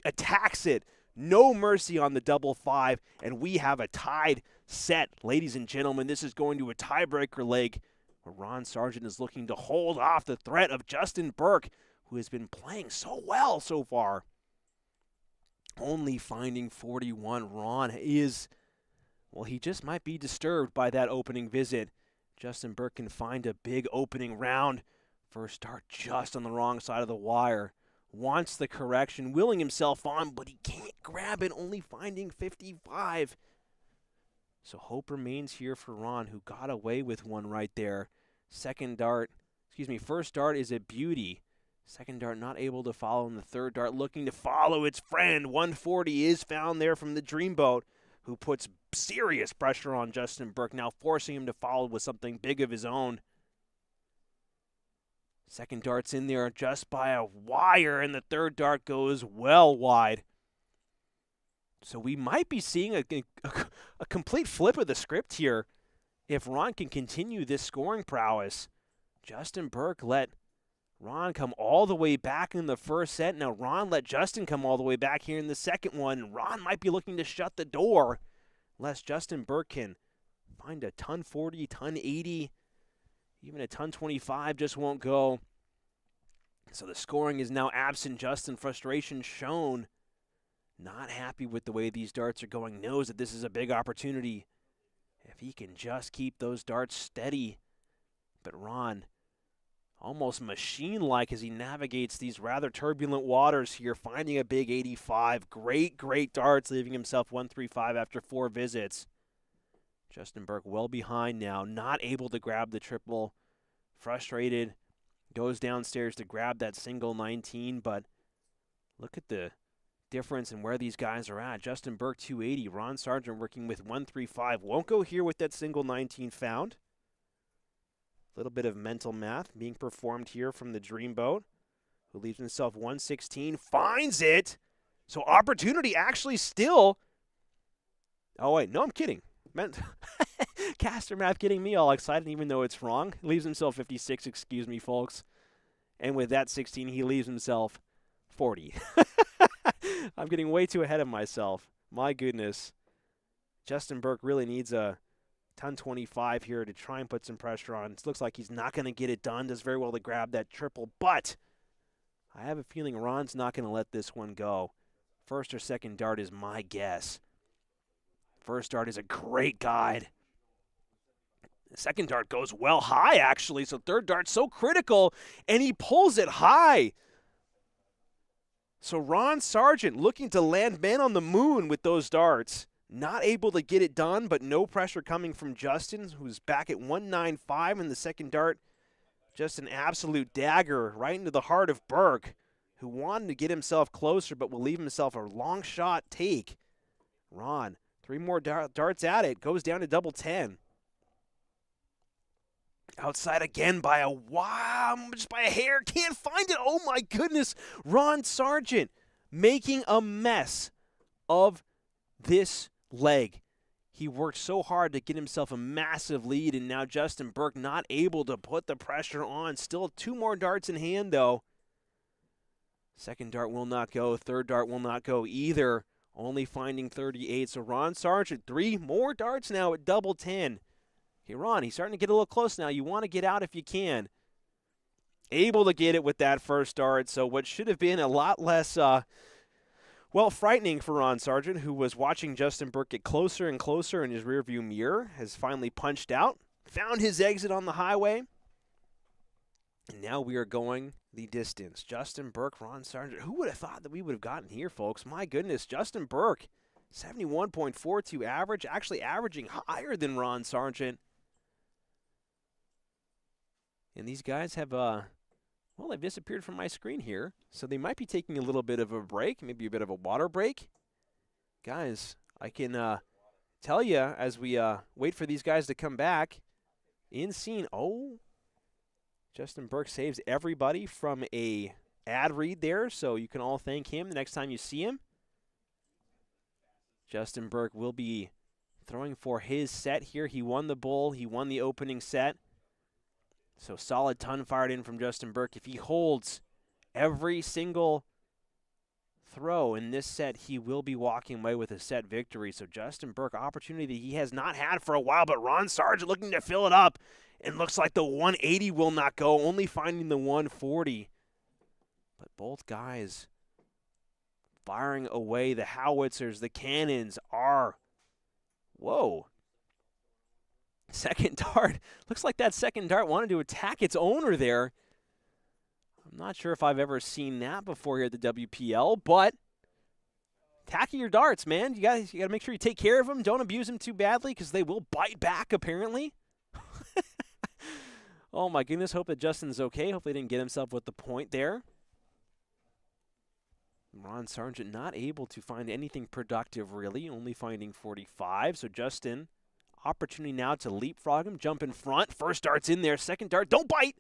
Attacks it. No mercy on the double 5. And we have a tied set. Ladies and gentlemen, this is going to a tiebreaker leg where Ron Sargent is looking to hold off the threat of Justin Burke, who has been playing so well so far. Only finding 41. Ron is, well, he just might be disturbed by that opening visit. Justin Burke can find a big opening round. First dart just on the wrong side of the wire. Wants the correction, willing himself on, but he can't grab it, only finding 55. So hope remains here for Ron, who got away with one right there. First dart is a beauty. Second dart not able to follow, and the third dart looking to follow its friend. 140 is found there from the Dreamboat. who puts serious pressure on Justin Burke, now forcing him to follow with something big of his own. Second dart's in there just by a wire, and the third dart goes well wide. So we might be seeing a complete flip of the script here if Ron can continue this scoring prowess. Justin Burke let Ron come all the way back in the first set. Now Ron let Justin come all the way back here in the second one. Ron might be looking to shut the door unless Justin Burke can find a ton 40, ton 80, even a ton 25 just won't go. So the scoring is now absent. Justin, frustration shown. Not happy with the way these darts are going. Knows that this is a big opportunity if he can just keep those darts steady. But Ron, almost machine-like as he navigates these rather turbulent waters here, finding a big 85. Great darts, leaving himself 135 after 4 visits. Justin Burke well behind now, not able to grab the triple. Frustrated, goes downstairs to grab that single 19, but look at the difference in where these guys are at. Justin Burke 280, Ron Sargent working with 135. Won't go here with that single 19 found. A little bit of mental math being performed here from the Dreamboat, who leaves himself 116, finds it. So opportunity actually still. Oh wait, no, I'm kidding. Caster math getting me all excited even though it's wrong. Leaves himself 56, excuse me, folks. And with that 16, he leaves himself 40. I'm getting way too ahead of myself. My goodness. Justin Burke really needs a ton 25 here to try and put some pressure on. It looks like he's not going to get it done. Does very well to grab that triple, but I have a feeling Ron's not going to let this one go. First or second dart is my guess. First dart is a great guide. The second dart goes well high, actually, so third dart's so critical, and he pulls it high. So Ron Sargent looking to land man on the moon with those darts. Not able to get it done, but no pressure coming from Justin, who's back at 195 in the second dart. Just an absolute dagger right into the heart of Burke, who wanted to get himself closer, but will leave himself a long shot take. Ron, 3 more darts at it, goes down to double 10. Outside again by a just by a hair, can't find it. Oh my goodness, Ron Sargent making a mess of this leg. He worked so hard to get himself a massive lead, and now Justin Burke not able to put the pressure on. Still 2 more darts in hand, though. Second dart will not go. Third dart will not go either. Only finding 38. So Ron Sargent, 3 more darts now at double 10. Okay, Ron, he's starting to get a little close now. You want to get out if you can. Able to get it with that first dart. So what should have been a lot less frightening for Ron Sargent, who was watching Justin Burke get closer and closer in his rearview mirror, has finally punched out, found his exit on the highway, and now we are going the distance. Justin Burke, Ron Sargent. Who would have thought that we would have gotten here, folks? My goodness, Justin Burke, 71.42 average, actually averaging higher than Ron Sargent. And these guys have they've disappeared from my screen here, so they might be taking a little bit of a break, maybe a bit of a water break. Guys, I can tell you as we wait for these guys to come back, in scene, Justin Burke saves everybody from a ad read there, so you can all thank him the next time you see him. Justin Burke will be throwing for his set here. He won the bull. He won the opening set. So solid ton fired in from Justin Burke. If he holds every single throw in this set, he will be walking away with a set victory. So Justin Burke, opportunity he has not had for a while, but Ron Sargent looking to fill it up. And looks like the 180 will not go, only finding the 140. But both guys firing away. The howitzers, the cannons are, second dart. Looks like that second dart wanted to attack its owner there. I'm not sure if I've ever seen that before here at the WPL, but attacking your darts, man. You got to make sure you take care of them. Don't abuse them too badly because they will bite back, apparently. Oh, my goodness. Hope that Justin's okay. Hopefully he didn't get himself with the point there. Ron Sargent not able to find anything productive, really, only finding 45. So Justin, opportunity now to leapfrog him, jump in front. First dart's in there, second dart, don't bite.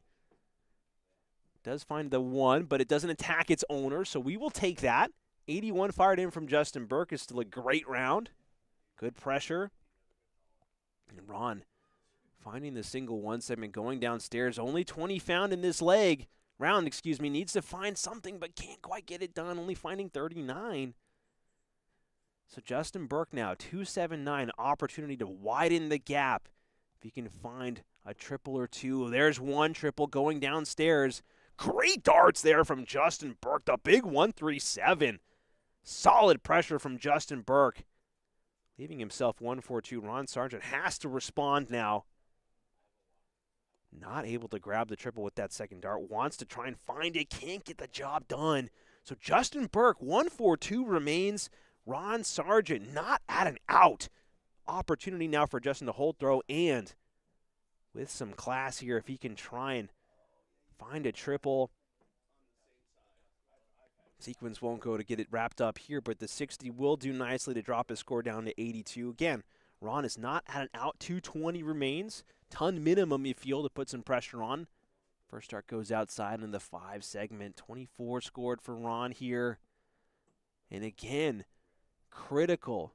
Does find the one, but it doesn't attack its owner, so we will take that. 81 fired in from Justin Burke is still a great round. Good pressure. And Ron finding the single one segment going downstairs. Only 20 found in this round, needs to find something but can't quite get it done, only finding 39. So Justin Burke now, 279, opportunity to widen the gap. If he can find a triple or two. There's one triple going downstairs. Great darts there from Justin Burke. The big 137. Solid pressure from Justin Burke. Leaving himself 142. Ron Sargent has to respond now. Not able to grab the triple with that second dart. Wants to try and find it. Can't get the job done. So Justin Burke, 142 remains. Ron Sargent not at an out. Opportunity now for Justin to hold throw and with some class here if he can try and find a triple. Sequence won't go to get it wrapped up here, but the 60 will do nicely to drop his score down to 82. Again, Ron is not at an out. 220 remains. Ton minimum, you feel, to put some pressure on. First dart goes outside in the 5 segment. 24 scored for Ron here. And again, critical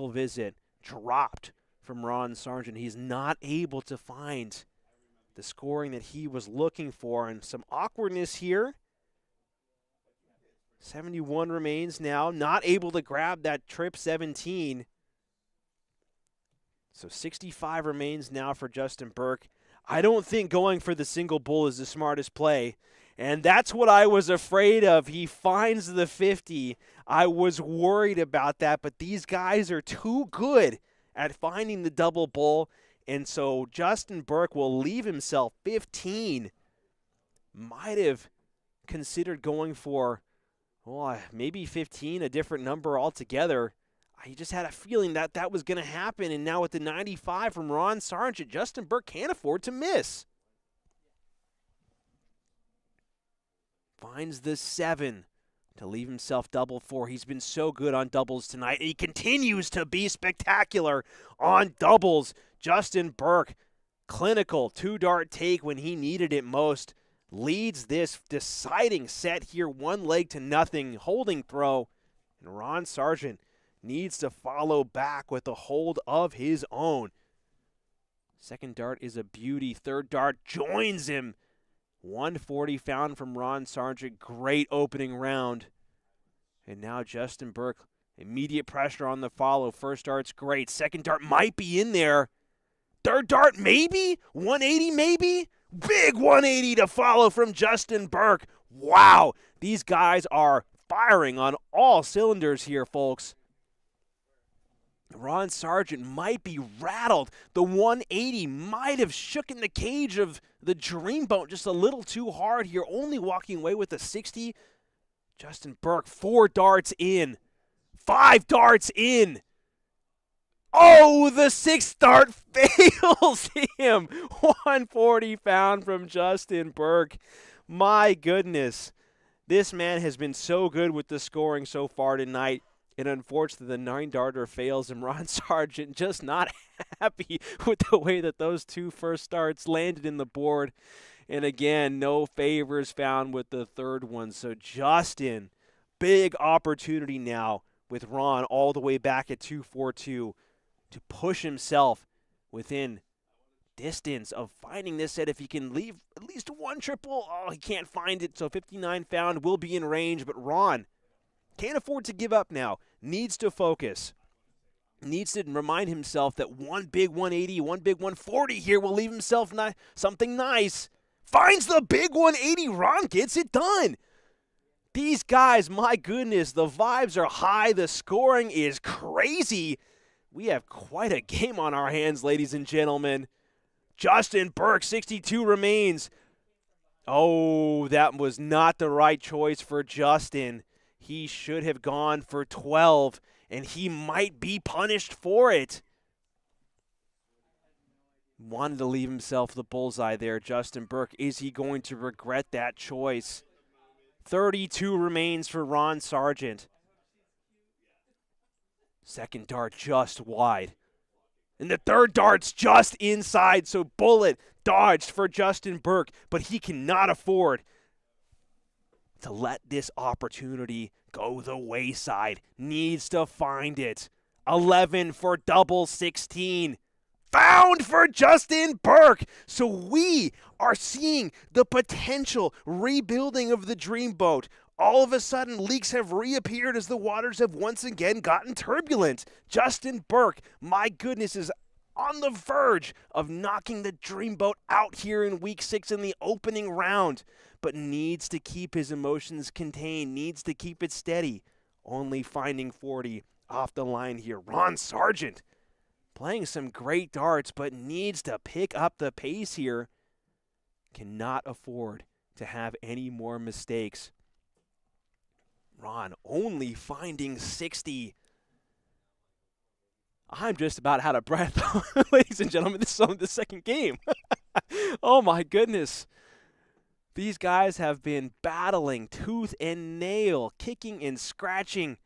visit dropped from Ron Sargent. He's not able to find the scoring that he was looking for, and some awkwardness here. 71 remains now, not able to grab that trip 17. So 65 remains now for Justin Burke. I don't think going for the single bull is the smartest play, and that's what I was afraid of. He finds the 50. I was worried about that, but these guys are too good at finding the double bull, and so Justin Burke will leave himself 15. Might have considered going for, maybe 15, a different number altogether. I just had a feeling that that was going to happen, and now with the 95 from Ron Sargent, Justin Burke can't afford to miss. Finds the 7 to leave himself double 4. He's been so good on doubles tonight. He continues to be spectacular on doubles. Justin Burke, clinical 2-dart take when he needed it most. Leads this deciding set here, 1 leg to nothing, holding throw. And Ron Sargent needs to follow back with a hold of his own. Second dart is a beauty. Third dart joins him. 140 found from Ron Sargent. Great opening round. And now Justin Burke, immediate pressure on the follow. First dart's great. Second dart might be in there. Third dart maybe? 180 maybe? Big 180 to follow from Justin Burke. Wow, these guys are firing on all cylinders here, folks. Ron Sargent might be rattled. The 180 might have shooken the cage of the Dreamboat just a little too hard here, only walking away with a 60. Justin Burke, 4 darts in. 5 darts in. Oh, the 6th dart fails him. 140 found from Justin Burke. My goodness. This man has been so good with the scoring so far tonight. And unfortunately, the 9-darter fails him. Ron Sargent just not happy with the way that those 2 first starts landed in the board. And again, no favors found with the third one. So Justin, big opportunity now with Ron all the way back at 242 to push himself within distance of finding this set. If he can leave at least 1 triple, he can't find it. So 59 found, will be in range. But Ron can't afford to give up now. Needs to focus. Needs to remind himself that 1 big 180, 1 big 140 here will leave himself something nice. Finds the big 180. Ron gets it done. These guys, my goodness, the vibes are high. The scoring is crazy. We have quite a game on our hands, ladies and gentlemen. Justin Burke, 62 remains. Oh, that was not the right choice for Justin. He should have gone for 12, and he might be punished for it. Wanted to leave himself the bullseye there, Justin Burke. Is he going to regret that choice? 32 remains for Ron Sargent. Second dart just wide. And the third dart's just inside, so bullet dodged for Justin Burke, but he cannot afford to let this opportunity go the wayside. Needs to find it. 11 for double 16. Found for Justin Burke. So we are seeing the potential rebuilding of the Dreamboat. All of a sudden, leaks have reappeared as the waters have once again gotten turbulent. Justin Burke, my goodness, is on the verge of knocking the Dreamboat out here in Week 6 in the opening round, but needs to keep his emotions contained, needs to keep it steady. Only finding 40 off the line here. Ron Sargent playing some great darts, but needs to pick up the pace here. Cannot afford to have any more mistakes. Ron only finding 60. I'm just about out of breath, ladies and gentlemen. This is only the second game. Oh, my goodness. These guys have been battling tooth and nail, kicking and scratching.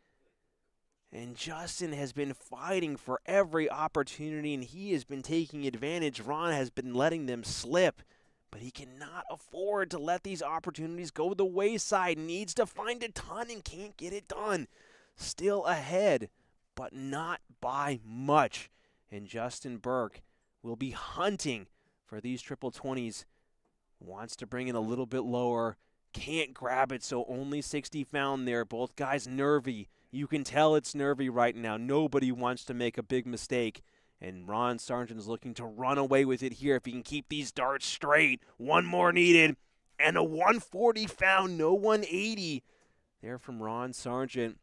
And Justin has been fighting for every opportunity, and he has been taking advantage. Ron has been letting them slip. But he cannot afford to let these opportunities go the wayside. Needs to find a ton and can't get it done. Still ahead, but not by much. And Justin Burke will be hunting for these triple 20s. Wants to bring it a little bit lower. Can't grab it, so only 60 found there. Both guys nervy. You can tell it's nervy right now. Nobody wants to make a big mistake. And Ron Sargent is looking to run away with it here if he can keep these darts straight. One more needed. And a 140 found, no 180 there from Ron Sargent.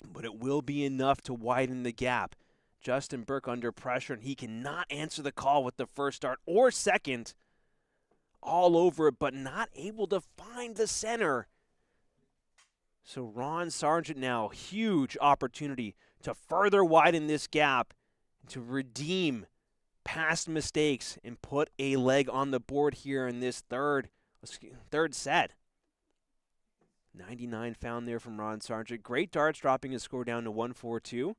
But it will be enough to widen the gap. Justin Burke under pressure, and he cannot answer the call with the first dart or second. All over it, but not able to find the center. So Ron Sargent now, huge opportunity to further widen this gap, to redeem past mistakes and put a leg on the board here in this third set. 99 found there from Ron Sargent. Great darts, dropping his score down to 142.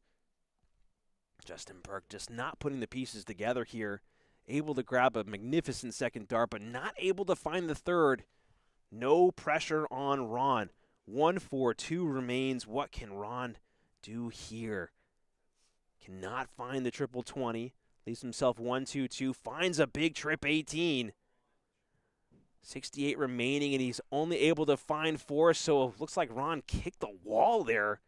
Justin Burke just not putting the pieces together here. Able to grab a magnificent second dart, but not able to find the third. No pressure on Ron. 142 remains. What can Ron do here? Cannot find the triple 20. Leaves himself 1-2-2. Finds a big trip 18. 68 remaining, and he's only able to find 4, so it looks like Ron kicked the wall there.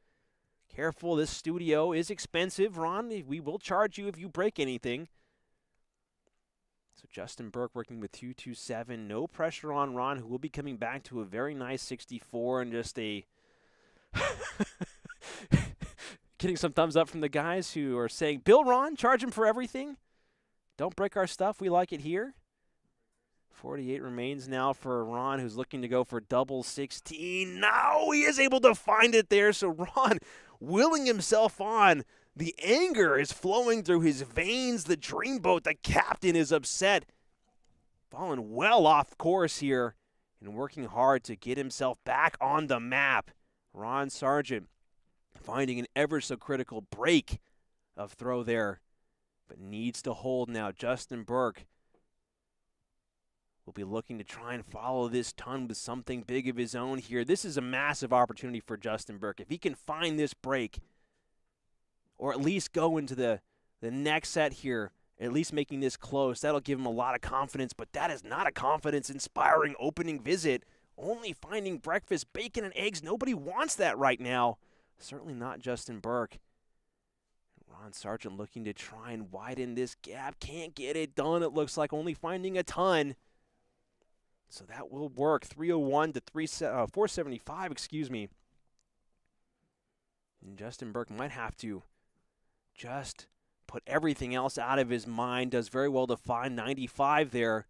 Careful, this studio is expensive. Ron, we will charge you if you break anything. So Justin Burke working with 2-2-7. No pressure on Ron, who will be coming back to a very nice 64 and just a... Getting some thumbs up from the guys who are saying, Bill Ron, charge him for everything. Don't break our stuff. We like it here. 48 remains now for Ron, who's looking to go for double 16. Now he is able to find it there. So Ron willing himself on. The anger is flowing through his veins. The Dreamboat, the captain, is upset. Falling well off course here and working hard to get himself back on the map. Ron Sargent finding an ever so critical break of throw there, but needs to hold now. Justin Burke will be looking to try and follow this ton with something big of his own here. This is a massive opportunity for Justin Burke. If he can find this break, or at least go into the next set here, at least making this close, that'll give him a lot of confidence, but that is not a confidence-inspiring opening visit. Only finding breakfast, bacon, and eggs. Nobody wants that right now. Certainly not Justin Burke. Ron Sargent looking to try and widen this gap. Can't get it done. It looks like only finding a ton. So that will work. 301 to 475, excuse me. And Justin Burke might have to just put everything else out of his mind. Does very well to find 95 there,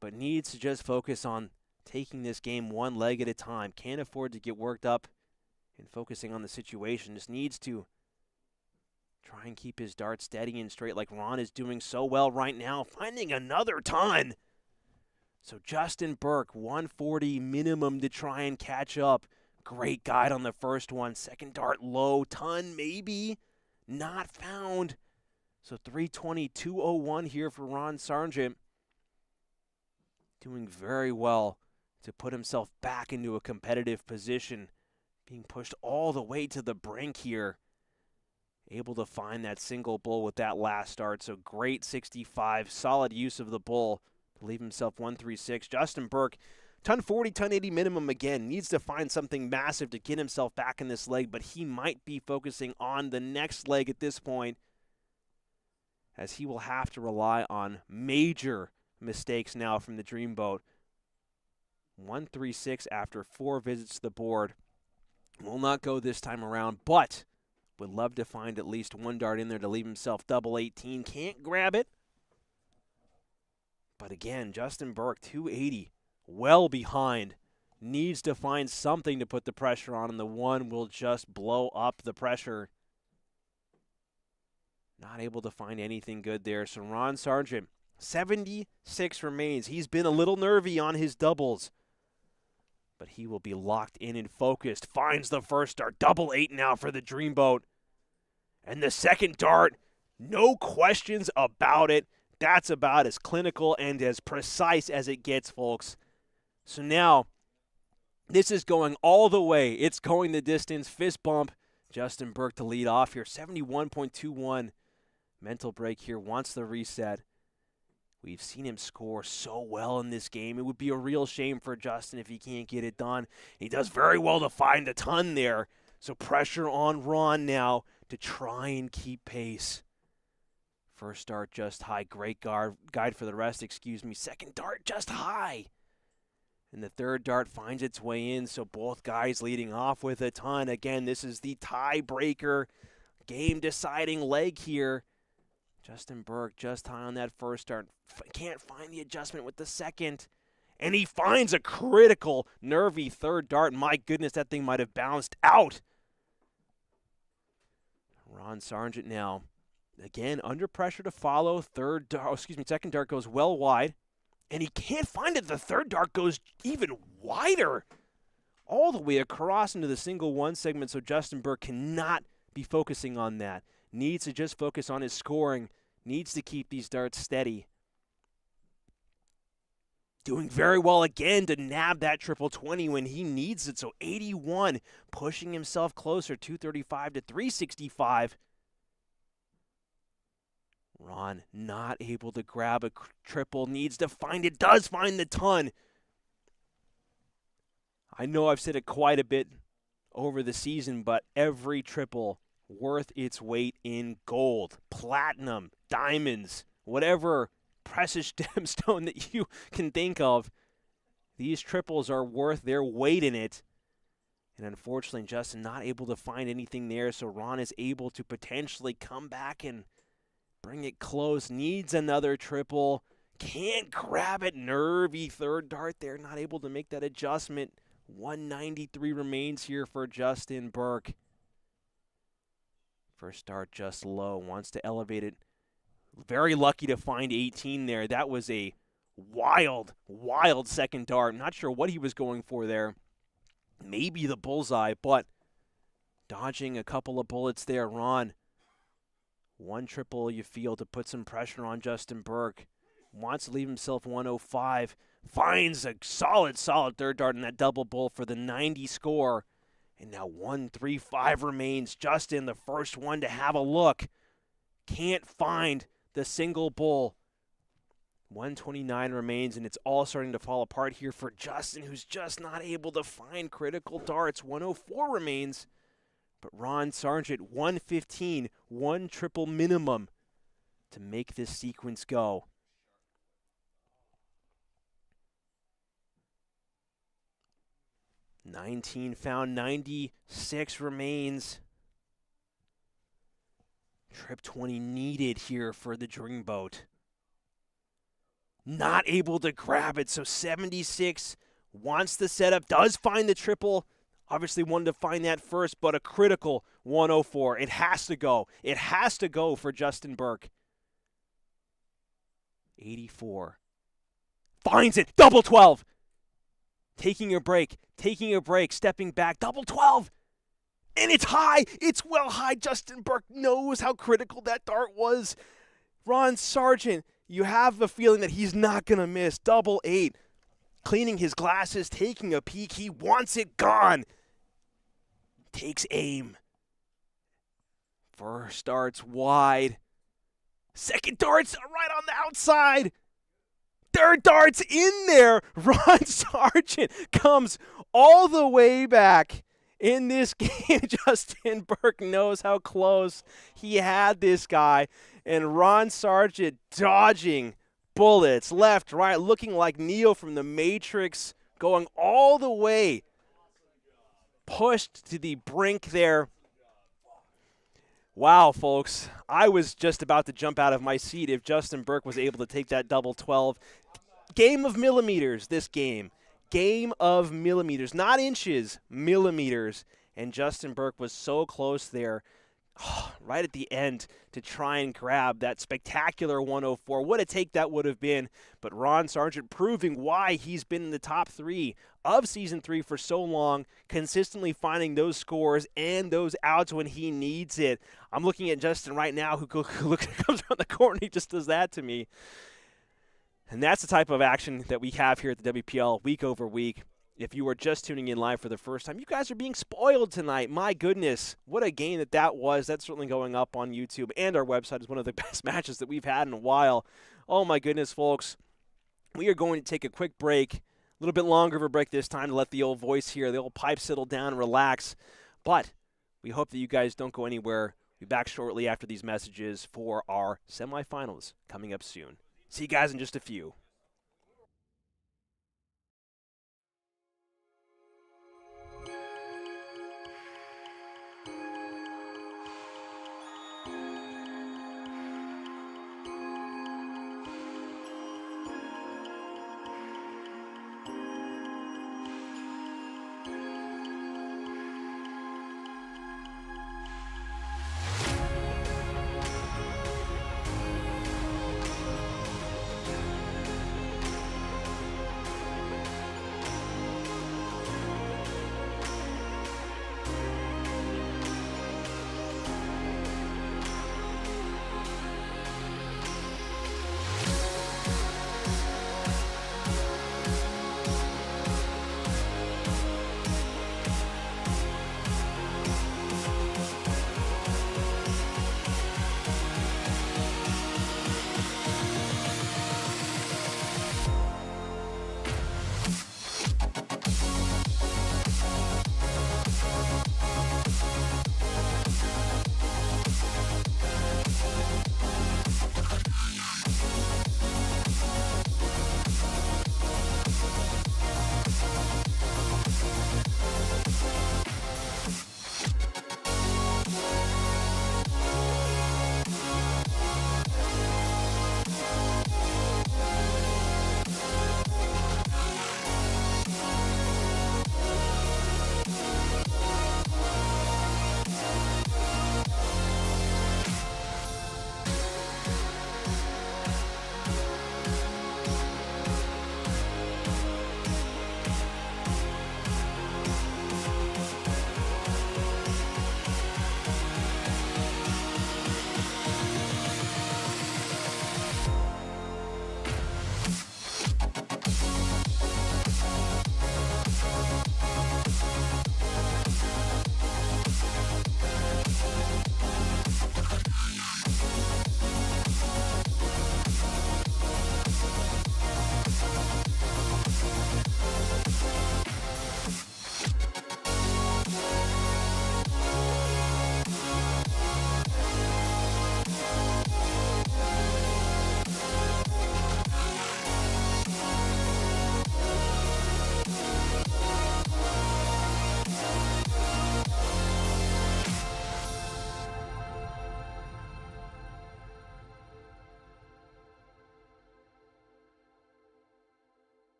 but needs to just focus on taking this game one leg at a time. Can't afford to get worked up and focusing on the situation. Just needs to try and keep his dart steady and straight like Ron is doing so well right now. Finding another ton. So Justin Burke, 140 minimum to try and catch up. Great guide on the first one. Second dart low, ton maybe, not found. So 320, 201 here for Ron Sargent. Doing very well to put himself back into a competitive position. Being pushed all the way to the brink here. Able to find that single bull with that last start. So great 65, solid use of the bull to leave himself 136. Justin Burke, ton 40, ton 80 minimum again. Needs to find something massive to get himself back in this leg, but he might be focusing on the next leg at this point, as he will have to rely on major mistakes now from the Dreamboat. 136 after 4 visits to the board. Will not go this time around, but would love to find at least one dart in there to leave himself double 18. Can't grab it. But again, Justin Burke, 280, well behind. Needs to find something to put the pressure on, and the one will just blow up the pressure. Not able to find anything good there. So Ron Sargent, 76 remains. He's been a little nervy on his doubles, but he will be locked in and focused. Finds the first dart. Double 8 now for the Dreamboat. And the second dart, no questions about it. That's about as clinical and as precise as it gets, folks. So now, this is going all the way. It's going the distance. Fist bump. Justin Burke to lead off here. 71.21. Mental break here. Wants the reset. We've seen him score so well in this game. It would be a real shame for Justin if he can't get it done. He does very well to find a ton there. So pressure on Ron now to try and keep pace. First dart just high. Great guide for the rest, Second dart just high. And the third dart finds its way in, so both guys leading off with a ton. Again, this is the tiebreaker, game-deciding leg here. Justin Burke just high on that first dart. Can't find the adjustment with the second. And he finds a critical, nervy third dart. My goodness, that thing might have bounced out. Ron Sargent now, again, under pressure to follow. Second dart goes well wide. And he can't find it. The third dart goes even wider, all the way across into the single one segment. So Justin Burke cannot be focusing on that. Needs to just focus on his scoring. Needs to keep these darts steady. Doing very well again to nab that triple 20 when he needs it. So 81, pushing himself closer, 235 to 365. Ron not able to grab a triple, needs to find it, does find the ton. I know I've said it quite a bit over the season, but every triple worth its weight in gold, platinum, diamonds, whatever precious gemstone that you can think of. These triples are worth their weight in it. And unfortunately, Justin not able to find anything there, so Ron is able to potentially come back and bring it close. Needs another triple. Can't grab it. Nervy third dart there. Not able to make that adjustment. 193 remains here for Justin Burke. First dart just low. Wants to elevate it. Very lucky to find 18 there. That was a wild, wild second dart. Not sure what he was going for there. Maybe the bullseye, but dodging a couple of bullets there. Ron, one triple you feel to put some pressure on Justin Burke. Wants to leave himself 105. Finds a solid third dart in that double bull for the 90 score. And now 135 remains. Justin, the first one to have a look. Can't find the single bull. 129 remains, and it's all starting to fall apart here for Justin, who's just not able to find critical darts. 104 remains. But Ron Sargent, 115, one triple minimum to make this sequence go. $19 found, 96 remains. Trip 20 needed here for the Dreamboat. Not able to grab it, so 76 wants the setup, does find the triple. Obviously wanted to find that first, but a critical 104. It has to go. It has to go for Justin Burke. 84. finds it, double 12. Taking a break, stepping back, double 12. And it's high, it's well high. Justin Burke knows how critical that dart was. Ron Sargent, you have a feeling that he's not going to miss. Double 8. Cleaning his glasses, taking a peek. He wants it gone. Takes aim. First dart's wide. Second dart's right on the outside. Third dart's in there. Ron Sargent comes all the way back in this game. Justin Burke knows how close he had this guy. And Ron Sargent dodging bullets left, right, looking like Neo from the Matrix, going all the way. Pushed to the brink there. Wow, folks. I was just about to jump out of my seat if Justin Burke was able to take that double 12. Game of millimeters, this game. Game of millimeters. Not inches, millimeters. And Justin Burke was so close there, right at the end, to try and grab that spectacular 104. What a take that would have been. But Ron Sargent proving why he's been in the top 3 of Season 3 for so long, consistently finding those scores and those outs when he needs it. I'm looking at Justin right now, who comes around the corner, he just does that to me. And that's the type of action that we have here at the WPL week over week. If you are just tuning in live for the first time, you guys are being spoiled tonight. My goodness, what a game that was. That's certainly going up on YouTube and our website as one of the best matches that we've had in a while. Oh my goodness, folks. We are going to take a quick break, a little bit longer of a break this time to let the old voice here, the old pipe settle down and relax. But we hope that you guys don't go anywhere. We'll be back shortly after these messages for our semifinals coming up soon. See you guys in just a few.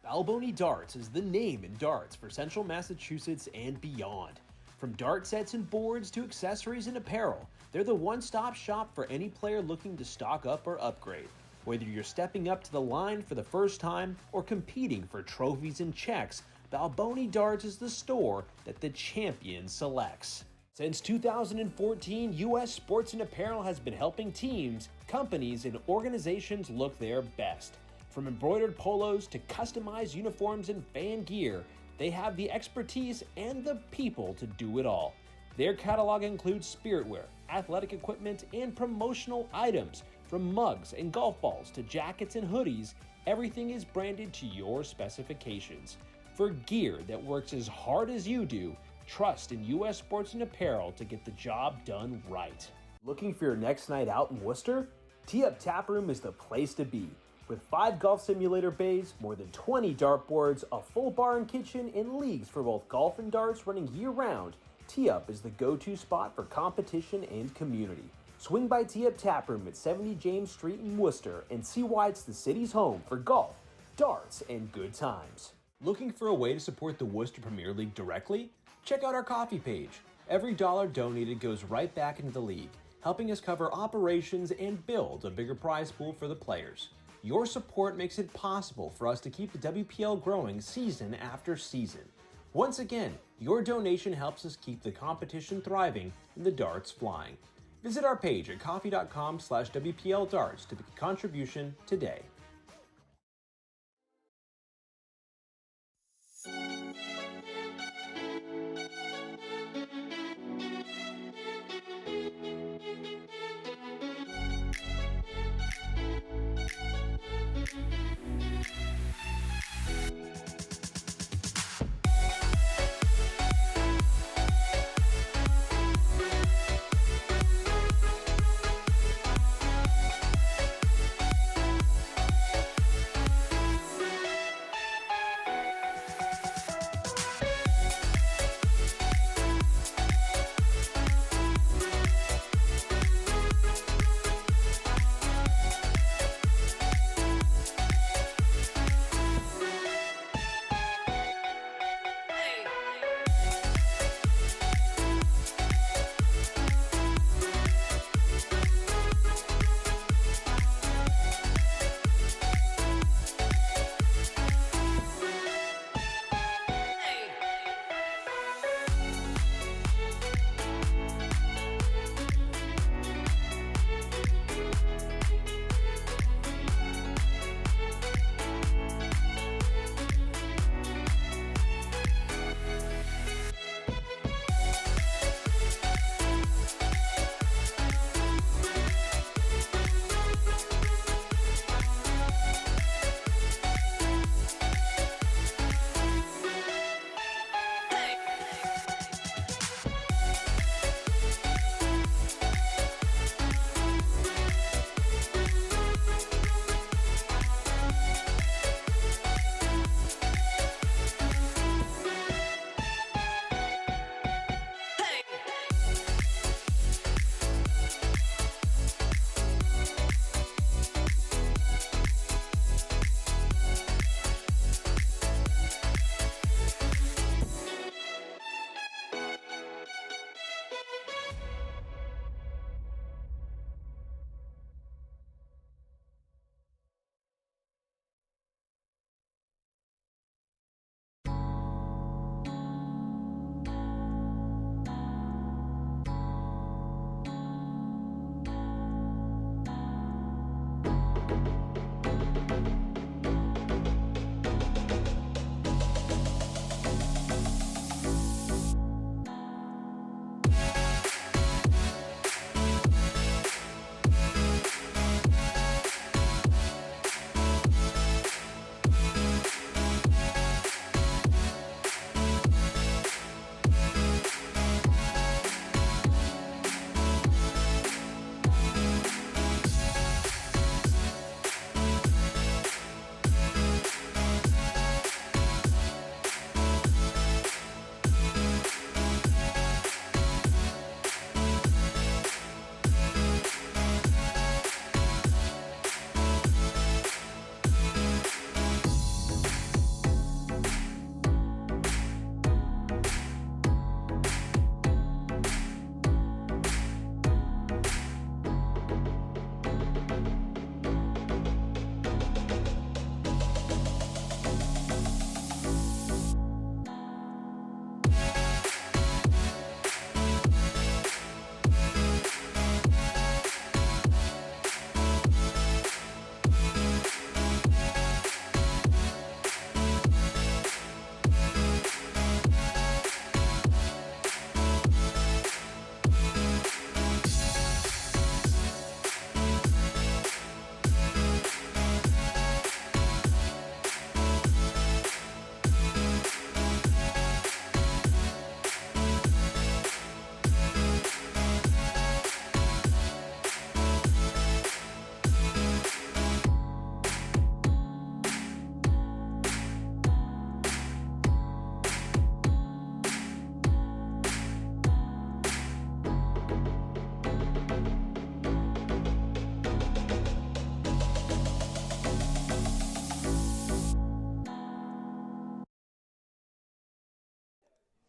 Balboni Darts is the name in darts for Central Massachusetts and beyond. From dart sets and boards to accessories and apparel, they're the one-stop shop for any player looking to stock up or upgrade. Whether you're stepping up to the line for the first time or competing for trophies and checks, Balboni Darts is the store that the champion selects. Since 2014, U.S. Sports and Apparel has been helping teams, companies, and organizations look their best. From embroidered polos to customized uniforms and fan gear, they have the expertise and the people to do it all. Their catalog includes spiritwear, athletic equipment, and promotional items. From mugs and golf balls to jackets and hoodies, everything is branded to your specifications. For gear that works as hard as you do, trust in U.S. Sports and Apparel to get the job done right. Looking for your next night out in Worcester? Tee Up Tap Room is the place to be. With 5 golf simulator bays, more than 20 dartboards, a full bar and kitchen, and leagues for both golf and darts running year-round, Tee Up is the go-to spot for competition and community. Swing by Tee Up Tap Room at 70 James Street in Worcester and see why it's the city's home for golf, darts, and good times. Looking for a way to support the Worcester Premier League directly? Check out our coffee page. Every dollar donated goes right back into the league, helping us cover operations and build a bigger prize pool for the players. Your support makes it possible for us to keep the WPL growing season after season. Once again, your donation helps us keep the competition thriving and the darts flying. Visit our page at coffee.com/WPLdarts to make a contribution today.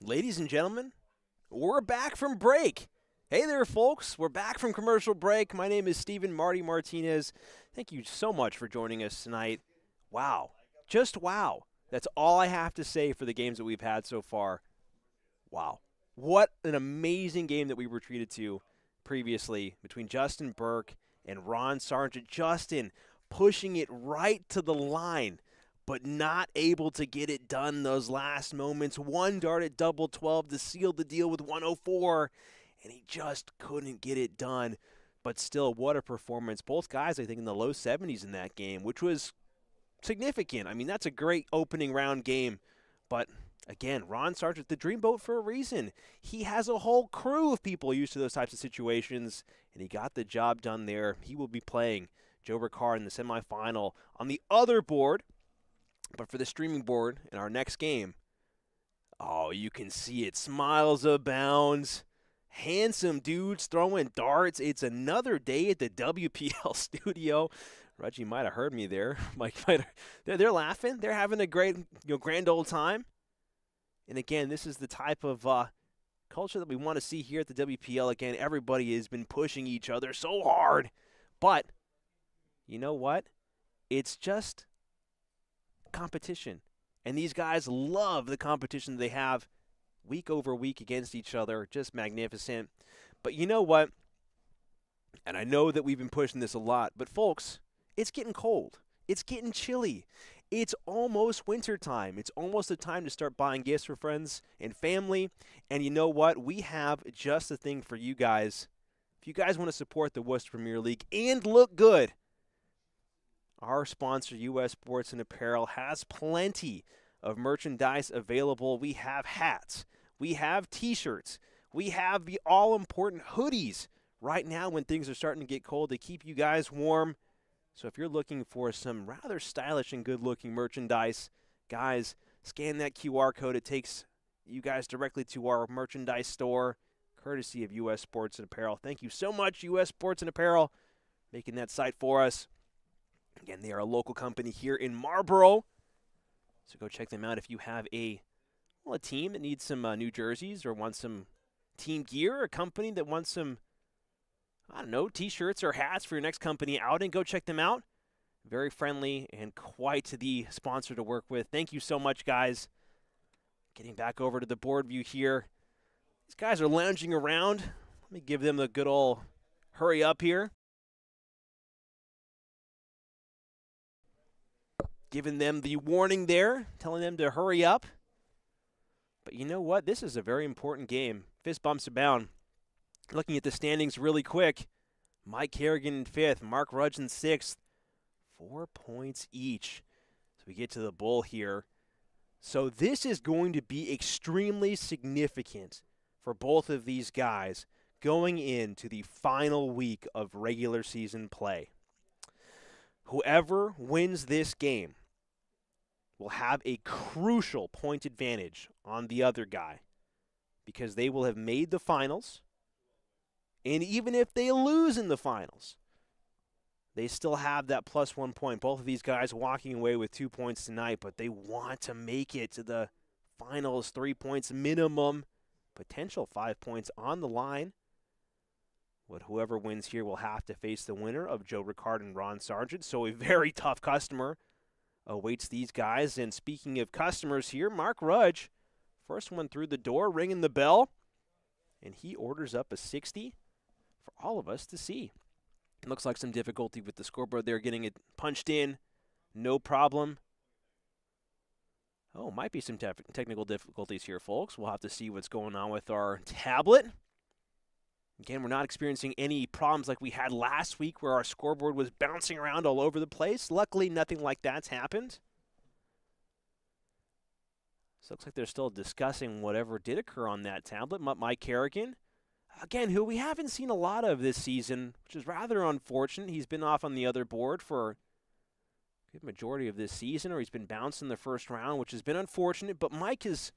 Ladies and gentlemen, we're back from break. Hey there, folks. We're back from commercial break. My name is Stephen Marty Martinez. Thank you so much for joining us tonight. Wow. Just wow. That's all I have to say for the games that we've had so far. Wow. What an amazing game that we were treated to previously between Justin Burke and Ron Sargent. Justin pushing it right to the line, but not able to get it done those last moments. One dart at double 12 to seal the deal with 104, and he just couldn't get it done. But still, what a performance. Both guys, I think, in the low 70s in that game, which was significant. I mean, that's a great opening round game. But, again, Ron Sargent, the dreamboat for a reason. He has a whole crew of people used to those types of situations, and he got the job done there. He will be playing Joe Ricard in the semifinal on the other board. But for the streaming board in our next game, oh, you can see it. Smiles abound. Handsome dudes throwing darts. It's another day at the WPL studio. Rudge might have heard me there. Mike might have, they're laughing. They're having a great, grand old time. And again, this is the type of culture that we want to see here at the WPL. Again, everybody has been pushing each other so hard. But you know what? It's just competition. And these guys love the competition they have week over week against each other. Just magnificent. But you know what? And I know that we've been pushing this a lot, but folks, it's getting cold. It's getting chilly. It's almost winter time. It's almost the time to start buying gifts for friends and family. And you know what? We have just the thing for you guys. If you guys want to support the Worcester Premier League and look good, our sponsor, U.S. Sports and Apparel, has plenty of merchandise available. We have hats. We have T-shirts. We have the all-important hoodies right now when things are starting to get cold to keep you guys warm. So if you're looking for some rather stylish and good-looking merchandise, guys, scan that QR code. It takes you guys directly to our merchandise store, courtesy of U.S. Sports and Apparel. Thank you so much, U.S. Sports and Apparel, making that site for us. Again, they are a local company here in Marlborough, so go check them out if you have a team that needs some new jerseys or wants some team gear, or a company that wants some, I don't know, T-shirts or hats for your next company outing. Go check them out. Very friendly and quite the sponsor to work with. Thank you so much, guys. Getting back over to the board view here. These guys are lounging around. Let me give them the good old hurry up here. Giving them the warning there, telling them to hurry up. But you know what? This is a very important game. Fist bumps abound. Looking at the standings really quick. Mike Carignan in 5th, Mark Rudge in 6th. 4 points each. So we get to the bull here. So this is going to be extremely significant for both of these guys going into the final week of regular season play. Whoever wins this game will have a crucial point advantage on the other guy because they will have made the finals. And even if they lose in the finals, they still have that plus 1 point. Both of these guys walking away with 2 points tonight, but they want to make it to the finals. 3 points minimum, potential 5 points on the line. But whoever wins here will have to face the winner of Joe Ricard and Ron Sargent. So a very tough customer awaits these guys. And speaking of customers here, Mark Rudge, first one through the door, ringing the bell. And he orders up a 60 for all of us to see. Looks like some difficulty with the scoreboard there, getting it punched in. No problem. Oh, might be some technical difficulties here, folks. We'll have to see what's going on with our tablet. Again, we're not experiencing any problems like we had last week where our scoreboard was bouncing around all over the place. Luckily, nothing like that's happened. So it looks like they're still discussing whatever did occur on that tablet. Mike Carignan, again, who we haven't seen a lot of this season, which is rather unfortunate. He's been off on the other board for a good majority of this season, or he's been bounced in the first round, which has been unfortunate. But Mike is,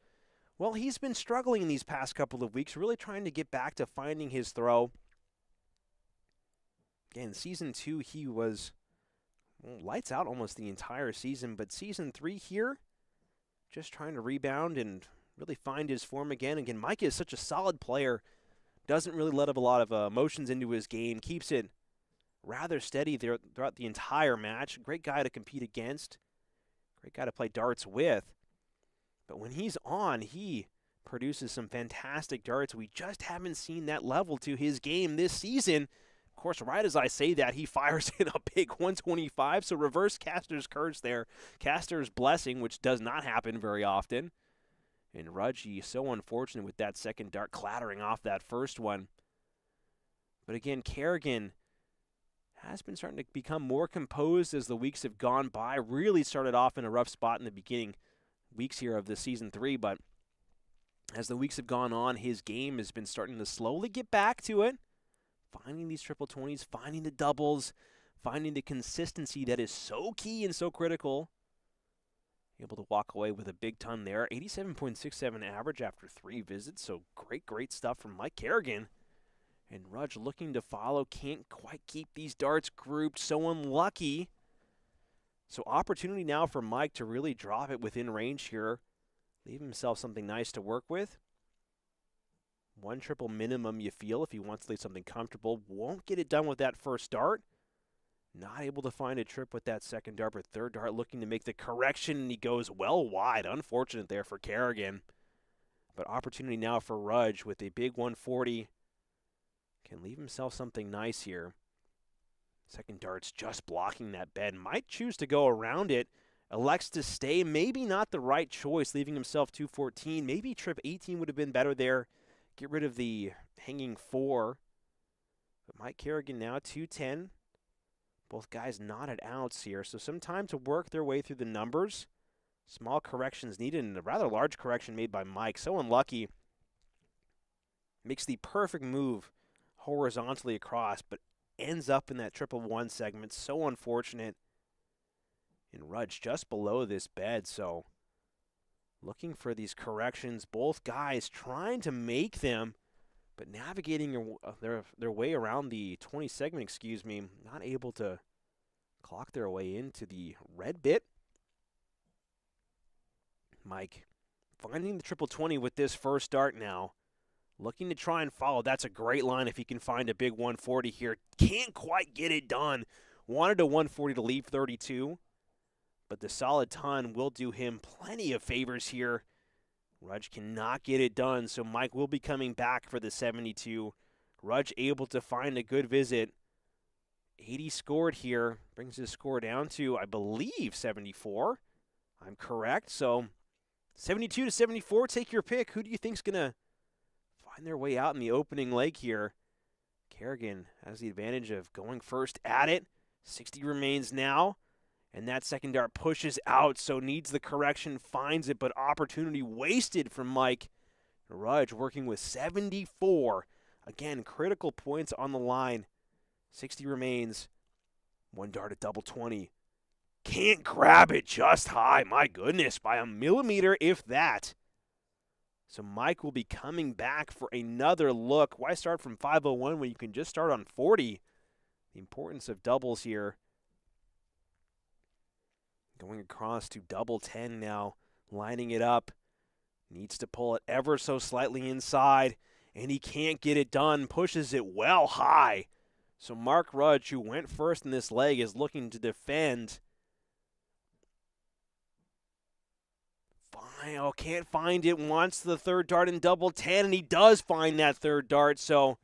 well, he's been struggling in these past couple of weeks, really trying to get back to finding his throw. Again, Season 2, he was lights out almost the entire season, but Season 3 here, just trying to rebound and really find his form again. Again, Mike is such a solid player. Doesn't really let up a lot of emotions into his game. Keeps it rather steady throughout the entire match. Great guy to compete against. Great guy to play darts with. But when he's on, he produces some fantastic darts. We just haven't seen that level to his game this season. Of course, right as I say that, he fires in a big 125. So reverse Caster's curse there. Caster's blessing, which does not happen very often. And Rudge, so unfortunate with that second dart clattering off that first one. But again, Carignan has been starting to become more composed as the weeks have gone by. Really started off in a rough spot in the beginning weeks here of the season 3, but as the weeks have gone on, his game has been starting to slowly get back to it. Finding these triple 20s, finding the doubles, finding the consistency that is so key and so critical. Able to walk away with a big ton there. 87.67 average after 3 visits, so great stuff from Mike Carignan. And Rudge looking to follow, can't quite keep these darts grouped, so unlucky. So opportunity now for Mike to really drop it within range here. Leave himself something nice to work with. 1 triple minimum you feel if he wants to leave something comfortable. Won't get it done with that first dart. Not able to find a trip with that second dart, but third dart looking to make the correction, and he goes well wide. Unfortunate there for Carignan. But opportunity now for Rudge with a big 140. Can leave himself something nice here. Second dart's just blocking that bed. Might choose to go around it. Elects to stay. Maybe not the right choice, leaving himself 214. Maybe trip 18 would have been better there. Get rid of the hanging 4. But Mike Carignan now 210. Both guys not at outs here, so some time to work their way through the numbers. Small corrections needed, and a rather large correction made by Mike. So unlucky. Makes the perfect move horizontally across, but ends up in that triple 1 segment. So unfortunate. And Rudge just below this bed, so looking for these corrections. Both guys trying to make them, but navigating their way around the 20 segment, not able to clock their way into the red bit. Mike finding the triple 20 with this first dart now. Looking to try and follow. That's a great line if he can find a big 140 here. Can't quite get it done. Wanted a 140 to leave 32. But the solid ton will do him plenty of favors here. Rudge cannot get it done, so Mike will be coming back for the 72. Rudge able to find a good visit. 80 scored here. Brings his score down to, I believe, 74. I'm correct. So 72 to 74, take your pick. Who do you think's going to find their way out in the opening leg here? Carignan has the advantage of going first at it. 60 remains now. And that second dart pushes out, so needs the correction, finds it, but opportunity wasted from Mike. Rudge working with 74. Again, critical points on the line. 60 remains. 1 dart at double 20. Can't grab it just high. My goodness, by a millimeter, if that. So Mike will be coming back for another look. Why start from 501 when you can just start on 40? The importance of doubles here. Going across to double 10 now, lining it up. Needs to pull it ever so slightly inside, and he can't get it done. Pushes it well high. So Mark Rudge, who went first in this leg, is looking to defend. Can't find it. Wants the third dart in double 10, and he does find that third dart. So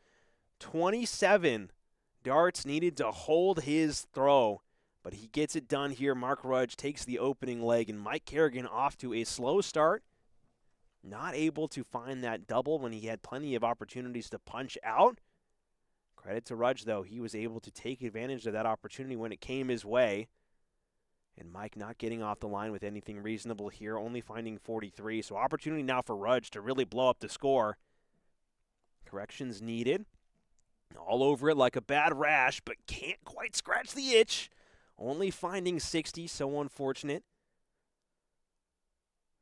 27 darts needed to hold his throw. But he gets it done here. Mark Rudge takes the opening leg, and Mike Carignan off to a slow start. Not able to find that double when he had plenty of opportunities to punch out. Credit to Rudge, though. He was able to take advantage of that opportunity when it came his way. And Mike not getting off the line with anything reasonable here, only finding 43. So opportunity now for Rudge to really blow up the score. Corrections needed. All over it like a bad rash, but can't quite scratch the itch. Only finding 60, so unfortunate.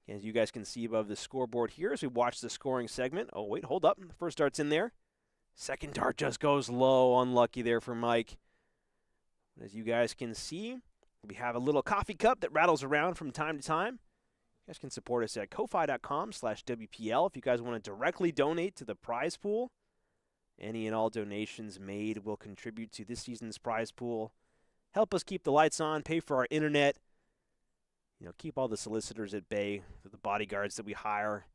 As you guys can see above the scoreboard here as we watch the scoring segment. Oh, wait, hold up. The first dart's in there. Second dart just goes low. Unlucky there for Mike. As you guys can see, we have a little coffee cup that rattles around from time to time. You guys can support us at ko-fi.com/WPL if you guys want to directly donate to the prize pool. Any and all donations made will contribute to this season's prize pool. Help us keep the lights on, pay for our internet, keep all the solicitors at bay, the bodyguards that we hire,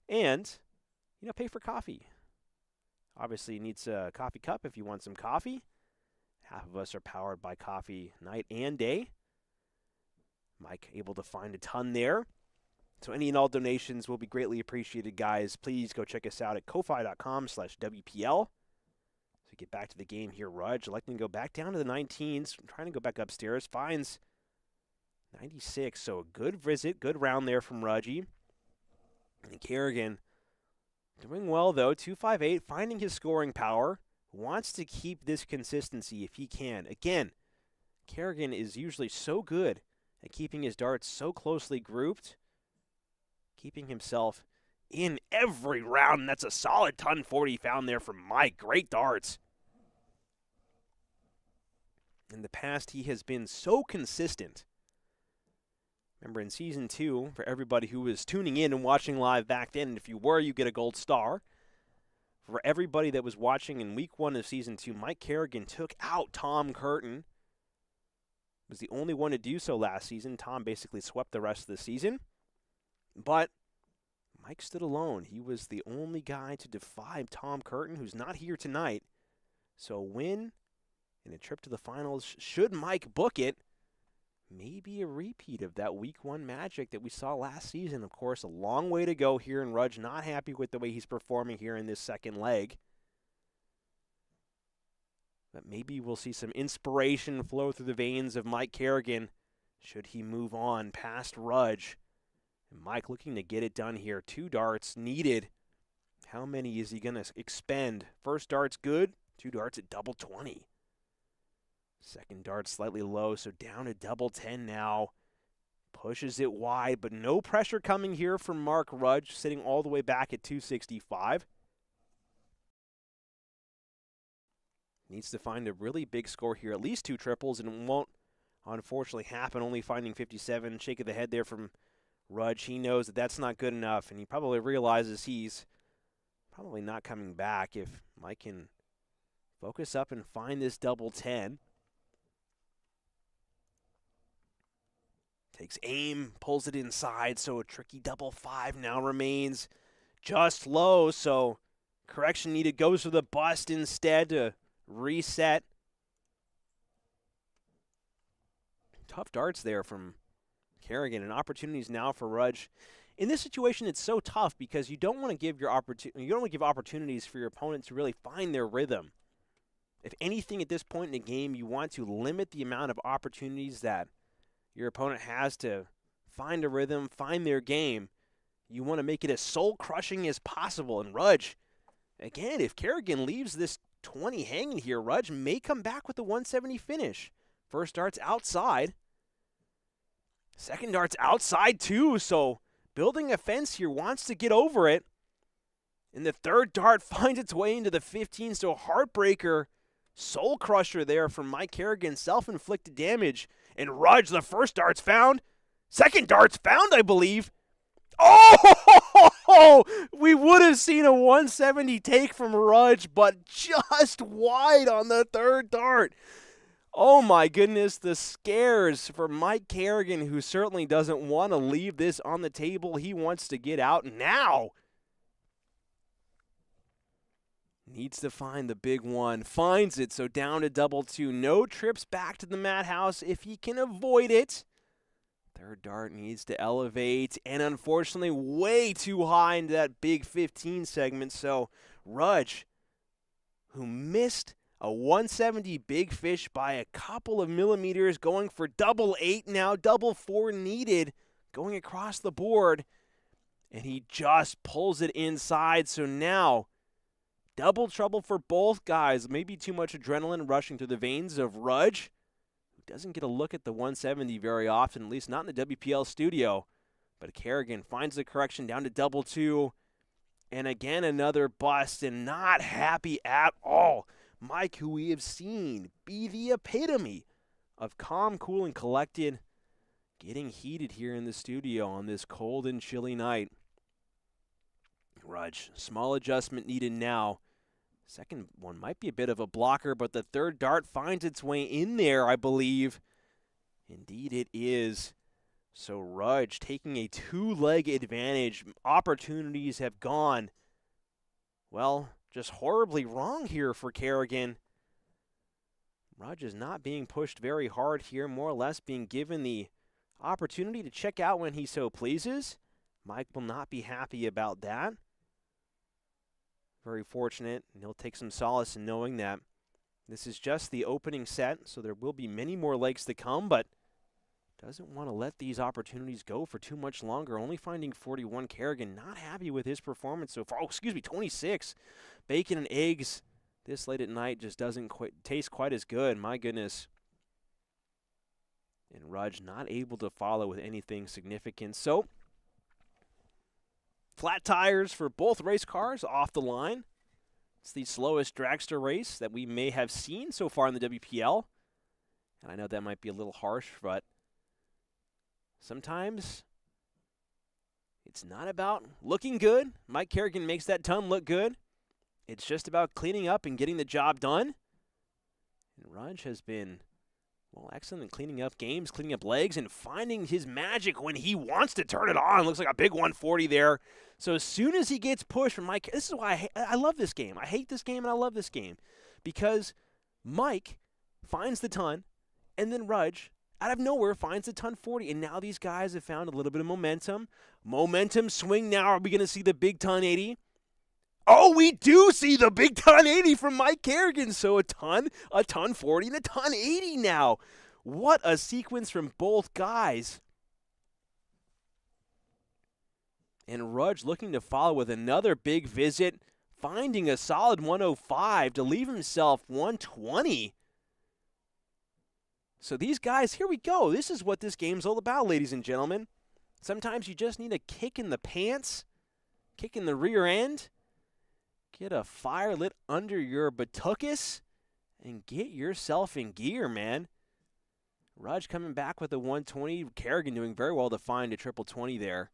and, pay for coffee. Obviously, you need a coffee cup if you want some coffee. Half of us are powered by coffee night and day. Mike able to find a ton there. So any and all donations will be greatly appreciated, guys. Please go check us out at ko-fi.com/WPL. So get back to the game here, Rudge. Electing to go back down to the 19s. Trying to go back upstairs. Finds 96. So a good visit, good round there from Rudge. And Carignan doing well, though. 258, finding his scoring power. Wants to keep this consistency if he can. Again, Carignan is usually so good at keeping his darts so closely grouped, keeping himself in every round. And that's a solid ton 40 found there from Mike. Great darts. In the past, he has been so consistent. Remember, in Season 2, for everybody who was tuning in and watching live back then, and if you were, you get a gold star. For everybody that was watching in Week 1 of Season 2, Mike Carignan took out Tom Curtin. Was the only one to do so last season. Tom basically swept the rest of the season. But Mike stood alone. He was the only guy to defy Tom Curtin, who's not here tonight. So a win and a trip to the finals, should Mike book it, maybe a repeat of that Week 1 magic that we saw last season. Of course, a long way to go here, and Rudge not happy with the way he's performing here in this second leg. But maybe we'll see some inspiration flow through the veins of Mike Carignan should he move on past Rudge. And Mike looking to get it done here. 2 darts needed. How many is he going to expend? First dart's good. 2 darts at double 20. Second dart slightly low, so down to double 10 now. Pushes it wide, but no pressure coming here from Mark Rudge, sitting all the way back at 265. Needs to find a really big score here, at least 2 triples, and it won't unfortunately happen, only finding 57. Shake of the head there from Rudge. He knows that that's not good enough, and he probably realizes he's probably not coming back if Mike can focus up and find this double 10. Takes aim, pulls it inside, so a tricky double 5 now remains just low, so correction needed, goes for the bust instead to reset. Tough darts there from Carignan, and opportunities now for Rudge. In this situation, it's so tough because you don't want to give opportunities for your opponent to really find their rhythm. If anything at this point in the game, you want to limit the amount of opportunities that your opponent has to find a rhythm, find their game. You want to make it as soul-crushing as possible. And Rudge, again, if Carignan leaves this 20 hanging here, Rudge may come back with a 170 finish. First dart's outside. Second dart's outside too, so building a fence here, wants to get over it. And the third dart finds its way into the 15, so a heartbreaker, soul crusher there from Mike Carignan, self-inflicted damage. And Rudge, the first dart's found. Second dart's found, I believe. Oh, we would have seen a 170 take from Rudge, but just wide on the third dart. Oh my goodness, the scares for Mike Carignan, who certainly doesn't want to leave this on the table. He wants to get out now. Needs to find the big one. Finds it, so down to double 2. No trips back to the madhouse if he can avoid it. Third dart needs to elevate, and unfortunately way too high into that big 15 segment. So Rudge, who missed a 170 big fish by a couple of millimeters, going for double 8 now, double 4 needed, going across the board, and he just pulls it inside. So now double trouble for both guys. Maybe too much adrenaline rushing through the veins of Rudge, who doesn't get a look at the 170 very often, at least not in the WPL studio. But Carignan finds the correction down to double 2. And again, another bust, and not happy at all. Mike, who we have seen be the epitome of calm, cool, and collected, getting heated here in the studio on this cold and chilly night. Rudge, small adjustment needed now. Second one might be a bit of a blocker, but the third dart finds its way in there, I believe. Indeed it is. So Rudge taking a two-leg advantage. Opportunities have gone, well, just horribly wrong here for Carignan. Rudge is not being pushed very hard here, more or less being given the opportunity to check out when he so pleases. Mike will not be happy about that. Very fortunate, and he'll take some solace in knowing that this is just the opening set, so there will be many more legs to come, but doesn't want to let these opportunities go for too much longer. Only finding 41. Carignan not happy with his performance so far. 26. Bacon and eggs this late at night just doesn't taste quite as good. My goodness. And Rudge not able to follow with anything significant. So, flat tires for both race cars off the line. It's the slowest dragster race that we may have seen so far in the WPL. And I know that might be a little harsh, but sometimes it's not about looking good. Mike Carignan makes that ton look good. It's just about cleaning up and getting the job done. And Rudge has been, well, excellent in cleaning up games, cleaning up legs, and finding his magic when he wants to turn it on. Looks like a big 140 there. So as soon as he gets pushed from Mike, this is why I love this game. I hate this game and I love this game. Because Mike finds the ton, and then Rudge, out of nowhere, finds the ton 40. And now these guys have found a little bit of momentum. Momentum swing now. Are we going to see the big ton 80? Oh, we do see the big ton 80 from Mike Carignan. So a ton 40, and a ton 80 now. What a sequence from both guys. And Rudge looking to follow with another big visit, finding a solid 105 to leave himself 120. So these guys, here we go. This is what this game's all about, ladies and gentlemen. Sometimes you just need a kick in the pants, kick in the rear end, get a fire lit under your buttuckus, and get yourself in gear, man. Rudge coming back with a 120. Carignan doing very well to find a triple 20 there.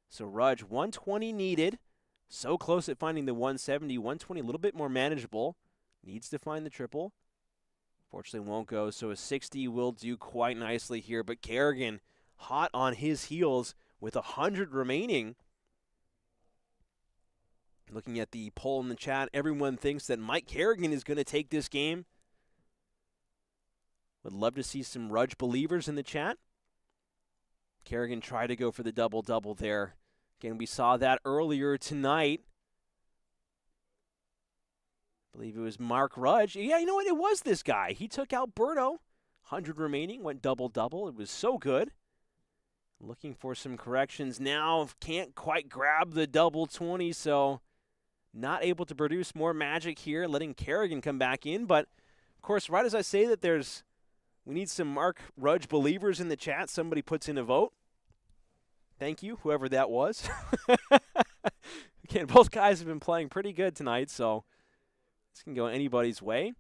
So Rudge, 120 needed. So close at finding the 170. 120 a little bit more manageable. Needs to find the triple. Fortunately won't go, so a 60 will do quite nicely here. But Carignan hot on his heels with 100 remaining. Looking at the poll in the chat, everyone thinks that Mike Carignan is going to take this game. Would love to see some Rudge believers in the chat. Carignan tried to go for the double-double there. Again, we saw that earlier tonight. I believe it was Mark Rudge. Yeah, you know what? It was this guy. He took out Berto. 100 remaining, went double-double. It was so good. Looking for some corrections now. Can't quite grab the double 20, so not able to produce more magic here, letting Carignan come back in. But, of course, right as I say that we need some Mark Rudge believers in the chat, somebody puts in a vote. Thank you, whoever that was. Again, both guys have been playing pretty good tonight, so this can go anybody's way.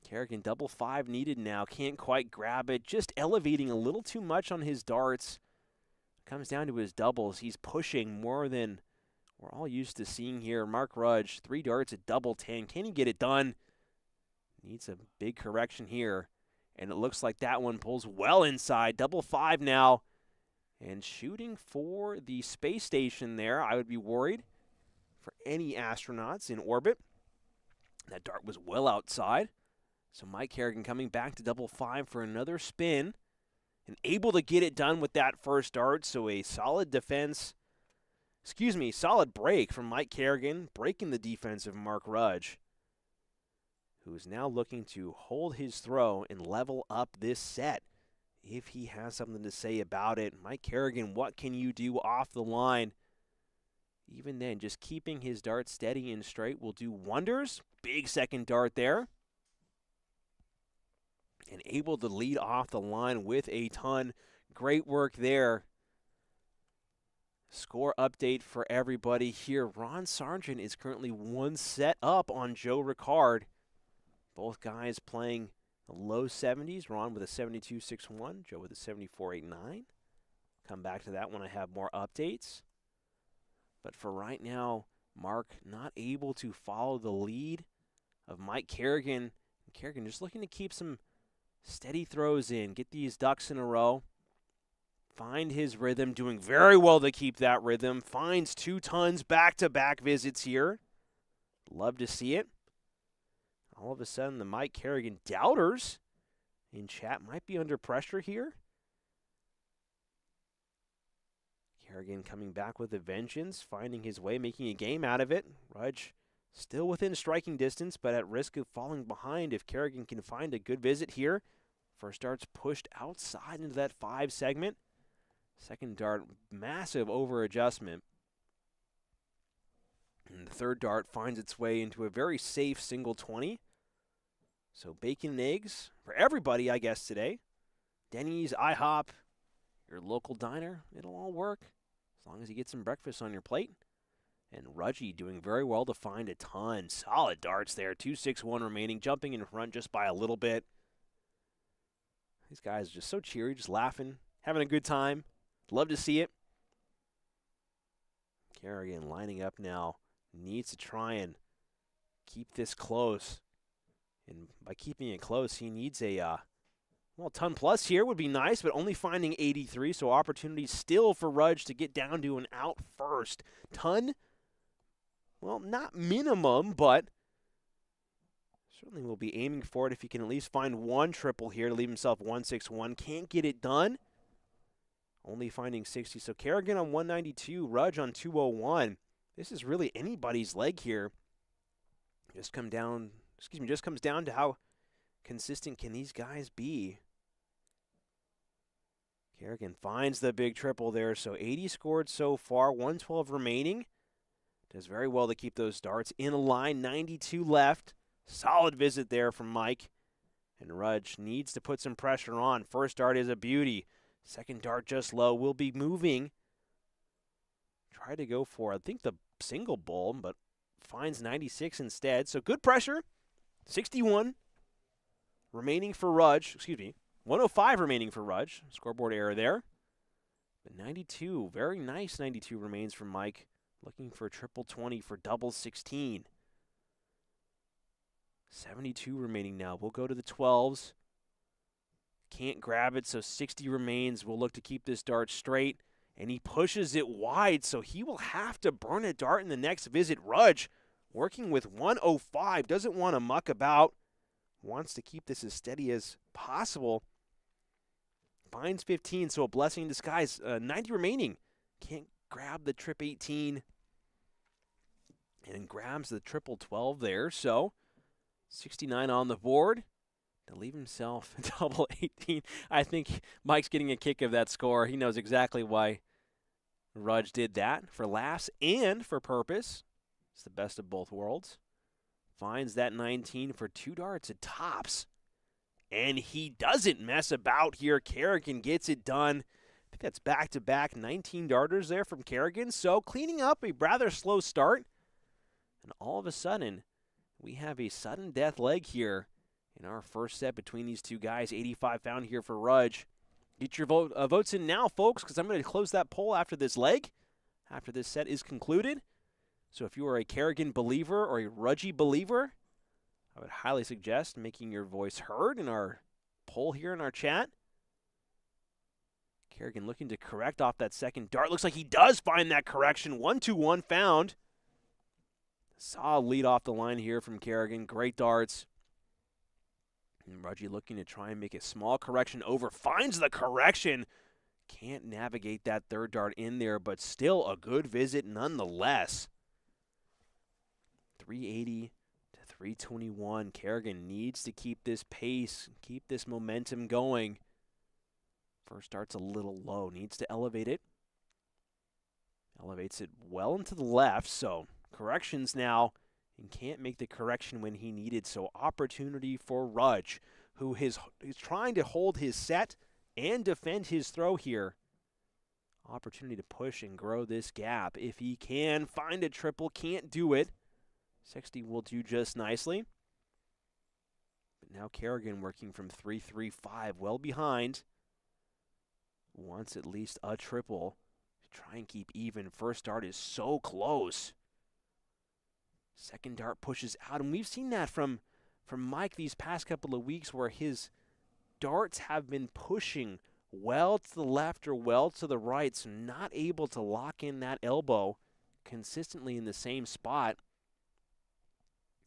Carignan double 5 needed now. Can't quite grab it. Just elevating a little too much on his darts. Comes down to his doubles. He's pushing more than we're all used to seeing here. Mark Rudge, 3 darts at double 10. Can he get it done? Needs a big correction here. And it looks like that one pulls well inside. Double 5 now. And shooting for the space station there. I would be worried for any astronauts in orbit. That dart was well outside. So Mike Carignan coming back to double 5 for another spin. And able to get it done with that first dart. So a solid solid break from Mike Carignan. Breaking the defense of Mark Rudge, who is now looking to hold his throw and level up this set if he has something to say about it. Mike Carignan, what can you do off the line? Even then, just keeping his dart steady and straight will do wonders. Big second dart there. And able to lead off the line with a ton. Great work there. Score update for everybody here. Ron Sargent is currently 1 set up on Joe Ricard. Both guys playing The low 70s. Ron with a 72.61. Joe with a 74.89. Come back to that when I have more updates. But for right now, Mark not able to follow the lead of Mike Carignan. Carignan just looking to keep some steady throws in, get these ducks in a row, find his rhythm, doing very well to keep that rhythm, finds 2 tons back-to-back visits here. Love to see it. All of a sudden, the Mike Carignan doubters in chat might be under pressure here. Carignan coming back with a vengeance, finding his way, making a game out of it. Rudge still within striking distance, but at risk of falling behind if Carignan can find a good visit here. First dart's pushed outside into that 5 segment. Second dart, massive over adjustment. And the third dart finds its way into a very safe single 20. So bacon and eggs for everybody, I guess, today. Denny's, IHOP, your local diner, it'll all work as long as you get some breakfast on your plate. And Rudge doing very well to find a ton. Solid darts there. 2.61 remaining, jumping in front just by a little bit. These guys are just so cheery, just laughing, having a good time. Love to see it. Carignan lining up now. Needs to try and keep this close. And by keeping it close, he needs a ton plus here would be nice, but only finding 83, so opportunity still for Rudge to get down to an out first. Ton, well, not minimum, but certainly will be aiming for it if he can at least find 1 triple here to leave himself 161. Can't get it done. Only finding 60, so Carignan on 192, Rudge on 201. This is really anybody's leg here. Just comes down to how consistent can these guys be. Carignan finds the big triple there, so 80 scored so far, 112 remaining. Does very well to keep those darts in a line, 92 left. Solid visit there from Mike. And Rudge needs to put some pressure on. First dart is a beauty. Second dart just low. Will be moving. Try to go for, I think, the single bull, but finds 96 instead. So good pressure. 61 remaining for Rudge. 105 remaining for Rudge. Scoreboard error there. But 92, very nice 92 remains from Mike. Looking for a triple 20 for double 16. 72 remaining now. We'll go to the 12s. Can't grab it, so 60 remains. We'll look to keep this dart straight. And he pushes it wide, so he will have to burn a dart in the next visit. Rudge working with 105. Doesn't want to muck about. Wants to keep this as steady as possible. Finds 15, so a blessing in disguise. 90 remaining. Can't grab the trip 18. And grabs the triple 12 there, so 69 on the board. To leave himself double 18. I think Mike's getting a kick of that score. He knows exactly why Rudge did that, for laughs and for purpose. It's the best of both worlds. Finds that 19 for 2 darts at tops. And he doesn't mess about here. Carignan gets it done. I think that's back-to-back 19 darters there from Carignan. So cleaning up a rather slow start. And all of a sudden, we have a sudden death leg here in our first set between these two guys. 85 found here for Rudge. Get your votes in now, folks, because I'm going to close that poll after this leg, after this set is concluded. So if you are a Carignan believer or a Rudge believer, I would highly suggest making your voice heard in our poll here in our chat. Carignan looking to correct off that second dart. Looks like he does find that correction. 1-2-1 found. Solid lead off the line here from Carignan. Great darts. And Rudge looking to try and make a small correction over. Finds the correction. Can't navigate that third dart in there, but still a good visit nonetheless. 380 to 321. Carignan needs to keep this pace, keep this momentum going. First dart's a little low. Needs to elevate it. Elevates it well into the left, so corrections now. And can't make the correction when he needed, so opportunity for Rudge, who is trying to hold his set and defend his throw here. Opportunity to push and grow this gap. If he can find a triple, can't do it. 60 will do just nicely. But now Carignan working from 3-3-5, well behind. Wants at least a triple to try and keep even. First dart is so close. Second dart pushes out, and we've seen that from Mike these past couple of weeks where his darts have been pushing well to the left or well to the right, so not able to lock in that elbow consistently in the same spot.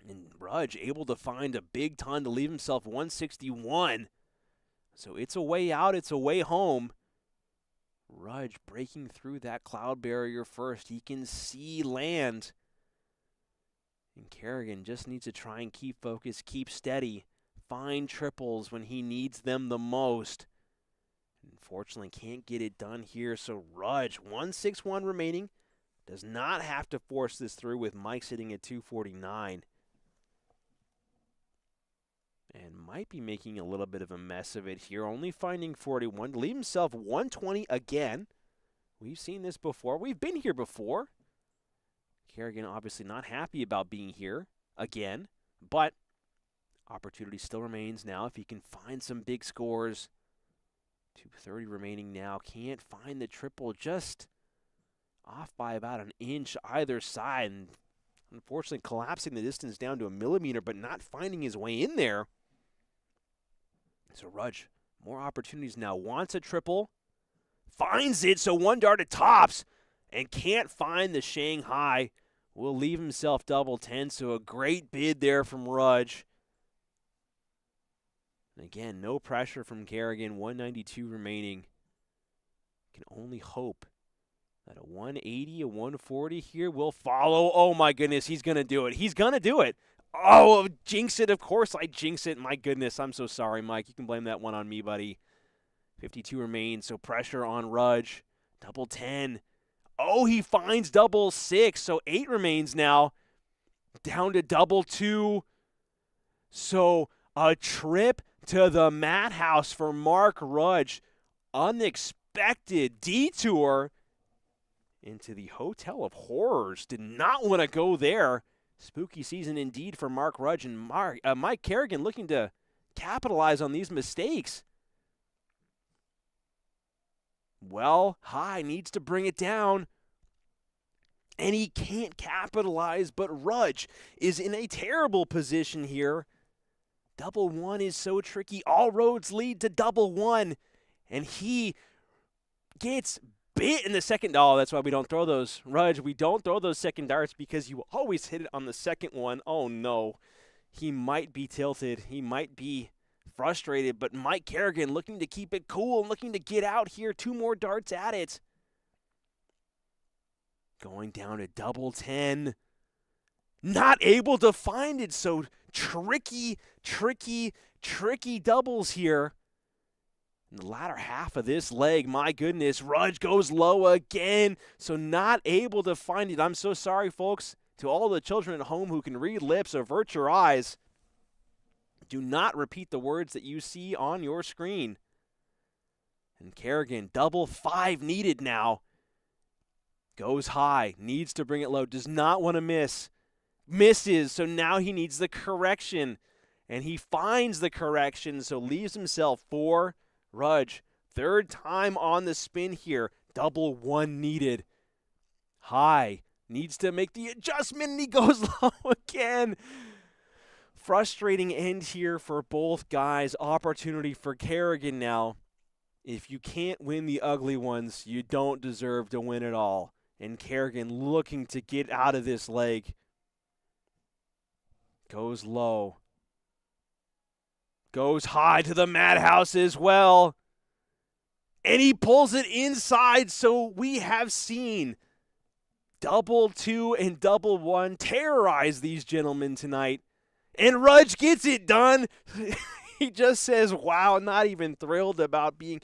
And Rudge able to find a big ton to leave himself 161. So it's a way out, it's a way home. Rudge breaking through that cloud barrier first. He can see land. And Carignan just needs to try and keep focused, keep steady, find triples when he needs them the most. Unfortunately, can't get it done here, so Rudge, 161 remaining, does not have to force this through with Mike sitting at 249. And might be making a little bit of a mess of it here, only finding 41 to leave himself 120 again. We've seen this before. We've been here before. Carignan obviously not happy about being here again, but opportunity still remains now if he can find some big scores. 230 remaining now. Can't find the triple, just off by about an inch either side. And unfortunately collapsing the distance down to a millimeter, but not finding his way in there. So Rudge, more opportunities now. Wants a triple. Finds it, so one dart at tops. And can't find the Shanghai. Will leave himself double 10, so a great bid there from Rudge. And again, no pressure from Carignan, 192 remaining. Can only hope that a 180, a 140 here will follow. Oh my goodness, he's going to do it. He's going to do it. Oh, jinx it. Of course I jinx it. My goodness, I'm so sorry, Mike. You can blame that one on me, buddy. 52 remains, so pressure on Rudge. Double 10. Oh, he finds double 6, so 8 remains now. Down to double 2. So a trip to the madhouse for Mark Rudge. Unexpected detour into the Hotel of Horrors. Did not want to go there. Spooky season indeed for Mark Rudge, and Mike Carignan looking to capitalize on these mistakes. Well, High needs to bring it down, and he can't capitalize, but Rudge is in a terrible position here. Double 1 is so tricky. All roads lead to double 1, and he gets bit in the second. Oh, that's why we don't throw those. Rudge, we don't throw those second darts because you always hit it on the second one. Oh, no. He might be tilted. He might be frustrated, but Mike Carignan looking to keep it cool and looking to get out here. 2 more darts at it. Going down to double 10. Not able to find it, so tricky doubles here. In the latter half of this leg, my goodness, Rudge goes low again, so not able to find it. I'm so sorry, folks, to all the children at home who can read lips, avert your eyes. Do not repeat the words that you see on your screen. And Carignan, double 5 needed now. Goes high, needs to bring it low, does not want to miss. Misses, so now he needs the correction. And he finds the correction, so leaves himself 4. Rudge, 3rd time on the spin here. Double 1 needed. High, needs to make the adjustment, and he goes low again. Frustrating end here for both guys. Opportunity for Carignan now. If you can't win the ugly ones, you don't deserve to win it all. And Carignan looking to get out of this leg. Goes low. Goes high to the madhouse as well. And he pulls it inside, so we have seen double 2 and double 1 terrorize these gentlemen tonight. And Rudge gets it done. He just says, wow, not even thrilled about being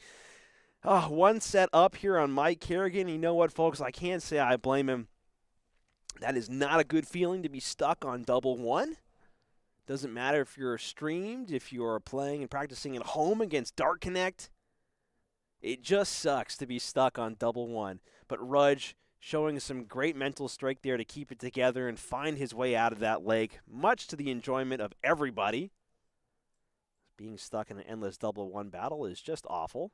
one set up here on Mike Carignan. You know what, folks? I can't say I blame him. That is not a good feeling to be stuck on double 1. Doesn't matter if you're streamed, if you're playing and practicing at home against Dart Connect. It just sucks to be stuck on double 1. But Rudge showing some great mental strength there to keep it together and find his way out of that leg, much to the enjoyment of everybody. Being stuck in an endless double one battle is just awful.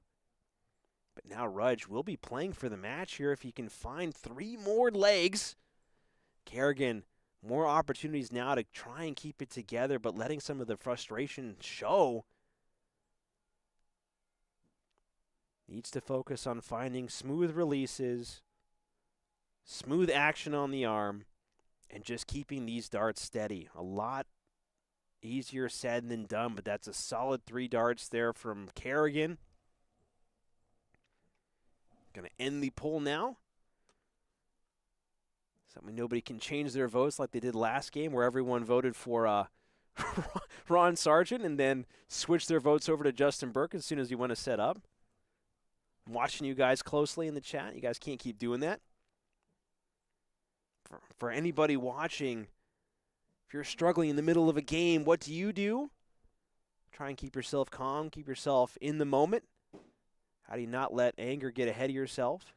But now Rudge will be playing for the match here if he can find 3 more legs. Carignan, more opportunities now to try and keep it together, but letting some of the frustration show. Needs to focus on finding smooth releases, smooth action on the arm, and just keeping these darts steady. A lot easier said than done, but that's a solid 3 darts there from Carignan. Going to end the poll now. Something nobody can change their votes like they did last game where everyone voted for Ron Sargent and then switched their votes over to Justin Burke as soon as he went to set up. I'm watching you guys closely in the chat. You guys can't keep doing that. For anybody watching, if you're struggling in the middle of a game, what do? Try and keep yourself calm, keep yourself in the moment. How do you not let anger get ahead of yourself?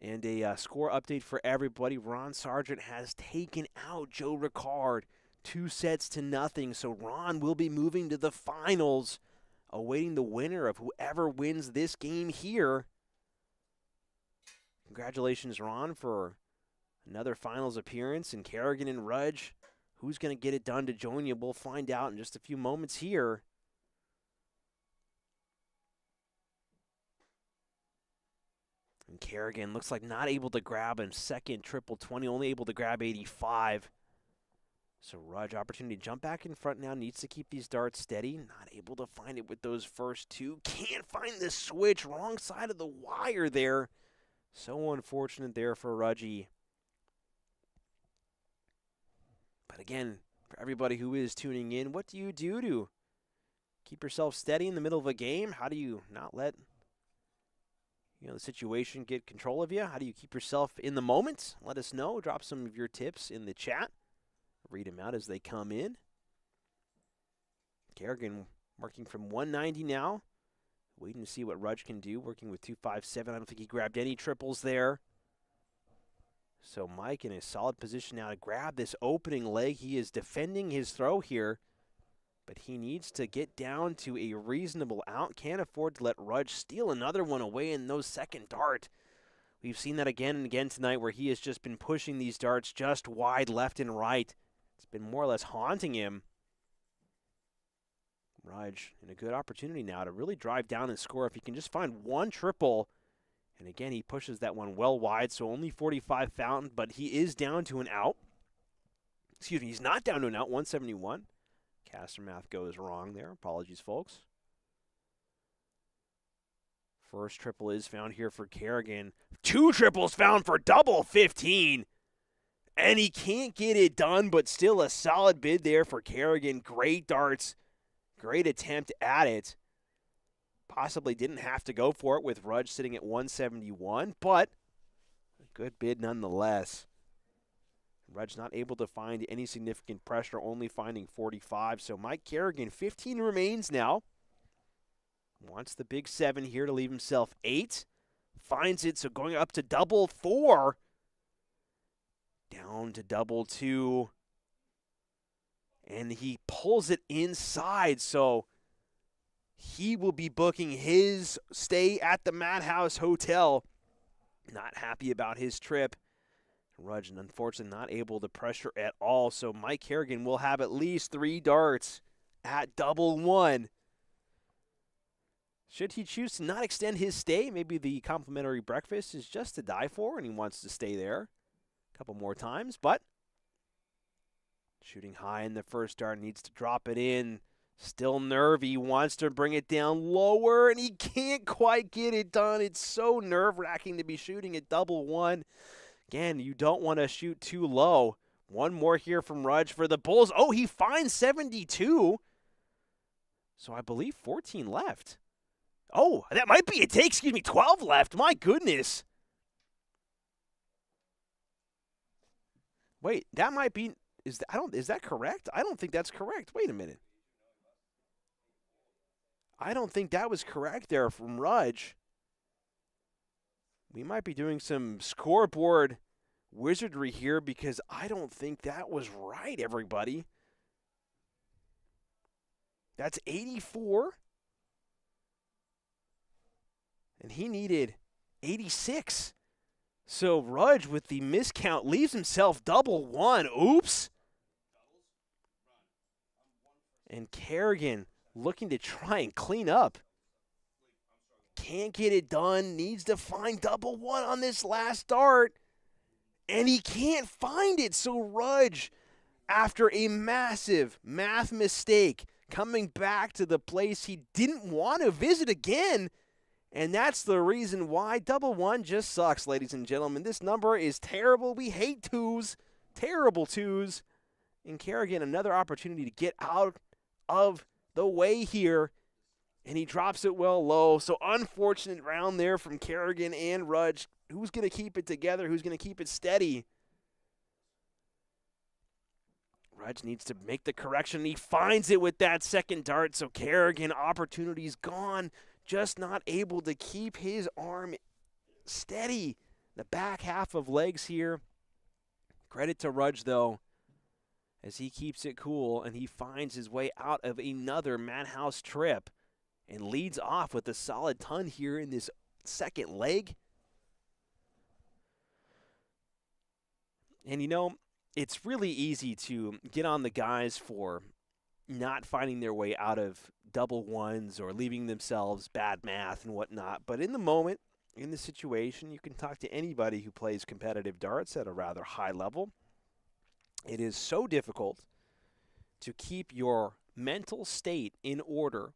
And a score update for everybody. Ron Sargent has taken out Joe Ricard 2-0. So Ron will be moving to the finals, awaiting the winner of whoever wins this game here. Congratulations, Ron, for another finals appearance. And Carignan and Rudge, who's going to get it done to join you? We'll find out in just a few moments here. And Carignan looks like not able to grab a second triple 20, only able to grab 85. So Rudge, opportunity to jump back in front now, needs to keep these darts steady. Not able to find it with those first 2. Can't find the switch, wrong side of the wire there. So unfortunate there for Rudge. But again, for everybody who is tuning in, what do you do to keep yourself steady in the middle of a game? How do you not let the situation get control of you? How do you keep yourself in the moment? Let us know. Drop some of your tips in the chat. Read them out as they come in. Carignan working from 190 now. Waiting to see what Rudge can do. Working with 257. I don't think he grabbed any triples there. So Mike in a solid position now to grab this opening leg. He is defending his throw here, but he needs to get down to a reasonable out. Can't afford to let Rudge steal another one away in those second dart. We've seen that again and again tonight where he has just been pushing these darts just wide left and right. It's been more or less haunting him. Rudge in a good opportunity now to really drive down and score if he can just find 1 triple. And again, he pushes that one well wide, so only 45 fountain, but he is down to an out. Excuse me, he's not down to an out, 171. Caster math goes wrong there. Apologies, folks. First triple is found here for Carignan. 2 triples found for double 15. And he can't get it done, but still a solid bid there for Carignan. Great darts. Great attempt at it. Possibly didn't have to go for it with Rudge sitting at 171, but a good bid nonetheless. Rudge not able to find any significant pressure, only finding 45. So Mike Carignan, 15 remains now. Wants the big 7 here to leave himself 8. Finds it, so going up to double 4. Down to double 2. And he pulls it inside, so he will be booking his stay at the Madhouse Hotel. Not happy about his trip. Rudge, unfortunately, not able to pressure at all. So Mike Carignan will have at least 3 darts at double 1. Should he choose to not extend his stay, maybe the complimentary breakfast is just to die for and he wants to stay there a couple more times. But shooting high in the first dart, needs to drop it in. Still nervy, wants to bring it down lower, and he can't quite get it done. It's so nerve-wracking to be shooting at double 1. Again, you don't want to shoot too low. One more here from Rudge for the Bulls. Oh, he finds 72. So I believe 14 left. Oh, that might be a take. 12 left. My goodness. Wait, that might be. Is that correct? I don't think that's correct. Wait a minute. I don't think that was correct there from Rudge. We might be doing some scoreboard wizardry here because I don't think that was right, everybody. That's 84. And he needed 86. So Rudge, with the miscount, leaves himself double one. Oops. And Carignan looking to try and clean up. Can't get it done. Needs to find double one on this last dart. And he can't find it. So Rudge, after a massive math mistake, coming back to the place he didn't want to visit again. And that's the reason why double one just sucks, ladies and gentlemen. This number is terrible. We hate twos. Terrible twos. And Carignan, another opportunity to get out of the way here. And he drops it well low. So unfortunate round there from Carignan and Rudge. Who's going to keep it together? Who's going to keep it steady? Rudge needs to make the correction. He finds it with that second dart. So Carignan, opportunity's gone. Just not able to keep his arm steady. The back half of legs here. Credit to Rudge, though, as he keeps it cool and he finds his way out of another madhouse trip and leads off with a solid ton here in this second leg. And, you know, it's really easy to get on the guys for not finding their way out of double ones or leaving themselves bad math and whatnot. But in the moment, in the situation, you can talk to anybody who plays competitive darts at a rather high level. It is so difficult to keep your mental state in order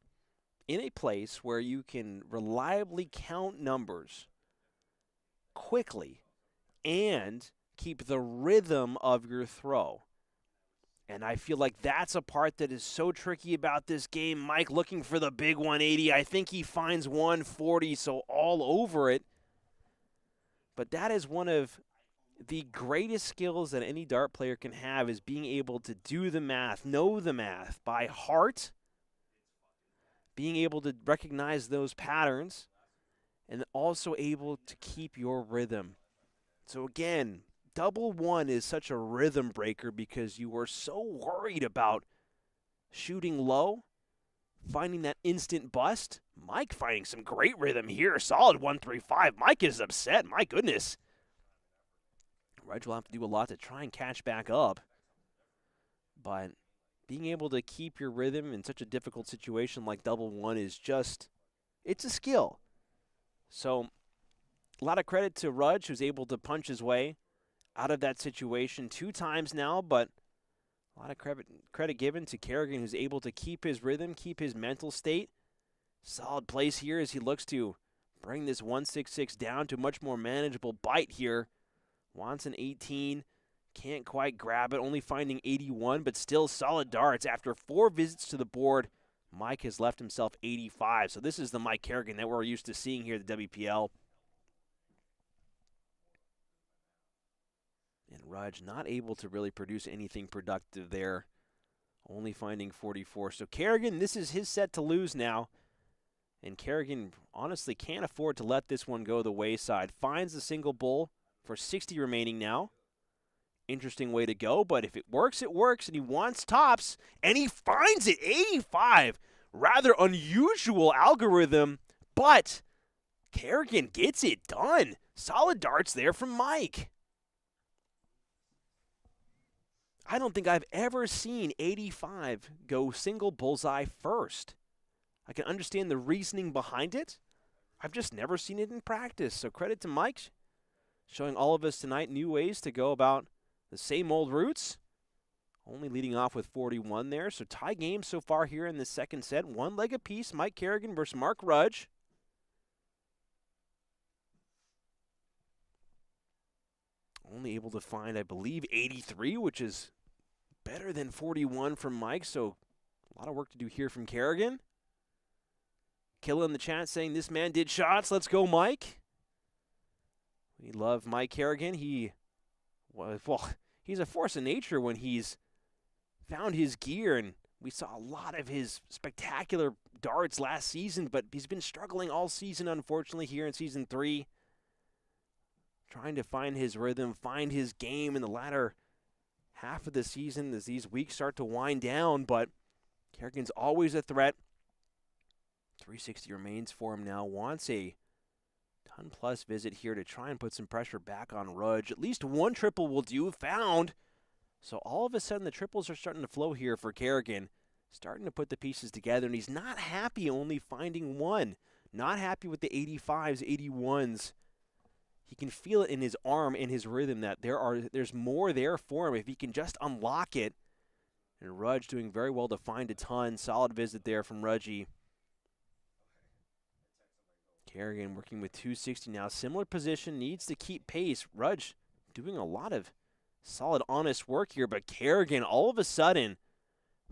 in a place where you can reliably count numbers quickly and keep the rhythm of your throw. And I feel like that's a part that is so tricky about this game. Mike looking for the big 180. I think he finds 140, so all over it. But that is one of the greatest skills that any dart player can have, is being able to do the math, know the math by heart, being able to recognize those patterns, and also able to keep your rhythm. So again, double one is such a rhythm breaker because you are so worried about shooting low, finding that instant bust. Mike finding some great rhythm here. Solid 135. Mike is upset. My goodness. Rudge will have to do a lot to try and catch back up. But being able to keep your rhythm in such a difficult situation like double one is just, it's a skill. So a lot of credit to Rudge, who's able to punch his way out of that situation 2 times now, but a lot of credit given to Carignan, who's able to keep his rhythm, keep his mental state. Solid place here as he looks to bring this 166 down to a much more manageable bite here. Wants an 18, can't quite grab it, only finding 81, but still solid darts. After 4 visits to the board, Mike has left himself 85. So this is the Mike Carignan that we're used to seeing here at the WPL. And Rudge not able to really produce anything productive there, only finding 44. So Carignan, this is his set to lose now. And Carignan honestly can't afford to let this one go the wayside. Finds the single bull for 60 remaining now. Interesting way to go, but if it works, it works. And he wants tops, and he finds it, 85. Rather unusual algorithm, but Carignan gets it done. Solid darts there from Mike. I don't think I've ever seen 85 go single bullseye first. I can understand the reasoning behind it. I've just never seen it in practice. So credit to Mike, showing all of us tonight new ways to go about the same old routes. Only leading off with 41 there. So tie game so far here in the second set. 1 leg apiece. Mike Carignan versus Mark Rudge. Only able to find, I believe, 83, which is better than 41 from Mike. So a lot of work to do here from Carignan. Killa in the chat saying this man did shots. Let's go, Mike. We love Mike Carignan. He's a force of nature when he's found his gear, and we saw a lot of his spectacular darts last season, but he's been struggling all season, unfortunately, here in Season 3. Trying to find his rhythm, find his game in the latter half of the season as these weeks start to wind down, but Carignan always a threat. 360 remains for him now. Wants a ton-plus visit here to try and put some pressure back on Rudge. At least one triple will do. Found. So all of a sudden, the triples are starting to flow here for Carignan. Starting to put the pieces together, and he's not happy only finding one. Not happy with the 85s, 81s. He can feel it in his arm and his rhythm that there's more there for him if he can just unlock it. And Rudge doing very well to find a ton. Solid visit there from Rudge. Carignan working with 260 now. Similar position, needs to keep pace. Rudge doing a lot of solid, honest work here, but Carignan all of a sudden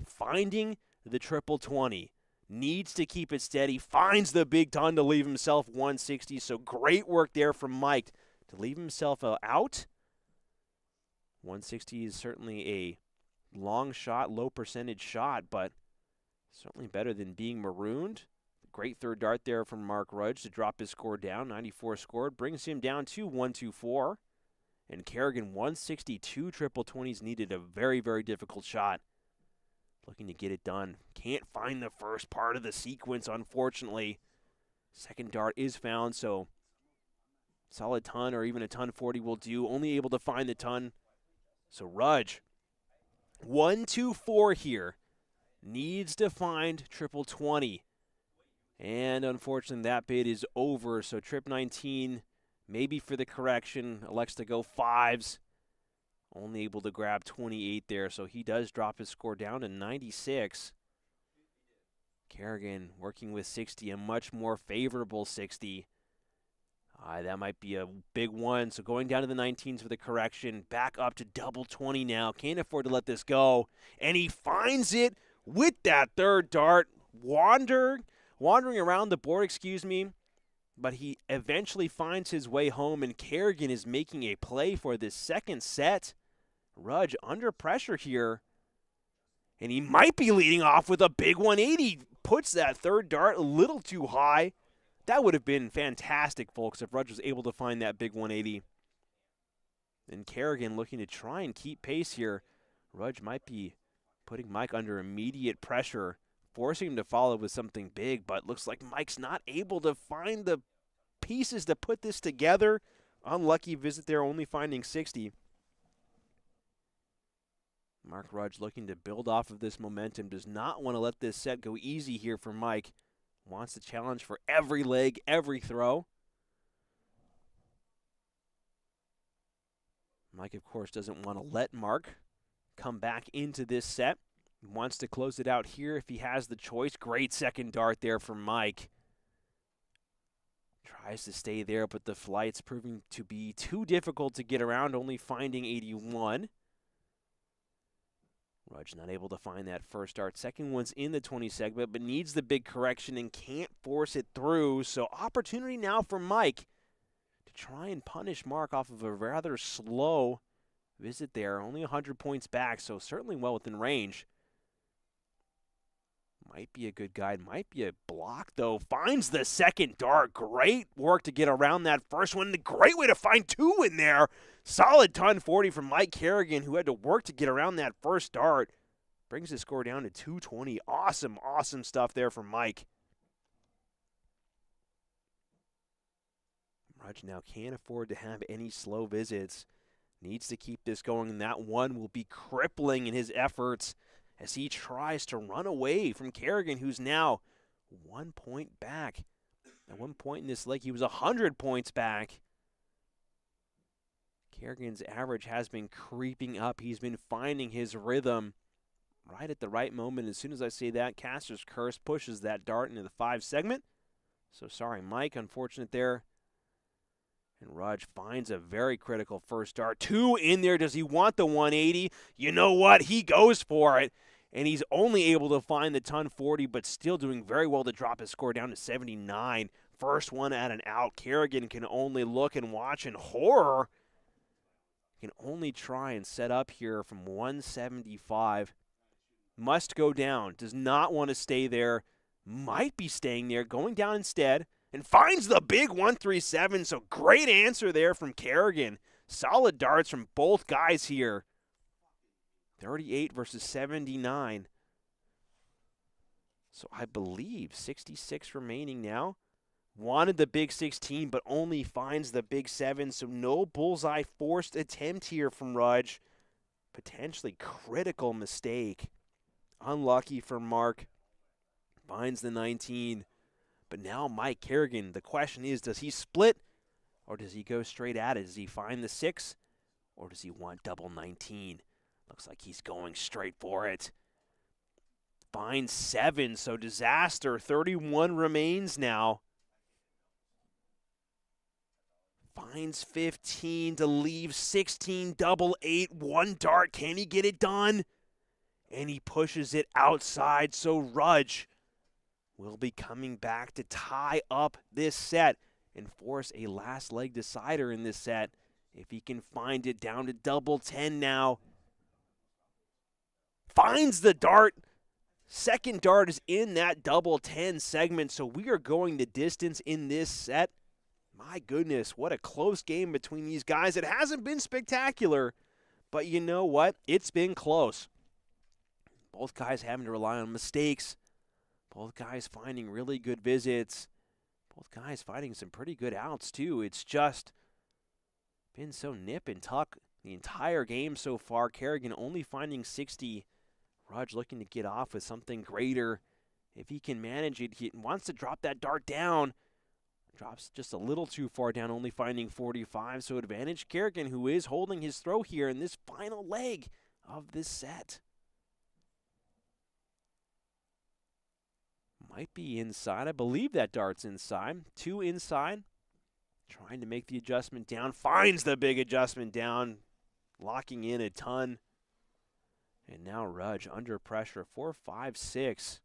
finding the triple 20. Needs to keep it steady. Finds the big ton to leave himself 160. So great work there from Mike to leave himself out. 160 is certainly a long shot, low percentage shot, but certainly better than being marooned. Great third dart there from Mark Rudge to drop his score down. 94 scored. Brings him down to 124. And Carignan 162 triple 20s needed. A very, very difficult shot. Looking to get it done. Can't find the first part of the sequence, unfortunately. Second dart is found, so solid ton or even a ton 40 will do. Only able to find the ton. So Rudge, 1-2-4 here. Needs to find triple 20. And unfortunately, that bid is over. So trip 19, maybe for the correction, elects to go fives. Only able to grab 28 there, so he does drop his score down to 96. Carignan working with 60, a much more favorable 60. That might be a big one. So going down to the 19s for the correction. Back up to double 20 now. Can't afford to let this go. And he finds it with that third dart. Wandering around the board, but he eventually finds his way home, and Carignan is making a play for this second set. Rudge under pressure here, and he might be leading off with a big 180. Puts that third dart a little too high. That would have been fantastic, folks, if Rudge was able to find that big 180. And Carignan looking to try and keep pace here. Rudge might be putting Mike under immediate pressure, forcing him to follow with something big, but looks like Mike's not able to find the pieces to put this together. Unlucky visit there, only finding 60. Mark Rudge looking to build off of this momentum. Does not want to let this set go easy here for Mike. Wants the challenge for every leg, every throw. Mike, of course, doesn't want to let Mark come back into this set. He wants to close it out here if he has the choice. Great second dart there from Mike. Tries to stay there, but the flight's proving to be too difficult to get around, only finding 81. Rudge not able to find that first dart. Second one's in the 20 segment, but needs the big correction and can't force it through. So opportunity now for Mike to try and punish Mark off of a rather slow visit there. Only 100 points back, so certainly well within range. Might be a good guide. Might be a block, though. Finds the second dart. Great work to get around that first one. A great way to find two in there. Solid ton 40 from Mike Carignan, who had to work to get around that first dart. Brings his score down to 220. Awesome, awesome stuff there from Mike. Rudge now can't afford to have any slow visits. Needs to keep this going, and that one will be crippling in his efforts as he tries to run away from Carignan, who's now 1 point back. At one point in this leg, he was 100 points back. Carignan's average has been creeping up. He's been finding his rhythm right at the right moment. As soon as I say that, Caster's Curse pushes that dart into the 5 segment. So sorry, Mike, unfortunate there. And Rudge finds a very critical first dart. 2 in there. Does he want the 180? You know what? He goes for it. And he's only able to find the ton 40, but still doing very well to drop his score down to 79. First one at an out. Carignan can only look and watch in horror. Can only try and set up here from 175. Must go down. Does not want to stay there. Might be staying there. Going down instead. And finds the big 137. So great answer there from Carignan. Solid darts from both guys here. 38 versus 79. So I believe 66 remaining now. Wanted the big 16, but only finds the big 7. So no bullseye forced attempt here from Rudge. Potentially critical mistake. Unlucky for Mark. Finds the 19. But now Mike Carignan, the question is, does he split or does he go straight at it? Does he find the 6 or does he want double 19? Looks like he's going straight for it. Finds 7, so disaster. 31 remains now. Finds 15 to leave 16, double 8, 1 dart. Can he get it done? And he pushes it outside, so Rudge will be coming back to tie up this set and force a last leg decider in this set. If he can find it down to double 10 now. Finds the dart. Second dart is in that double 10 segment, so we are going the distance in this set. My goodness, what a close game between these guys. It hasn't been spectacular, but you know what? It's been close. Both guys having to rely on mistakes. Both guys finding really good visits. Both guys finding some pretty good outs, too. It's just been so nip and tuck the entire game so far. Carignan only finding 60. Rudge looking to get off with something greater. If he can manage it, he wants to drop that dart down. Drops just a little too far down, only finding 45. So advantage Carignan, who is holding his throw here in this final leg of this set. Might be inside. I believe that dart's inside. 2 inside. Trying to make the adjustment down. Finds the big adjustment down. Locking in a ton. And now Rudge under pressure. 4, 5, 6.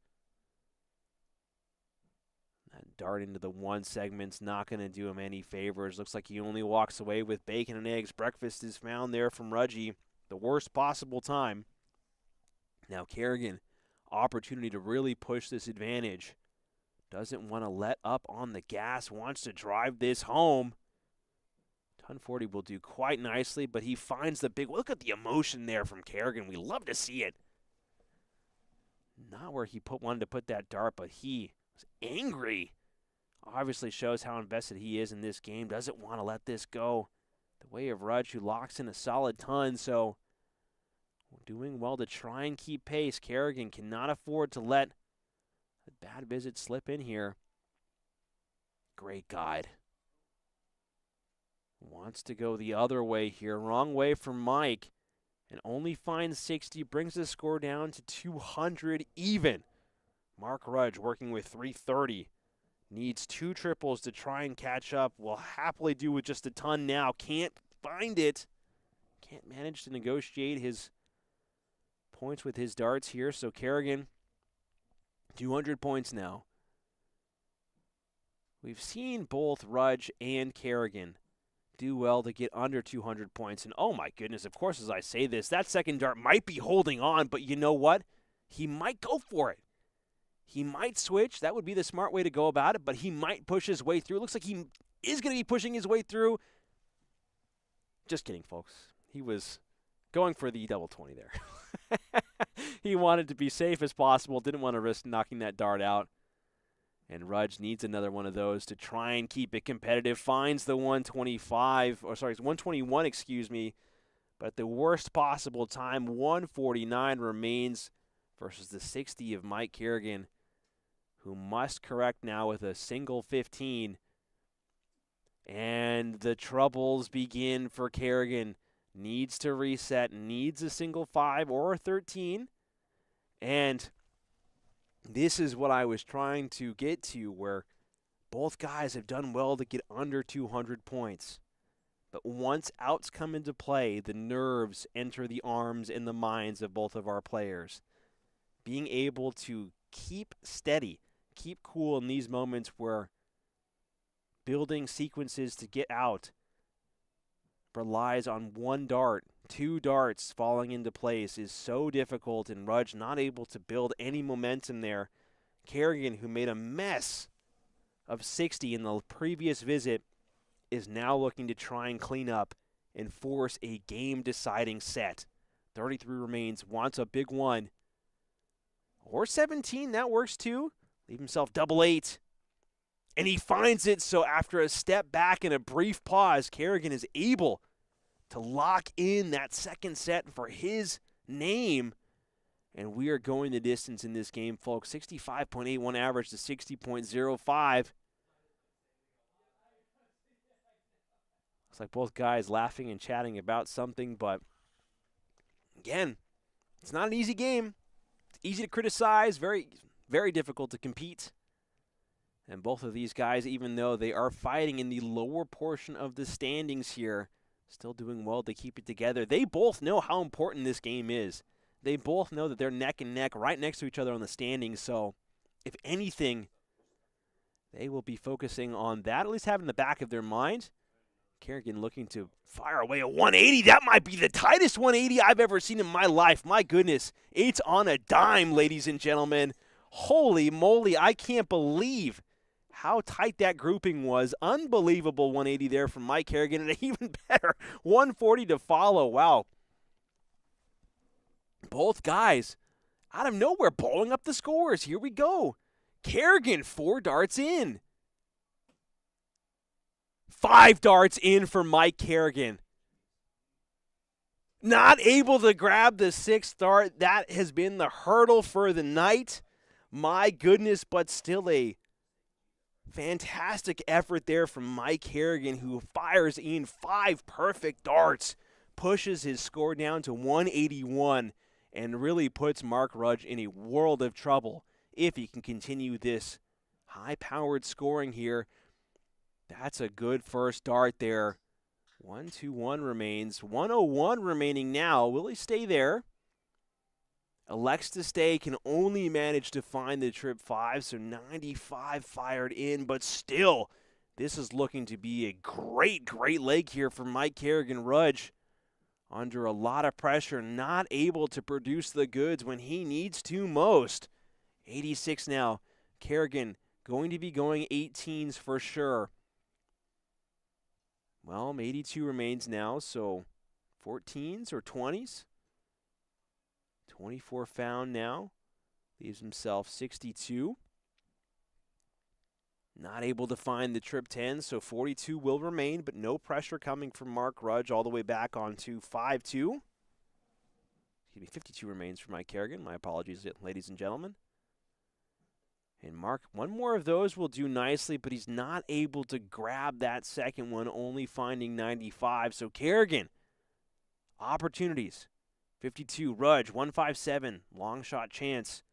That dart into the 1 segment's not going to do him any favors. Looks like he only walks away with bacon and eggs. Breakfast is found there from Rudge. The worst possible time. Now Carignan, opportunity to really push this advantage. Doesn't want to let up on the gas. Wants to drive this home. Ton 40 will do quite nicely, but he finds the big... Look at the emotion there from Carignan. We love to see it. Not where he wanted to put that dart, but he was angry. Obviously shows how invested he is in this game. Doesn't want to let this go. The way of Rudge, who locks in a solid ton, so doing well to try and keep pace. Carignan cannot afford to let a bad visit slip in here. Great guide. Wants to go the other way here. Wrong way for Mike. And only finds 60. Brings the score down to 200 even. Mark Rudge working with 330. Needs 2 triples to try and catch up. Will happily do with just a ton now. Can't find it. Can't manage to negotiate his points with his darts here. So Carignan, 200 points now. We've seen both Rudge and Carignan do well to get under 200 points. And oh my goodness, of course, as I say this, that second dart might be holding on, but you know what? He might go for it. He might switch. That would be the smart way to go about it, but he might push his way through. It looks like he is going to be pushing his way through. Just kidding, folks. He was going for the double 20 there. He wanted to be safe as possible, didn't want to risk knocking that dart out. And Rudge needs another one of those to try and keep it competitive. Finds the 121, excuse me. But at the worst possible time, 149 remains versus the 60 of Mike Carignan, who must correct now with a single 15. And the troubles begin for Carignan. Needs to reset, needs a single 5 or a 13. And this is what I was trying to get to, where both guys have done well to get under 200 points. But once outs come into play, the nerves enter the arms and the minds of both of our players. Being able to keep steady, keep cool in these moments where building sequences to get out relies on 1 dart, 2 darts falling into place is so difficult, and Rudge not able to build any momentum there. Carignan, who made a mess of 60 in the previous visit, is now looking to try and clean up and force a game-deciding set. 33 remains, wants a big one. Or 17, that works too. Leave himself double 8. And he finds it, so after a step back and a brief pause, Carignan is able to lock in that second set for his name. And we are going the distance in this game, folks. 65.81 average to 60.05. Looks like both guys laughing and chatting about something, but again, it's not an easy game. It's easy to criticize, very, very difficult to compete. And both of these guys, even though they are fighting in the lower portion of the standings here, still doing well to keep it together. They both know how important this game is. They both know that they're neck and neck right next to each other on the standings. So, if anything, they will be focusing on that, at least having in the back of their mind. Carignan looking to fire away a 180. That might be the tightest 180 I've ever seen in my life. My goodness, it's on a dime, ladies and gentlemen. Holy moly, I can't believe how tight that grouping was. Unbelievable 180 there from Mike Carignan, and an even better 140 to follow. Wow. Both guys out of nowhere blowing up the scores. Here we go. Carignan, 4 darts in. 5 darts in for Mike Carignan. Not able to grab the 6th dart. That has been the hurdle for the night. My goodness, but still a fantastic effort there from Mike Carignan, who fires in 5 perfect darts, pushes his score down to 181, and really puts Mark Rudge in a world of trouble if he can continue this high-powered scoring here. That's a good first dart there. 1-2-1 remains. 101 remaining now. Will he stay there? Elects to stay, can only manage to find the trip 5, so 95 fired in, but still, this is looking to be a great, great leg here for Mike Carignan. Rudge under a lot of pressure, not able to produce the goods when he needs to most. 86 now. Carignan going to be going 18s for sure. Well, 82 remains now, so 14s or 20s. 24 found now. Leaves himself 62. Not able to find the trip 10, so 42 will remain, but no pressure coming from Mark Rudge all the way back onto 5-2. Excuse me, 52 remains for Mike Carignan. My apologies, ladies and gentlemen. And Mark, one more of those will do nicely, but he's not able to grab that second one, only finding 95. So Carignan, opportunities. 52, Rudge, 157, long shot chance.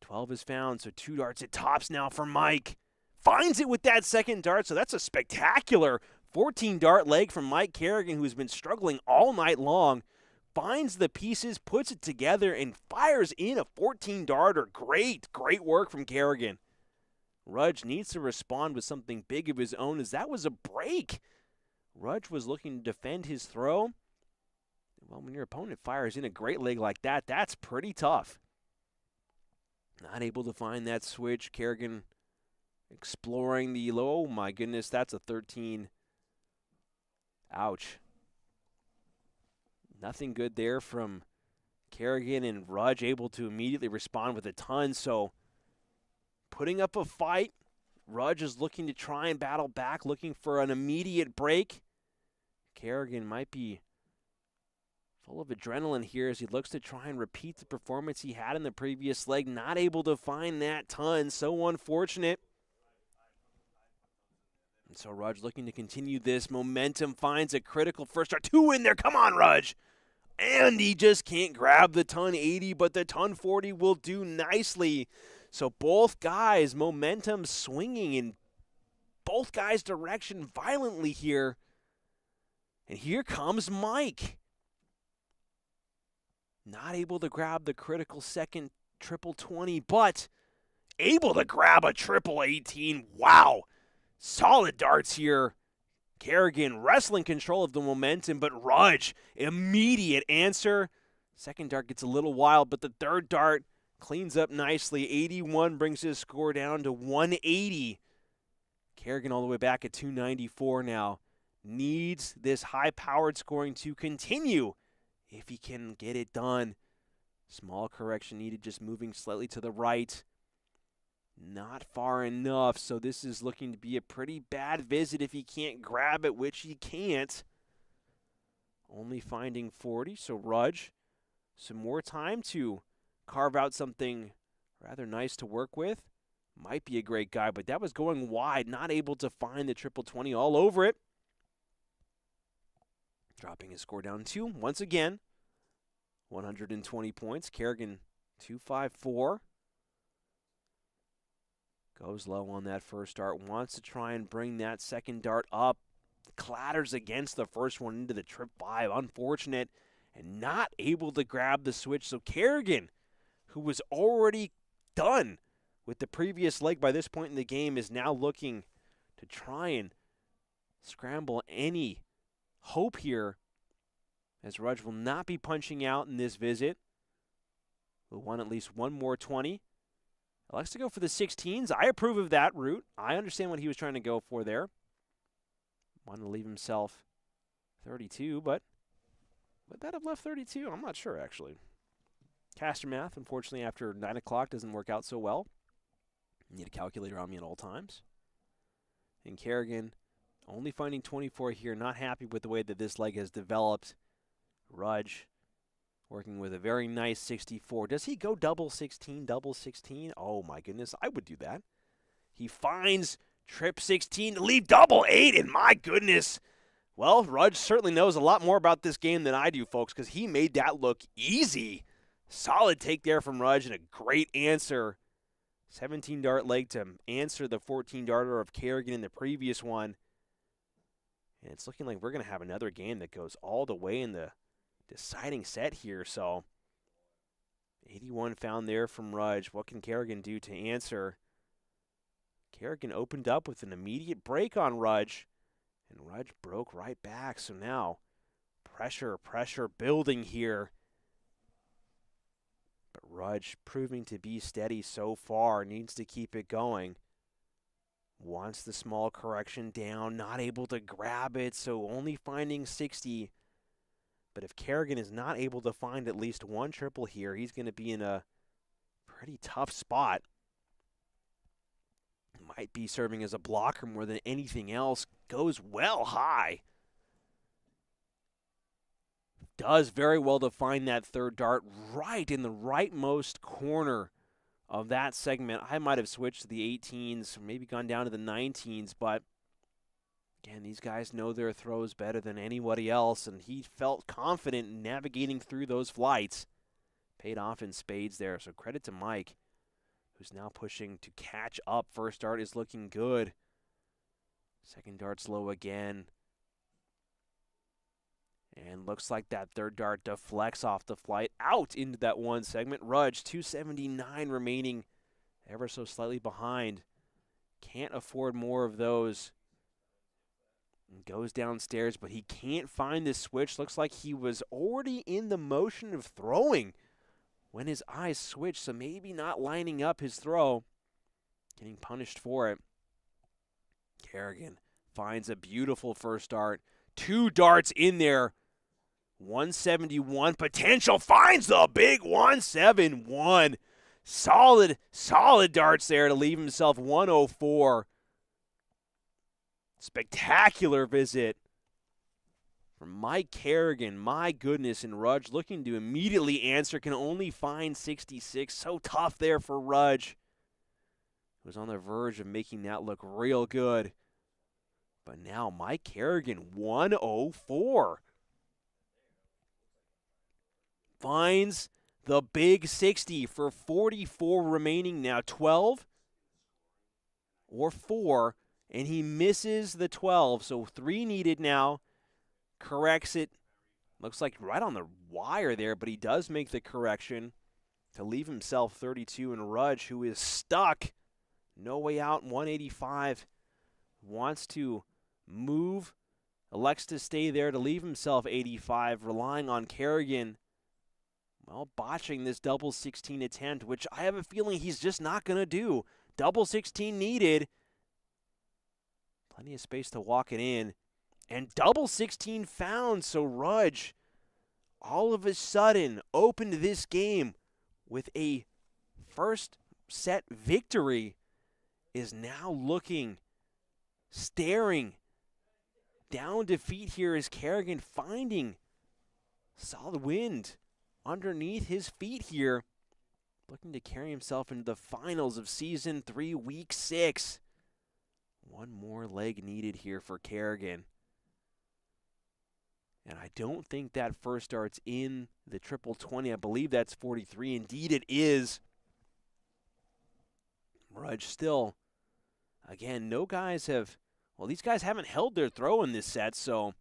12 is found, so 2 darts at tops now for Mike. Finds it with that second dart, so that's a spectacular 14-dart leg from Mike Carignan, who's been struggling all night long. Finds the pieces, puts it together, and fires in a 14-darter. Great, great work from Carignan. Rudge needs to respond with something big of his own, as that was a break. Rudge was looking to defend his throw. Well, when your opponent fires in a great leg like that, that's pretty tough. Not able to find that switch. Carignan exploring the low. Oh, my goodness, that's a 13. Ouch. Nothing good there from Carignan, and Rudge able to immediately respond with a ton. So putting up a fight. Rudge is looking to try and battle back, looking for an immediate break. Carignan might be full of adrenaline here as he looks to try and repeat the performance he had in the previous leg. Not able to find that ton. So unfortunate. And so Rudge looking to continue this momentum. Finds a critical first start. 2 in there. Come on, Rudge. And he just can't grab the ton 80, but the ton 40 will do nicely. So both guys, momentum swinging in both guys' direction violently here. And here comes Mike. Not able to grab the critical second triple 20, but able to grab a triple 18. Wow. Solid darts here. Carignan wrestling control of the momentum, but Rudge, immediate answer. Second dart gets a little wild, but the third dart cleans up nicely. 81 brings his score down to 180. Carignan all the way back at 294 now. Needs this high-powered scoring to continue if he can get it done. Small correction needed, just moving slightly to the right. Not far enough, so this is looking to be a pretty bad visit if he can't grab it, which he can't. Only finding 40, so Rudge, some more time to carve out something rather nice to work with. Might be a great guy, but that was going wide, not able to find the triple 20 all over it. Dropping his score down to, once again, 120 points. Carignan, 254. Goes low on that first dart, wants to try and bring that second dart up. Clatters against the first one into the trip 5. Unfortunate, and not able to grab the switch. So Carignan, who was already done with the previous leg by this point in the game, is now looking to try and scramble any hope here, as Rudge will not be punching out in this visit. We'll want at least one more 20. Likes to go for the 16s. I approve of that route. I understand what he was trying to go for there. Wanted to leave himself 32, but would that have left 32? I'm not sure, actually. Caster math, unfortunately, after 9 o'clock doesn't work out so well. Need a calculator on me at all times. And Carignan only finding 24 here. Not happy with the way that this leg has developed. Rudge working with a very nice 64. Does he go double 16, double 16? Oh, my goodness, I would do that. He finds trip 16 to leave double 8, and my goodness. Well, Rudge certainly knows a lot more about this game than I do, folks, because he made that look easy. Solid take there from Rudge, and a great answer. 17-dart leg to answer the 14-darter of Carignan in the previous one. And it's looking like we're going to have another game that goes all the way in the deciding set here. So 81 found there from Rudge. What can Carignan do to answer? Carignan opened up with an immediate break on Rudge, and Rudge broke right back. So now pressure building here. But Rudge proving to be steady so far, needs to keep it going. Wants the small correction down, not able to grab it, so only finding 60. But if Carignan is not able to find at least one triple here, he's going to be in a pretty tough spot. Might be serving as a blocker more than anything else. Goes well high. Does very well to find that third dart right in the rightmost corner of that segment. I might have switched to the 18s, maybe gone down to the 19s, but again, these guys know their throws better than anybody else, and he felt confident in navigating through those flights. Paid off in spades there, so credit to Mike, who's now pushing to catch up. First dart is looking good. Second dart's low again. And looks like that third dart deflects off the flight out into that one segment. Rudge, 279 remaining, ever so slightly behind. Can't afford more of those. And goes downstairs, but he can't find the switch. Looks like he was already in the motion of throwing when his eyes switched, so maybe not lining up his throw. Getting punished for it. Carignan finds a beautiful first dart. 2 darts in there. 171 potential, finds the big 171. Solid darts there to leave himself 104. Spectacular visit from Mike Carignan. My goodness, and Rudge looking to immediately answer, can only find 66. So tough there for Rudge. Was on the verge of making that look real good. But now Mike Carignan, 104. Finds the big 60 for 44 remaining now. 12 or 4, and he misses the 12. So 3 needed now. Corrects it. Looks like right on the wire there, but he does make the correction to leave himself 32. And Rudge, who is stuck, no way out, 185, wants to move, elects to stay there to leave himself 85, relying on Carignan. Well, botching this double 16 attempt, which I have a feeling he's just not going to do. Double 16 needed. Plenty of space to walk it in. And double 16 found, so Rudge all of a sudden opened this game with a first set victory, is now staring down defeat here as Carignan finding solid wind underneath his feet here, looking to carry himself into the finals of Season 3, Week 6. One more leg needed here for Carignan. And I don't think that first start's in the triple 20. I believe that's 43. Indeed it is. Rudge still, again, no guys have, well, these guys haven't held their throw in this set, so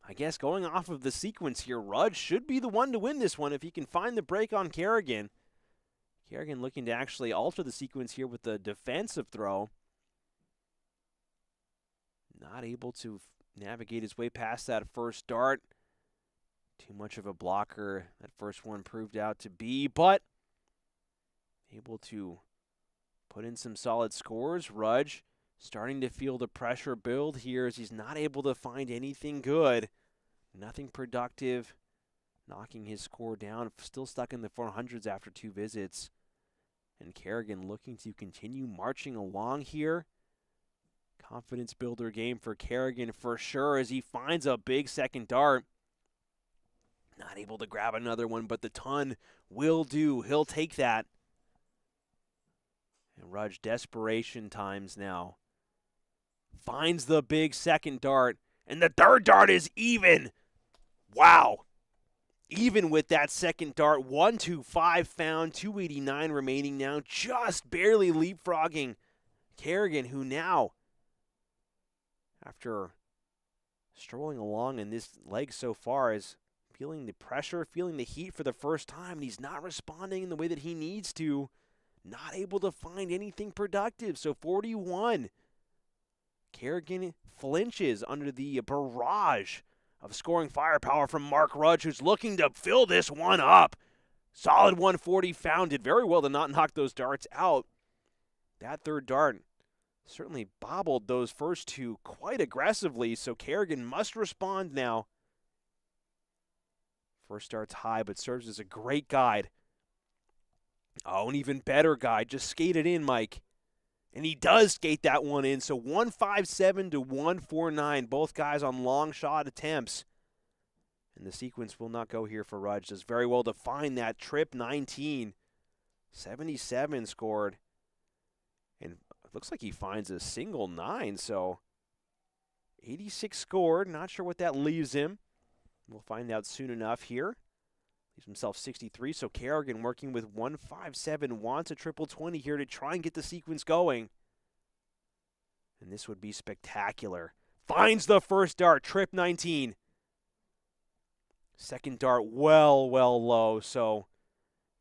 I guess going off of the sequence here, Rudge should be the one to win this one if he can find the break on Carignan. Carignan looking to actually alter the sequence here with the defensive throw. Not able to navigate his way past that first dart. Too much of a blocker that first one proved out to be, but able to put in some solid scores. Rudge starting to feel the pressure build here as he's not able to find anything good. Nothing productive. Knocking his score down. Still stuck in the 400s after 2 visits. And Carignan looking to continue marching along here. Confidence builder game for Carignan for sure as he finds a big second dart. Not able to grab another one, but the ton will do. He'll take that. And Rudge, desperation times now. Finds the big second dart, and the third dart is even. Wow. Even with that second dart, 125 found, 289 remaining now, just barely leapfrogging Carignan, who now, after strolling along in this leg so far, is feeling the pressure, feeling the heat for the first time, and he's not responding in the way that he needs to. Not able to find anything productive, so 41. Carignan flinches under the barrage of scoring firepower from Mark Rudge, who's looking to fill this one up. Solid 140 found. Did very well to not knock those darts out. That third dart certainly bobbled those first two quite aggressively, so Carignan must respond now. First dart's high, but serves as a great guide. Oh, an even better guide. Just skate it in, Mike. And he does skate that one in, so 157 to 149, both guys on long shot attempts. And the sequence will not go here for Rudge. Does very well to find that trip 19. 77 scored. And it looks like he finds a single 9, so 86 scored. Not sure what that leaves him. We'll find out soon enough here. Leaves himself 63, so Carignan working with 157, wants a triple 20 here to try and get the sequence going. And this would be spectacular. Finds the first dart, trip 19. Second dart well low, so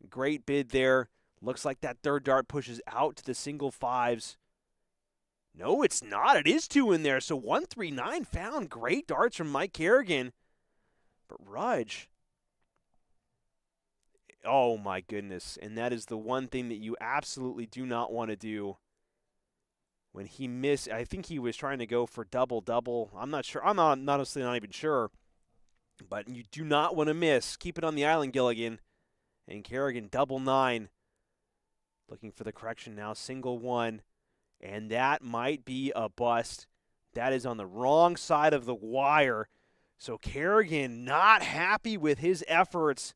great bid there. Looks like that third dart pushes out to the single 5s. No, it's not. It is 2 in there, so 139 found. Great darts from Mike Carignan. But Rudge, oh my goodness, and that is the one thing that you absolutely do not want to do. When he missed, I think he was trying to go for double-double. I'm not sure. I'm honestly not even sure. But you do not want to miss. Keep it on the island, Gilligan. And Carignan, double 9. Looking for the correction now, single 1. And that might be a bust. That is on the wrong side of the wire. So Carignan not happy with his efforts.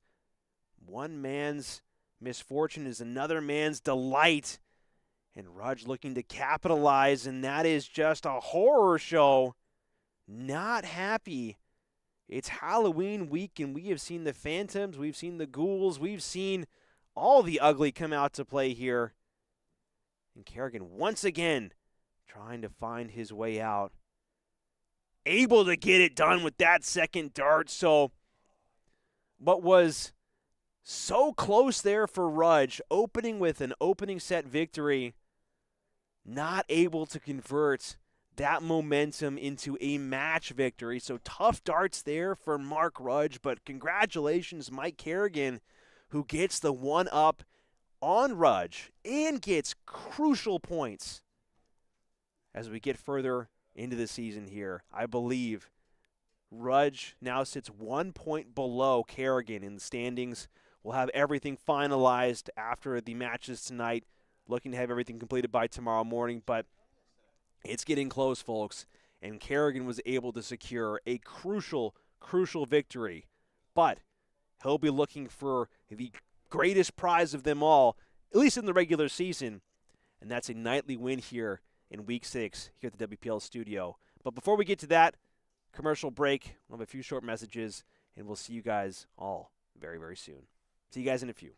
One man's misfortune is another man's delight. And Rudge looking to capitalize, and that is just a horror show. Not happy. It's Halloween week, and we have seen the phantoms, we've seen the ghouls, we've seen all the ugly come out to play here. And Carignan once again trying to find his way out. Able to get it done with that second dart, so what was so close there for Rudge, opening with an opening set victory, not able to convert that momentum into a match victory. So tough darts there for Mark Rudge, but congratulations, Mike Carignan, who gets the one up on Rudge and gets crucial points as we get further into the season here. I believe Rudge now sits 1 point below Carignan in the standings. We'll have everything finalized after the matches tonight. Looking to have everything completed by tomorrow morning, but it's getting close, folks. And Carignan was able to secure a crucial victory. But he'll be looking for the greatest prize of them all, at least in the regular season, and that's a nightly win here in Week 6 here at the WPL studio. But before we get to that, commercial break, we'll have a few short messages, and we'll see you guys all very, very soon. See you guys in a few.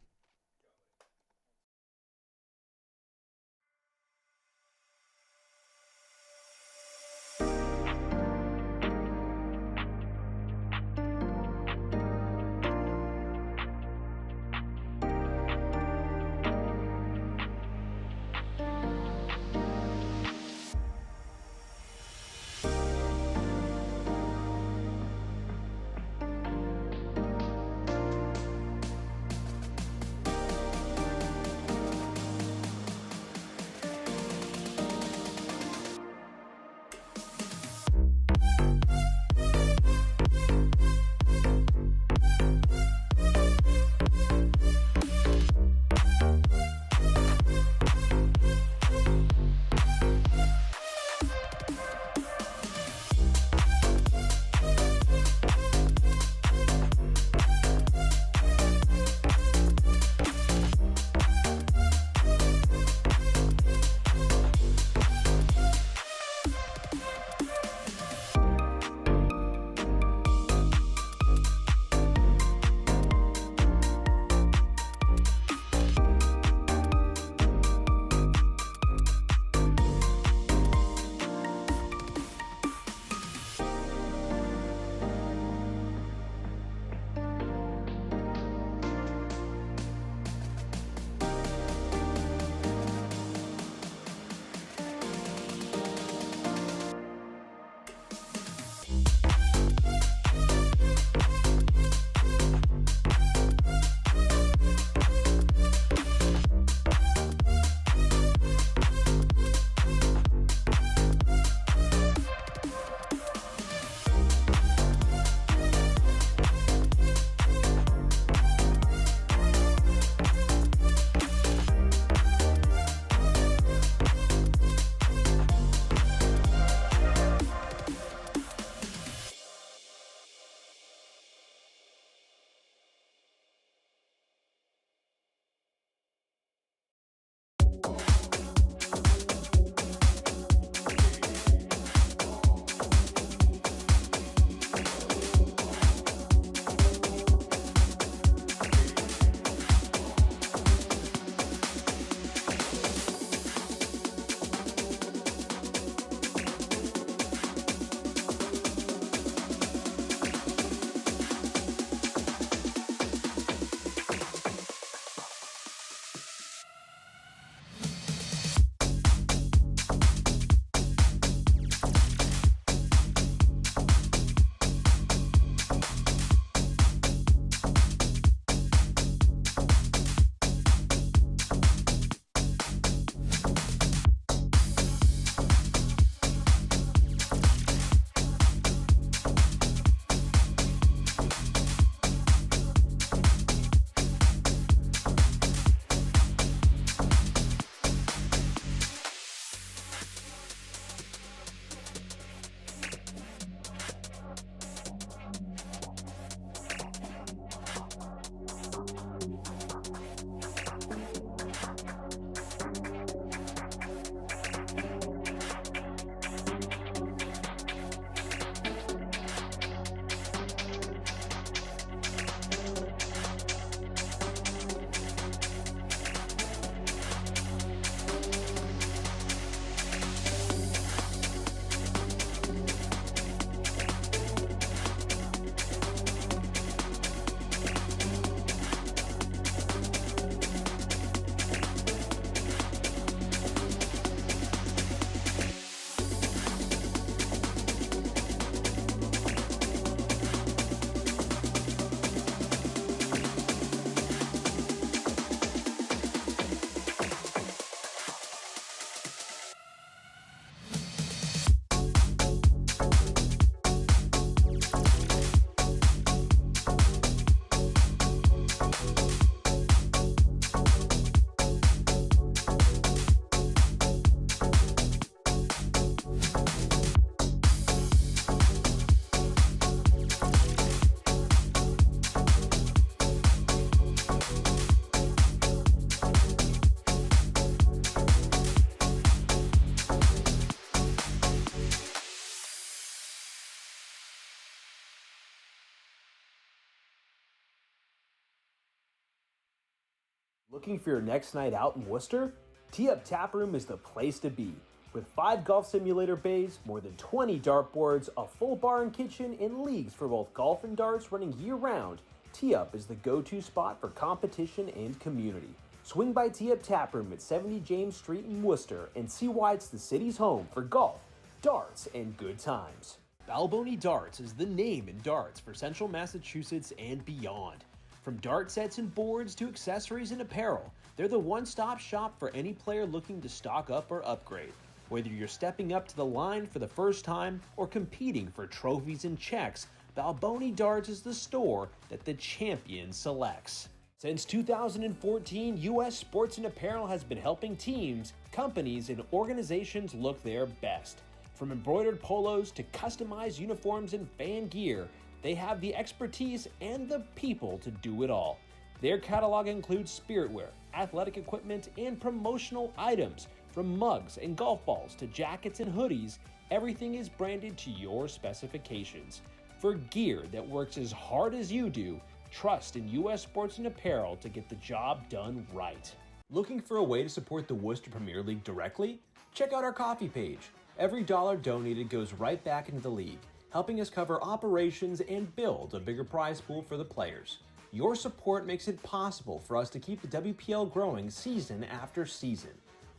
Looking for your next night out in Worcester? Tee Up Taproom is the place to be. With 5 golf simulator bays, more than 20 dartboards, a full bar and kitchen, and leagues for both golf and darts running year-round, Tee Up is the go-to spot for competition and community. Swing by Tee Up Taproom at 70 James Street in Worcester and see why it's the city's home for golf, darts, and good times. Balboni Darts is the name in darts for Central Massachusetts and beyond. From dart sets and boards to accessories and apparel, they're the one-stop shop for any player looking to stock up or upgrade. Whether you're stepping up to the line for the first time or competing for trophies and checks, Balboni Darts is the store that the champion selects. Since 2014, U.S. Sports and Apparel has been helping teams, companies, and organizations look their best. From embroidered polos to customized uniforms and fan gear, they have the expertise and the people to do it all. Their catalog includes spiritwear, athletic equipment, and promotional items. From mugs and golf balls to jackets and hoodies, everything is branded to your specifications. For gear that works as hard as you do, trust in U.S. Sports and Apparel to get the job done right. Looking for a way to support the Worcester Premier League directly? Check out our coffee page. Every dollar donated goes right back into the league, helping us cover operations and build a bigger prize pool for the players. Your support makes it possible for us to keep the WPL growing season after season.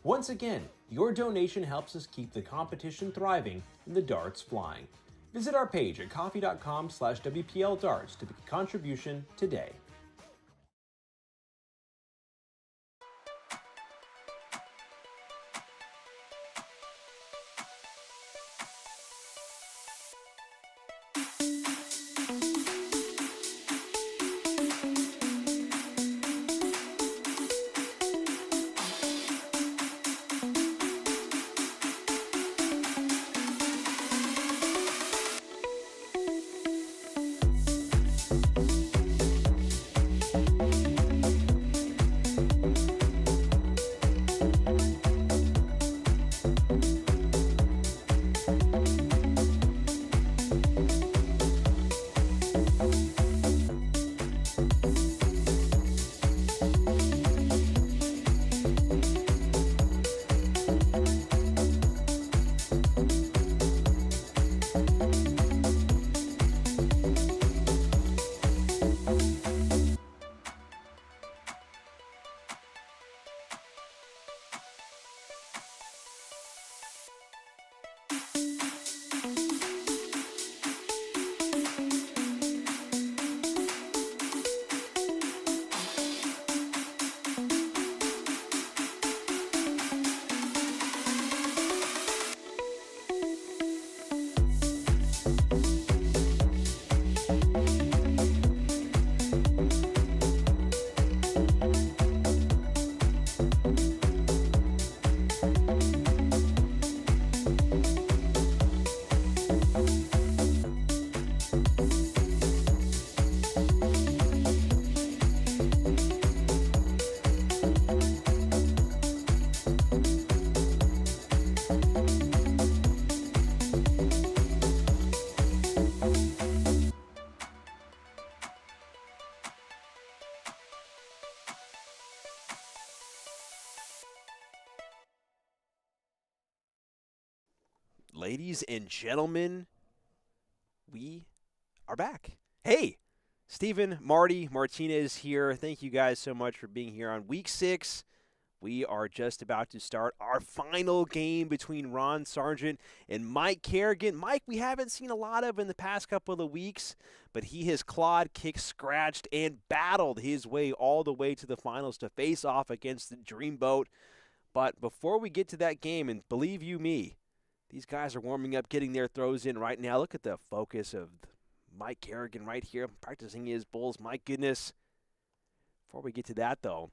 Once again, your donation helps us keep the competition thriving and the darts flying. Visit our page at coffee.com/WPLdarts to make a contribution today. Ladies and gentlemen, we are back. Hey, Stephen, Marty, Martinez here. Thank you guys so much for being here on Week 6. We are just about to start our final game between Ron Sargent and Mike Carignan. Mike, we haven't seen a lot of in the past couple of weeks, but he has clawed, kicked, scratched, and battled his way all the way to the finals to face off against the Dreamboat. But before we get to that game, and believe you me, these guys are warming up, getting their throws in right now. Look at the focus of Mike Carignan right here, practicing his bowls. My goodness. Before we get to that, though,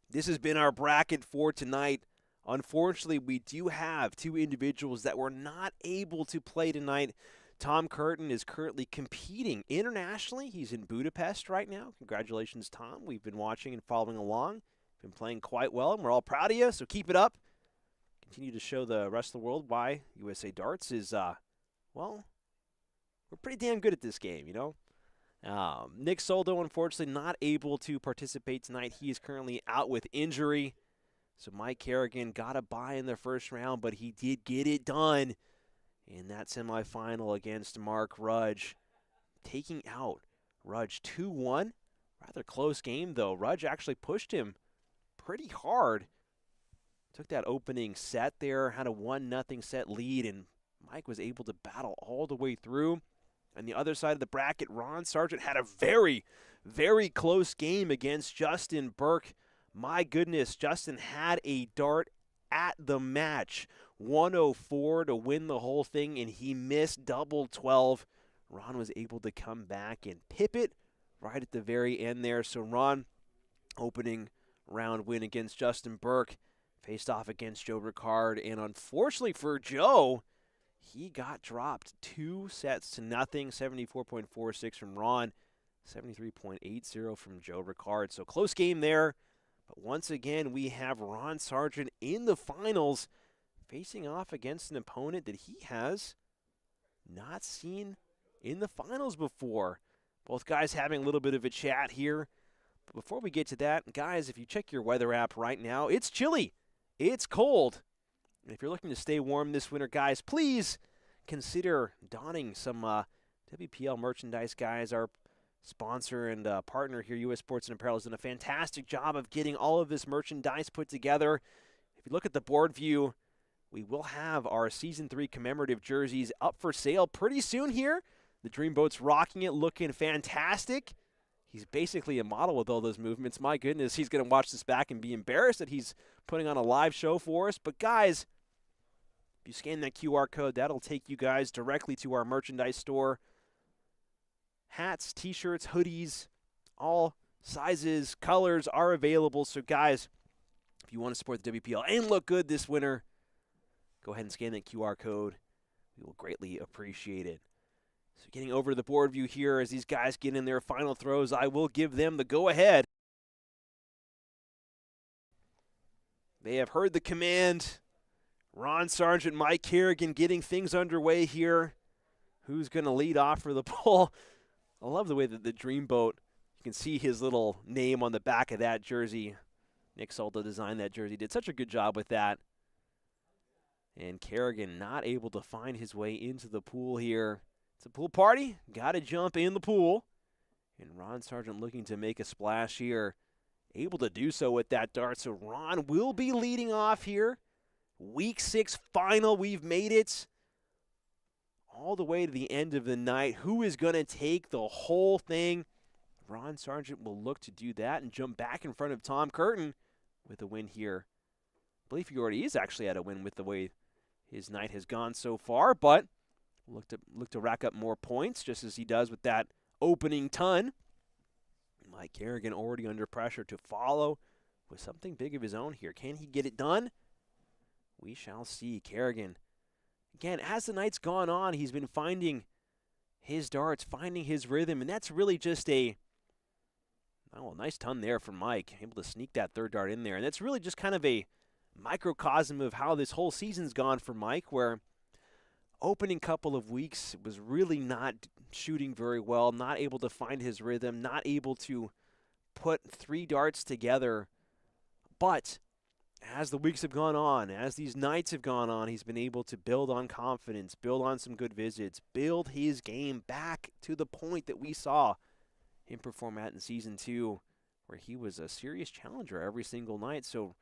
this has been our bracket for tonight. Unfortunately, we do have two individuals that were not able to play tonight. Tom Curtin is currently competing internationally. He's in Budapest right now. Congratulations, Tom. We've been watching and following along. Been playing quite well, and we're all proud of you, so keep it up. Continue to show the rest of the world why USA Darts is, well, we're pretty damn good at this game, you know. Nick Soldo, unfortunately, not able to participate tonight. He is currently out with injury. So Mike Carignan got a bye in the first round, but he did get it done in that semifinal against Mark Rudge, taking out Rudge 2-1. Rather close game, though. Rudge actually pushed him pretty hard. Took that opening set there, had a 1-0 set lead, and Mike was able to battle all the way through. On the other side of the bracket, Ron Sargent had a very, very close game against Justin Burke. My goodness, Justin had a dart at the match. 104 to win the whole thing, and he missed double 12. Ron was able to come back and pip it right at the very end there. So Ron, opening round win against Justin Burke, faced off against Joe Ricard, and unfortunately for Joe, he got dropped 2-0, 74.46 from Ron, 73.80 from Joe Ricard. So close game there. But once again, we have Ron Sargent in the finals, facing off against an opponent that he has not seen in the finals before. Both guys having a little bit of a chat here. But before we get to that, guys, if you check your weather app right now, it's chilly. It's cold. And if you're looking to stay warm this winter, guys, please consider donning some WPL merchandise, guys. Our sponsor and partner here, U.S. Sports and Apparel, has done a fantastic job of getting all of this merchandise put together. If you look at the board view, we will have our Season 3 commemorative jerseys up for sale pretty soon here. The Dreamboat's rocking it, looking fantastic. He's basically a model with all those movements. My goodness, he's going to watch this back and be embarrassed that he's putting on a live show for us. But guys, if you scan that QR code, that'll take you guys directly to our merchandise store. Hats, t-shirts, hoodies, all sizes, colors are available. So guys, if you want to support the WPL and look good this winter, go ahead and scan that QR code. We will greatly appreciate it. So getting over to the board view here as these guys get in their final throws, I will give them the go-ahead. They have heard the command. Ron Sargent, Mike Carignan getting things underway here. Who's going to lead off for the pull? I love the way that the Dreamboat, you can see his little name on the back of that jersey. Nick Soldo designed that jersey. Did such a good job with that. And Carignan not able to find his way into the pool here. It's a pool party. Got to jump in the pool. And Ron Sargent looking to make a splash here. Able to do so with that dart. So Ron will be leading off here. Week 6 final. We've made it all the way to the end of the night. Who is going to take the whole thing? Ron Sargent will look to do that and jump back in front of Tom Curtin with a win here. I believe he already is actually at a win with the way his night has gone so far, but look to rack up more points just as he does with that opening ton. Mike Carignan already under pressure to follow with something big of his own here. Can he get it done? We shall see. Carignan, again, as the night's gone on, he's been finding his darts, finding his rhythm, and that's really just a nice ton there from Mike, able to sneak that third dart in there. And that's really just kind of a microcosm of how this whole season's gone for Mike, where opening couple of weeks was really not shooting very well, not able to find his rhythm, not able to put 3 darts together. But as the weeks have gone on, as these nights have gone on, he's been able to build on confidence, build on some good visits, build his game back to the point that we saw him perform at in Season 2, where he was a serious challenger every single night. So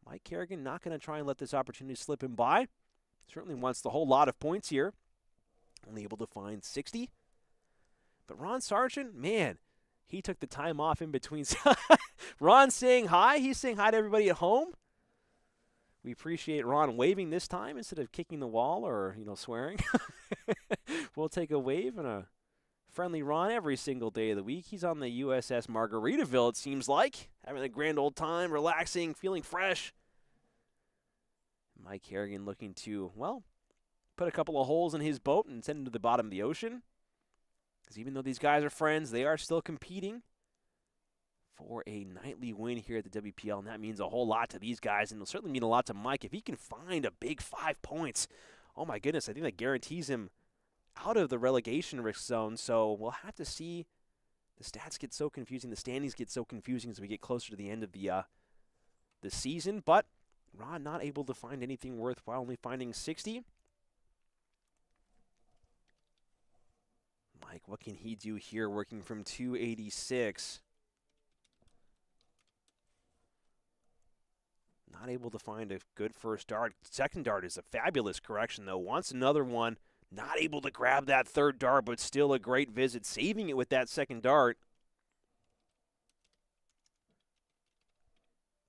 Mike Carignan not going to try and let this opportunity slip him by. Certainly wants the whole lot of points here. Only able to find 60. But Ron Sargent, man, he took the time off in between. Ron saying hi. He's saying hi to everybody at home. We appreciate Ron waving this time instead of kicking the wall or, swearing. We'll take a wave and a friendly Ron every single day of the week. He's on the USS Margaritaville, it seems like, having a grand old time, relaxing, feeling fresh. Mike Carignan looking to, put a couple of holes in his boat and send him to the bottom of the ocean. Because even though these guys are friends, they are still competing for a nightly win here at the WPL, and that means a whole lot to these guys, and it'll certainly mean a lot to Mike. If he can find a big 5 points, oh my goodness, I think that guarantees him out of the relegation risk zone. So we'll have to see The stats get so confusing. The standings get so confusing as we get closer to the end of the season. But Ron not able to find anything worthwhile, only finding 60. Mike, what can he do here working from 286? Not able to find a good first dart. Second dart is a fabulous correction, though. Wants another one. Not able to grab that third dart, but still a great visit. Saving it with that second dart.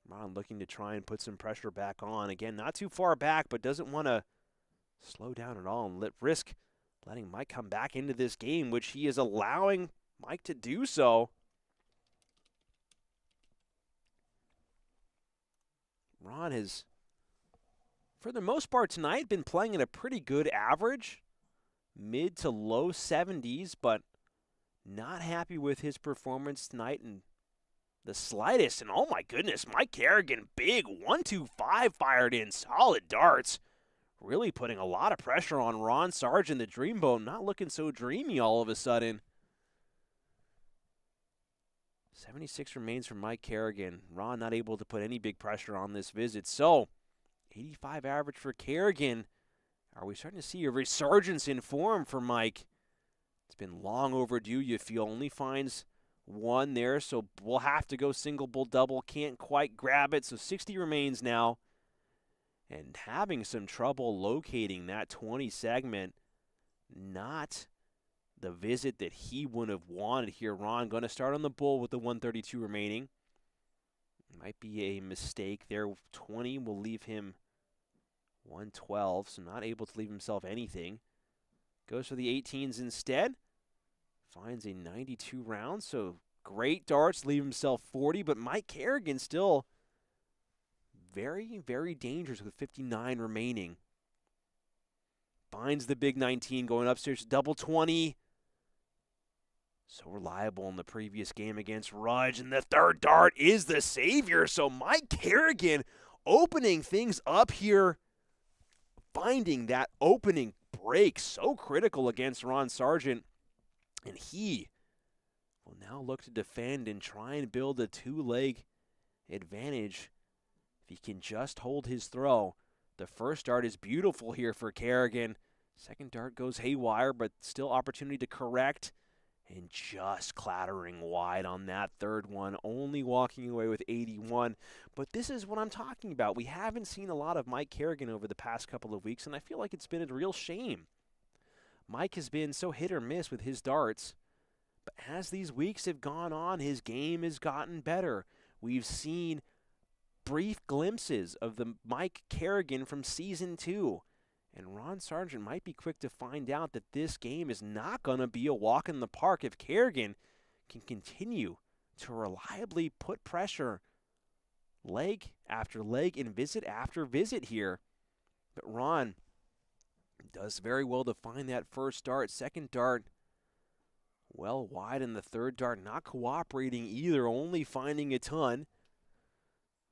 Ron looking to try and put some pressure back on. Again, not too far back, but doesn't want to slow down at all and risk letting Mike come back into this game, which he is allowing Mike to do so. Ron has, for the most part tonight, been playing at a pretty good average, mid to low 70s, but not happy with his performance tonight in the slightest. And oh my goodness, Mike Carignan, big 1-2-5 fired in, solid darts. Really putting a lot of pressure on Ron Sargent, the Dreamboat, not looking so dreamy all of a sudden. 76 remains for Mike Carignan. Ron not able to put any big pressure on this visit. So, 85 average for Carignan. Are we starting to see a resurgence in form for Mike? It's been long overdue, you feel. Only finds one there, so we'll have to go single, bull, double. Can't quite grab it, so 60 remains now. And having some trouble locating that 20 segment. Not the visit that he would have wanted here. Ron going to start on the bull with the 132 remaining. Might be a mistake there. 20 will leave him 112, so not able to leave himself anything. Goes for the 18s instead. Finds a 92 round, so great darts, leave himself 40, but Mike Carignan still very, very dangerous with 59 remaining. Finds the big 19 going upstairs, double 20. So reliable in the previous game against Rudge, and the third dart is the savior. So Mike Carignan opening things up here, finding that opening break so critical against Ron Sargent, and he will now look to defend and try and build a two-leg advantage if he can just hold his throw. The first dart is beautiful here for Carignan. Second dart goes haywire, but still opportunity to correct. And just clattering wide on that third one, only walking away with 81. But this is what I'm talking about. We haven't seen a lot of Mike Carignan over the past couple of weeks, and I feel like it's been a real shame. Mike has been so hit or miss with his darts, but as these weeks have gone on, his game has gotten better. We've seen brief glimpses of the Mike Carignan from Season 2. And Ron Sargent might be quick to find out that this game is not going to be a walk in the park if Carignan can continue to reliably put pressure leg after leg and visit after visit here. But Ron does very well to find that first dart. Second dart, well wide, and the third dart not cooperating either, only finding a ton.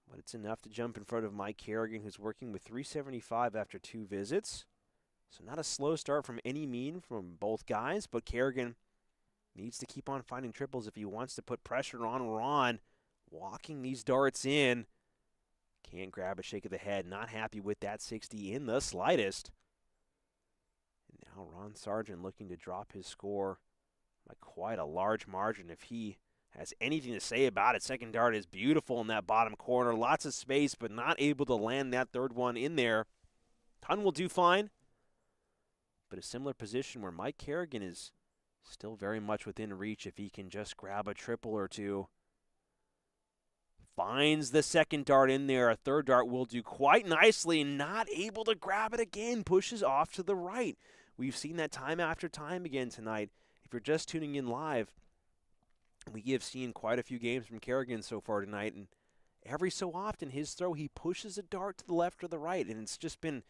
But it's enough to jump in front of Mike Carignan, who's working with 375 after 2 visits. So not a slow start from any mean from both guys, but Carignan needs to keep on finding triples if he wants to put pressure on Ron. Walking these darts in. Can't grab a shake of the head. Not happy with that 60 in the slightest. And now Ron Sargent looking to drop his score by quite a large margin if he has anything to say about it. Second dart is beautiful in that bottom corner. Lots of space, but not able to land that third one in there. Ton will do fine. But a similar position where Mike Carignan is still very much within reach if he can just grab a triple or two. Finds the second dart in there. A third dart will do quite nicely. Not able to grab it again. Pushes off to the right. We've seen that time after time again tonight. If you're just tuning in live, we have seen quite a few games from Carignan so far tonight, and every so often his throw, he pushes a dart to the left or the right, and it's just been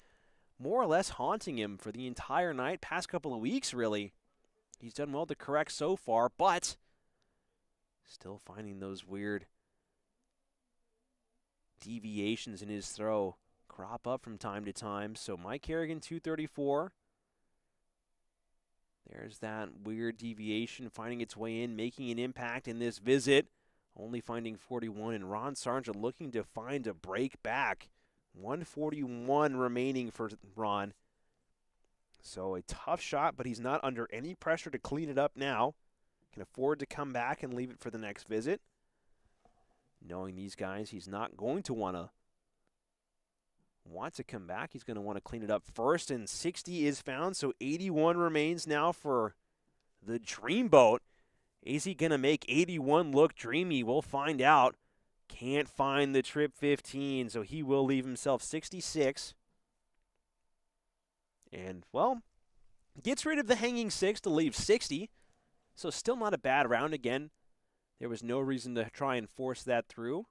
more or less haunting him for the entire night, past couple of weeks really. He's done well to correct so far, but still finding those weird deviations in his throw crop up from time to time. So Mike Carignan, 234. There's that weird deviation finding its way in, making an impact in this visit. Only finding 41, and Ron Sargent looking to find a break back. 141 remaining for Ron. So a tough shot, but he's not under any pressure to clean it up now. Can afford to come back and leave it for the next visit. Knowing these guys, he's not going to want to come back. He's going to want to clean it up first, and 60 is found, so 81 remains now for the Dreamboat. Is he going to make 81 look dreamy? We'll find out. Can't find the trip 15, so he will leave himself 66. And, well, gets rid of the hanging 6 to leave 60. So still not a bad round. Again, there was no reason to try and force that through.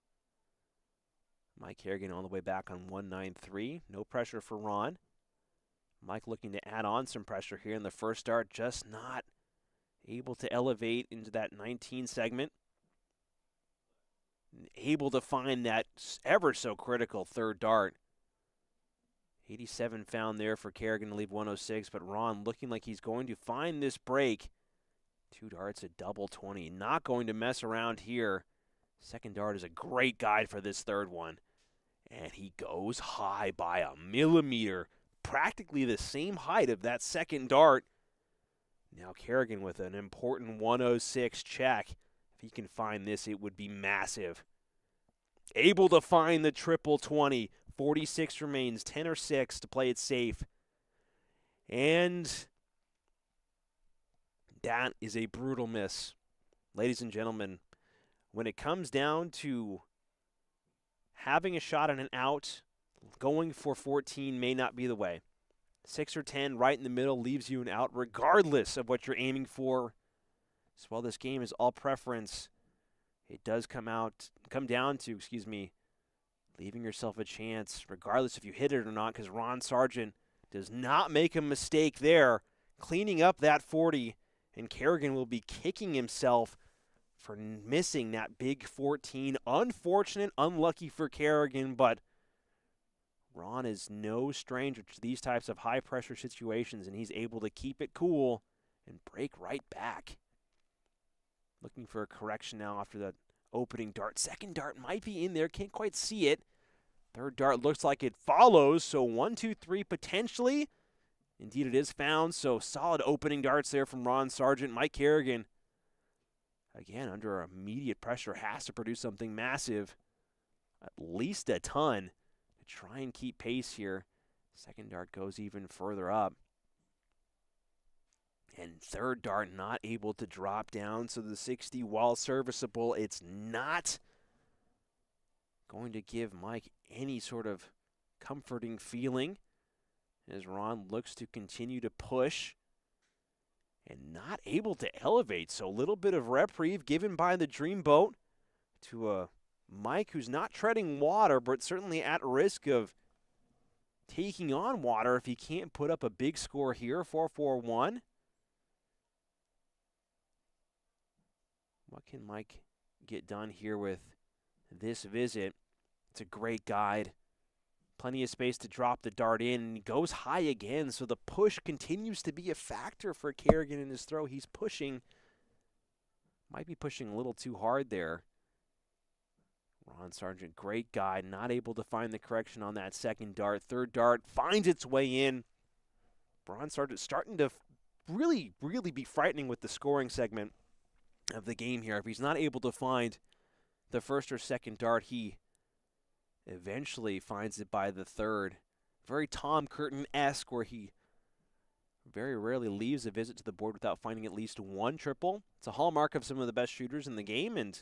Mike Carignan all the way back on 193. No pressure for Ron. Mike looking to add on some pressure here in the first start. Just not able to elevate into that 19 segment. Able to find that ever so critical third dart. 87 found there for Carignan to leave 106, but Ron looking like he's going to find this break. 2 darts at double 20. Not going to mess around here. Second dart is a great guide for this third one. And he goes high by a millimeter. Practically the same height of that second dart. Now Carignan with an important 106 check. If he can find this, it would be massive. Able to find the triple 20. 46 remains, 10 or 6 to play it safe. And that is a brutal miss. Ladies and gentlemen, when it comes down to having a shot on an out, going for 14 may not be the way. 6 or 10 right in the middle leaves you an out regardless of what you're aiming for. So while this game is all preference, it does come down to leaving yourself a chance regardless if you hit it or not, because Ron Sargent does not make a mistake there, cleaning up that 40, and Carignan will be kicking himself for missing that big 14. Unfortunate, unlucky for Carignan, but Ron is no stranger to these types of high-pressure situations, and he's able to keep it cool and break right back. Looking for a correction now after that opening dart. Second dart might be in there, can't quite see it. Third dart looks like it follows, so 1, 2, 3 potentially. Indeed, it is found, so solid opening darts there from Ron Sargent. Mike Carignan, again, under immediate pressure, has to produce something massive, at least a ton, to try and keep pace here. Second dart goes even further up. And third dart not able to drop down, so the 60, while serviceable, it's not going to give Mike any sort of comforting feeling as Ron looks to continue to push and not able to elevate. So a little bit of reprieve given by the Dreamboat to a Mike who's not treading water, but certainly at risk of taking on water if he can't put up a big score here. 4-4-1. What can Mike get done here with this visit? It's a great guide. Plenty of space to drop the dart in, and he goes high again, so the push continues to be a factor for Carignan in his throw. He's pushing, might be pushing a little too hard there. Ron Sargent, great guide, not able to find the correction on that second dart. Third dart finds its way in. Ron Sargent starting to really be frightening with the scoring segment of the game here. If he's not able to find the first or second dart, he eventually finds it by the third. Very Tom Curtin-esque, where he very rarely leaves a visit to the board without finding at least one triple. It's a hallmark of some of the best shooters in the game, and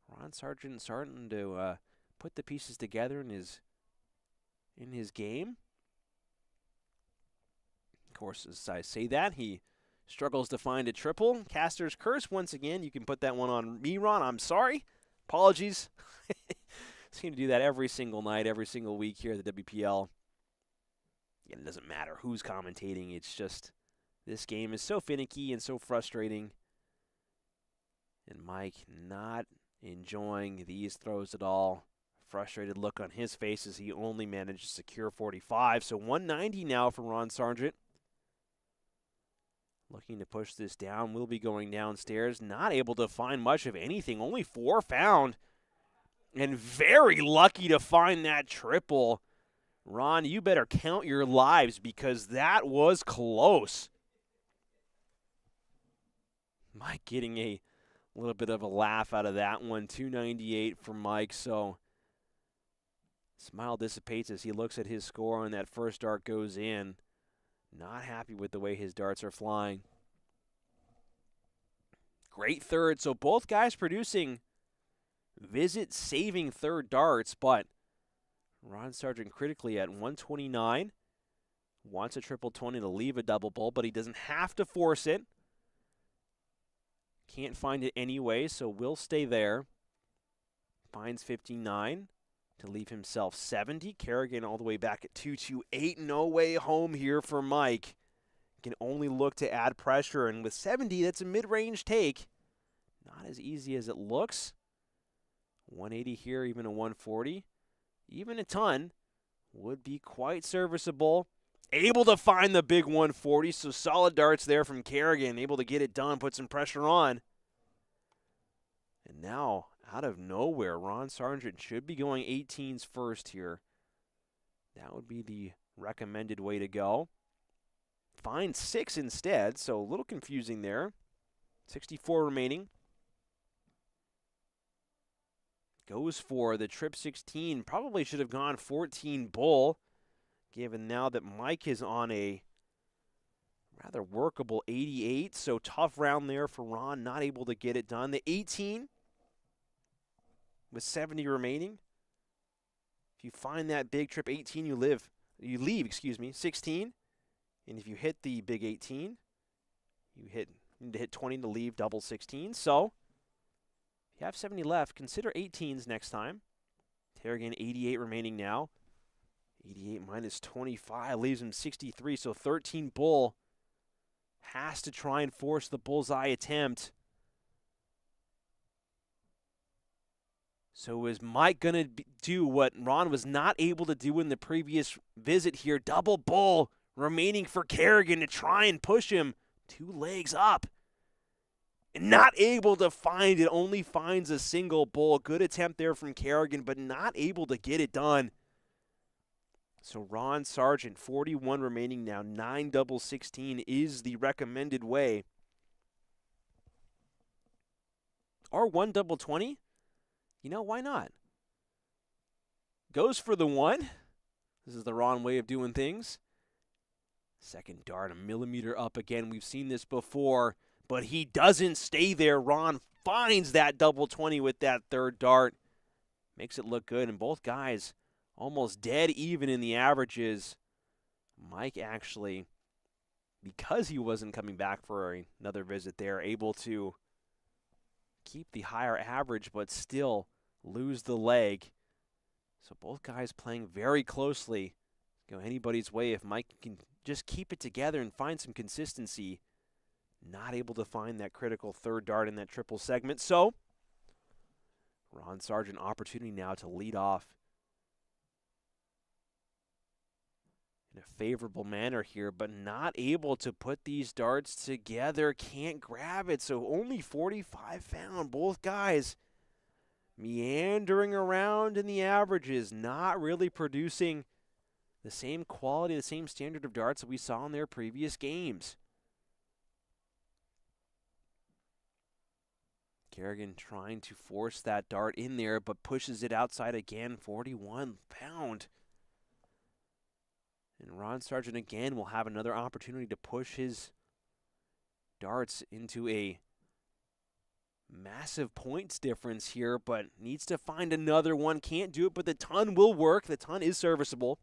Ron Sargent starting to put the pieces together in his game. Of course, as I say that, he struggles to find a triple. Caster's curse, once again. You can put that one on me, Ron. I'm sorry. Apologies. Seem to do that every single night, every single week here at the WPL. Again, it doesn't matter who's commentating. It's just this game is so finicky and so frustrating. And Mike not enjoying these throws at all. Frustrated look on his face as he only managed to secure 45. So 190 now for Ron Sargent. Looking to push this down, will be going downstairs. Not able to find much of anything. Only 4 found. And very lucky to find that triple. Ron, you better count your lives because that was close. Mike getting a little bit of a laugh out of that one. 298 for Mike, so smile dissipates as he looks at his score and that first dart goes in. Not happy with the way his darts are flying. Great third, so both guys producing visit-saving third darts, but Ron Sargent critically at 129. Wants a triple 20 to leave a double bowl, but he doesn't have to force it. Can't find it anyway, so will stay there. Finds 59 to leave himself 70. Carignan all the way back at 228. No way home here for Mike. Can only look to add pressure, and with 70, that's a mid-range take. Not as easy as it looks. 180 here, even a 140. Even a ton would be quite serviceable. Able to find the big 140, so solid darts there from Carignan. Able to get it done, put some pressure on. And now, out of nowhere, Ron Sargent should be going 18s first here. That would be the recommended way to go. Finds 6 instead, so a little confusing there. 64 remaining. Goes for the trip 16. Probably should have gone 14 bull, given now that Mike is on a rather workable 88. So tough round there for Ron, not able to get it done. The 18 with 70 remaining. If you find that big trip 18, you leave 16. And if you hit the big 18, you need to hit 20 to leave double 16. So if you have 70 left, consider 18s next time. Carignan 88 remaining now. 88 minus 25 leaves him 63, so 13 bull. Has to try and force the bullseye attempt. So is Mike going to do what Ron was not able to do in the previous visit here? Double bull remaining for Carignan to try and push him 2 legs up. Not able to find it, only finds a single bull. Good attempt there from Carignan, but not able to get it done. So Ron Sargent, 41 remaining now, 9 double 16 is the recommended way. Or 1 double 20? You know, why not? Goes for the 1. This is the Ron way of doing things. Second dart, a millimeter up again. We've seen this before. But he doesn't stay there. Ron finds that double 20 with that third dart. Makes it look good. And both guys almost dead even in the averages. Mike actually, because he wasn't coming back for another visit there, able to keep the higher average but still lose the leg. So both guys playing very closely. Go anybody's way if Mike can just keep it together and find some consistency. Not able to find that critical third dart in that triple segment. So, Ron Sargent opportunity now to lead off in a favorable manner here, but not able to put these darts together. Can't grab it, so only 45 found. Both guys meandering around in the averages, not really producing the same quality, the same standard of darts that we saw in their previous games. Carignan trying to force that dart in there, but pushes it outside again, 41 pound. And Ron Sargent again will have another opportunity to push his darts into a massive points difference here, but needs to find another one. Can't do it, but the ton will work. The ton is serviceable.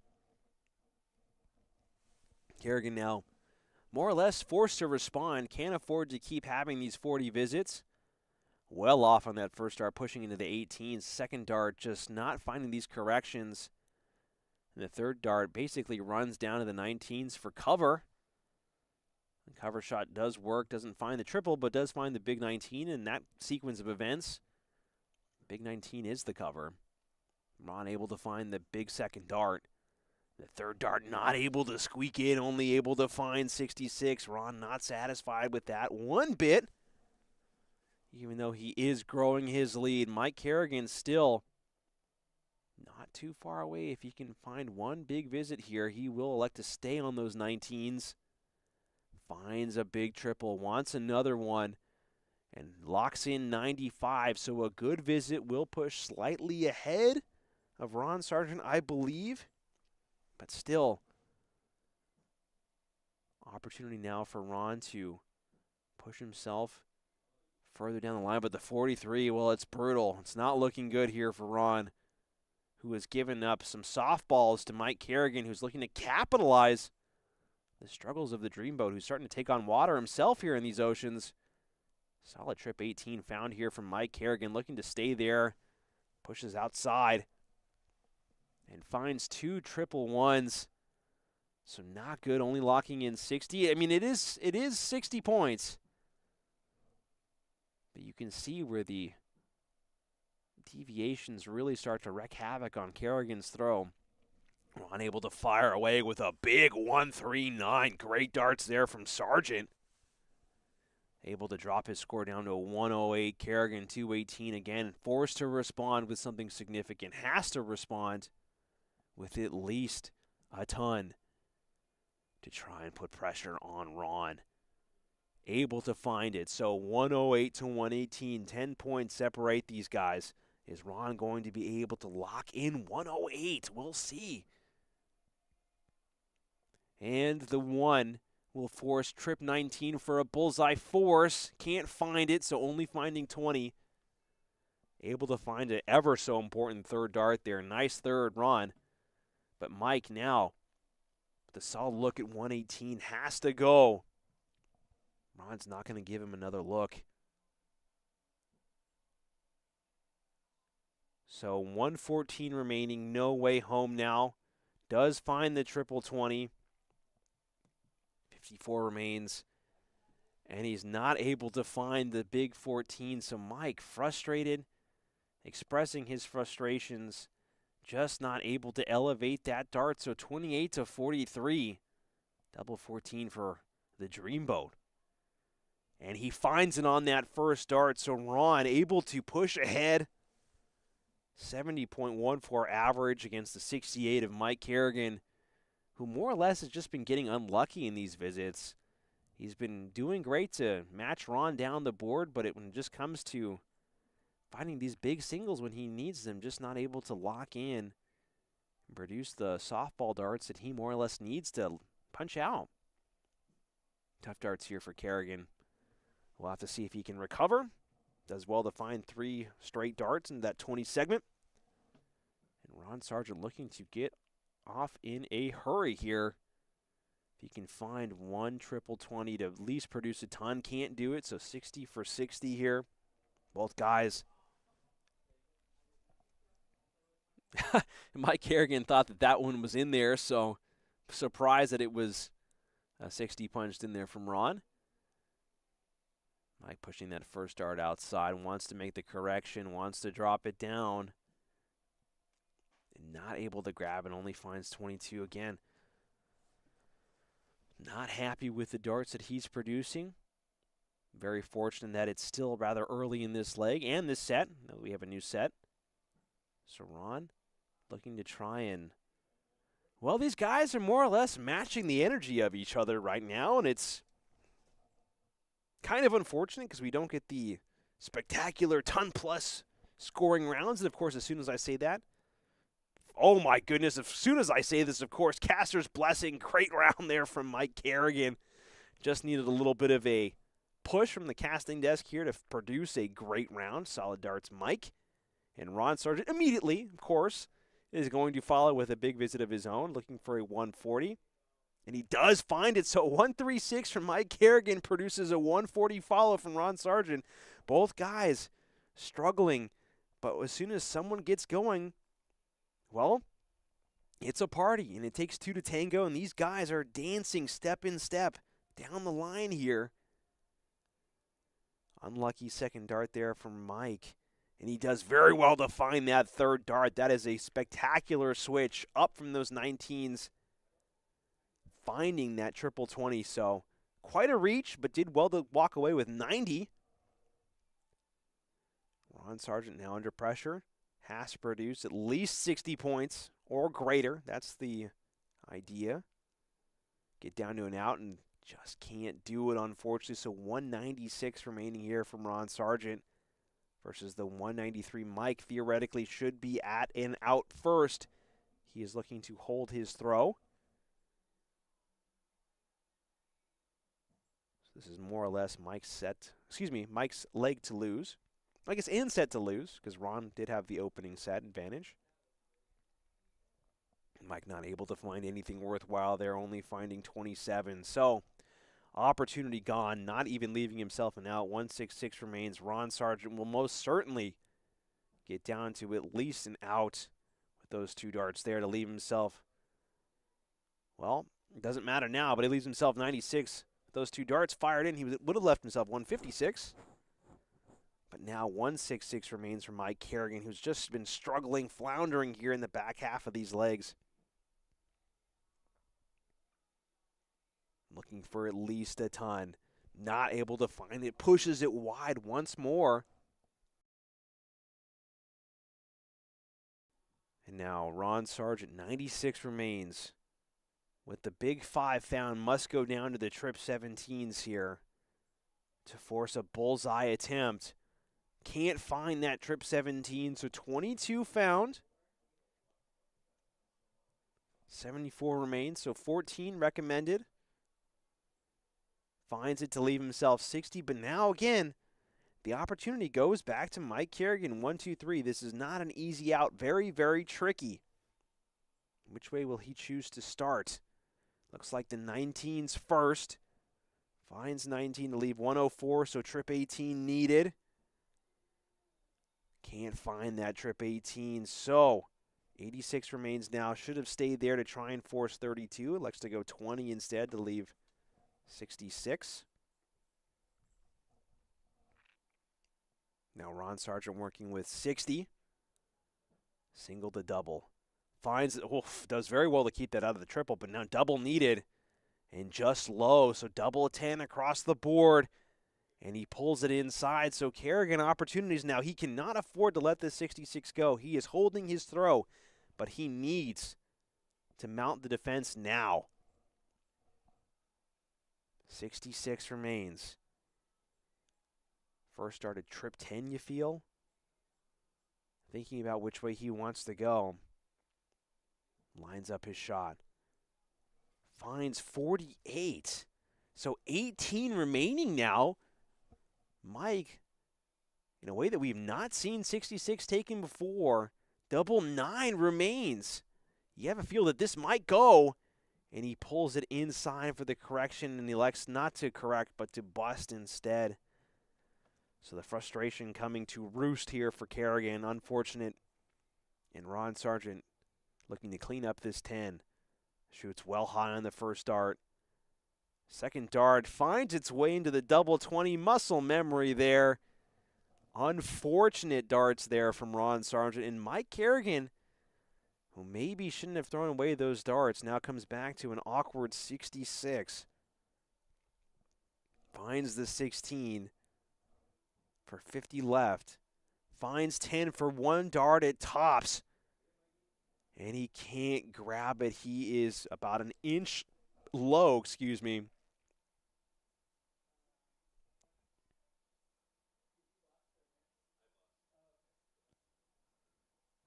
Carignan now more or less forced to respond. Can't afford to keep having these 40 visits. Well off on that first dart, pushing into the 18s. Second dart just not finding these corrections. And the third dart basically runs down to the 19s for cover. The cover shot does work, doesn't find the triple, but does find the big 19 in that sequence of events. Big 19 is the cover. Ron able to find the big second dart. The third dart not able to squeak in, only able to find 66. Ron not satisfied with that one bit. Even though he is growing his lead, Mike Carignan still not too far away. If he can find one big visit here, he will elect to stay on those 19s. Finds a big triple, wants another one, and locks in 95. So a good visit will push slightly ahead of Ron Sargent, I believe. But still, opportunity now for Ron to push himself further down the line. But the 43, well, it's brutal. It's not looking good here for Ron, who has given up some softballs to Mike Carignan, who's looking to capitalize the struggles of the Dreamboat, who's starting to take on water himself here in these oceans. Solid trip 18 found here from Mike Carignan, looking to stay there. Pushes outside and finds two triple ones. So not good, only locking in 60. I mean, it is 60 points. But you can see where the deviations really start to wreak havoc on Carrigan's throw. Unable to fire away with a big 139. Great darts there from Sargent. Able to drop his score down to a 108. Carignan 218 again. Forced to respond with something significant. Has to respond with at least a ton to try and put pressure on Ron. Able to find it. So 108 to 118. 10 points separate these guys. Is Ron going to be able to lock in 108? We'll see. And the one will force trip 19 for a bullseye force. Can't find it, so only finding 20. Able to find an ever so important third dart there. Nice third run. But Mike now, with a solid look at 118, has to go. Ron's not going to give him another look. So 114 remaining, no way home now. Does find the triple 20. 54 remains. And he's not able to find the big 14. So Mike, frustrated, expressing his frustrations, just not able to elevate that dart. So 28 to 43. Double 14 for the Dreamboat. And he finds it on that first dart. So Ron able to push ahead. 70.14 average against the 68 of Mike Carignan, who more or less has just been getting unlucky in these visits. He's been doing great to match Ron down the board, but when it just comes to finding these big singles when he needs them, just not able to lock in and produce the softball darts that he more or less needs to punch out. Tough darts here for Carignan. We'll have to see if he can recover. Does well to find 3 straight darts in that 20 segment. And Ron Sargent looking to get off in a hurry here. If he can find one triple 20 to at least produce a ton, can't do it, so 60 for 60 here. Both guys. Mike Carignan thought that one was in there, so surprised that it was a 60 punched in there from Ron. Mike pushing that first dart outside, wants to make the correction, wants to drop it down. Not able to grab it, only finds 22 again. Not happy with the darts that he's producing. Very fortunate that it's still rather early in this leg and this set. We have a new set. So Ron looking to try and... Well, these guys are more or less matching the energy of each other right now, and it's kind of unfortunate because we don't get the spectacular ton-plus scoring rounds. And, of course, as soon as I say that, oh, my goodness, as soon as I say this, of course, Caster's blessing. Great round there from Mike Carignan. Just needed a little bit of a push from the casting desk here to produce a great round. Solid darts, Mike. And Ron Sargent immediately, of course, is going to follow with a big visit of his own, looking for a 140. And he does find it, so 136 from Mike Carignan produces a 140 follow from Ron Sargent. Both guys struggling, but as soon as someone gets going, well, it's a party, and it takes 2 to tango, and these guys are dancing step in step down the line here. Unlucky second dart there from Mike. And he does very well to find that third dart. That is a spectacular switch up from those 19s, finding that triple 20. So quite a reach, but did well to walk away with 90. Ron Sargent now under pressure. Has to produce at least 60 points or greater. That's the idea. Get down to an out and just can't do it, unfortunately. So 196 remaining here from Ron Sargent versus the 193. Mike theoretically should be at and out first. He is looking to hold his throw. So this is more or less Mike's leg to lose. I guess and set to lose, because Ron did have the opening set advantage. Mike not able to find anything worthwhile there, only finding 27. So opportunity gone, not even leaving himself an out. 166 remains. Ron Sargent will most certainly get down to at least an out with those two darts there to leave himself, well, it doesn't matter now, but he leaves himself 96. With those two darts fired in, he would have left himself 156. But now 166 remains for Mike Carignan, who's just been struggling, floundering here in the back half of these legs. Looking for at least a ton. Not able to find it. Pushes it wide once more. And now Ron Sargent, 96 remains. With the big five found, must go down to the trip 17s here to force a bullseye attempt. Can't find that trip 17, so 22 found. 74 remains, so 14 recommended. Finds it to leave himself 60, but now again, the opportunity goes back to Mike Carignan. 1, 2, 3. This is not an easy out. Very, very tricky. Which way will he choose to start? Looks like the 19s first. Finds 19 to leave 104, so trip 18 needed. Can't find that trip 18, so 86 remains now. Should have stayed there to try and force 32. Elects to go 20 instead to leave 66. Now Ron Sargent working with 60. Single to double. Finds it, does very well to keep that out of the triple, but now double needed and just low. So double 10 across the board. And he pulls it inside, so Carignan opportunities now. He cannot afford to let this 66 go. He is holding his throw, but he needs to mount the defense now. 66 remains. First started trip 10, you feel? Thinking about which way he wants to go. Lines up his shot. Finds 48. So 18 remaining now. Mike, in a way that we've not seen 66 taken before, double 9 remains. You have a feel that this might go, and he pulls it inside for the correction and elects not to correct, but to bust instead. So the frustration coming to roost here for Carignan. Unfortunate. And Ron Sargent looking to clean up this 10. Shoots well high on the first dart. Second dart finds its way into the double 20. Muscle memory there. Unfortunate darts there from Ron Sargent. And Mike Carignan, who maybe shouldn't have thrown away those darts, now comes back to an awkward 66. Finds the 16 for 50 left. Finds 10 for one dart at tops. And he can't grab it. He is about an inch low,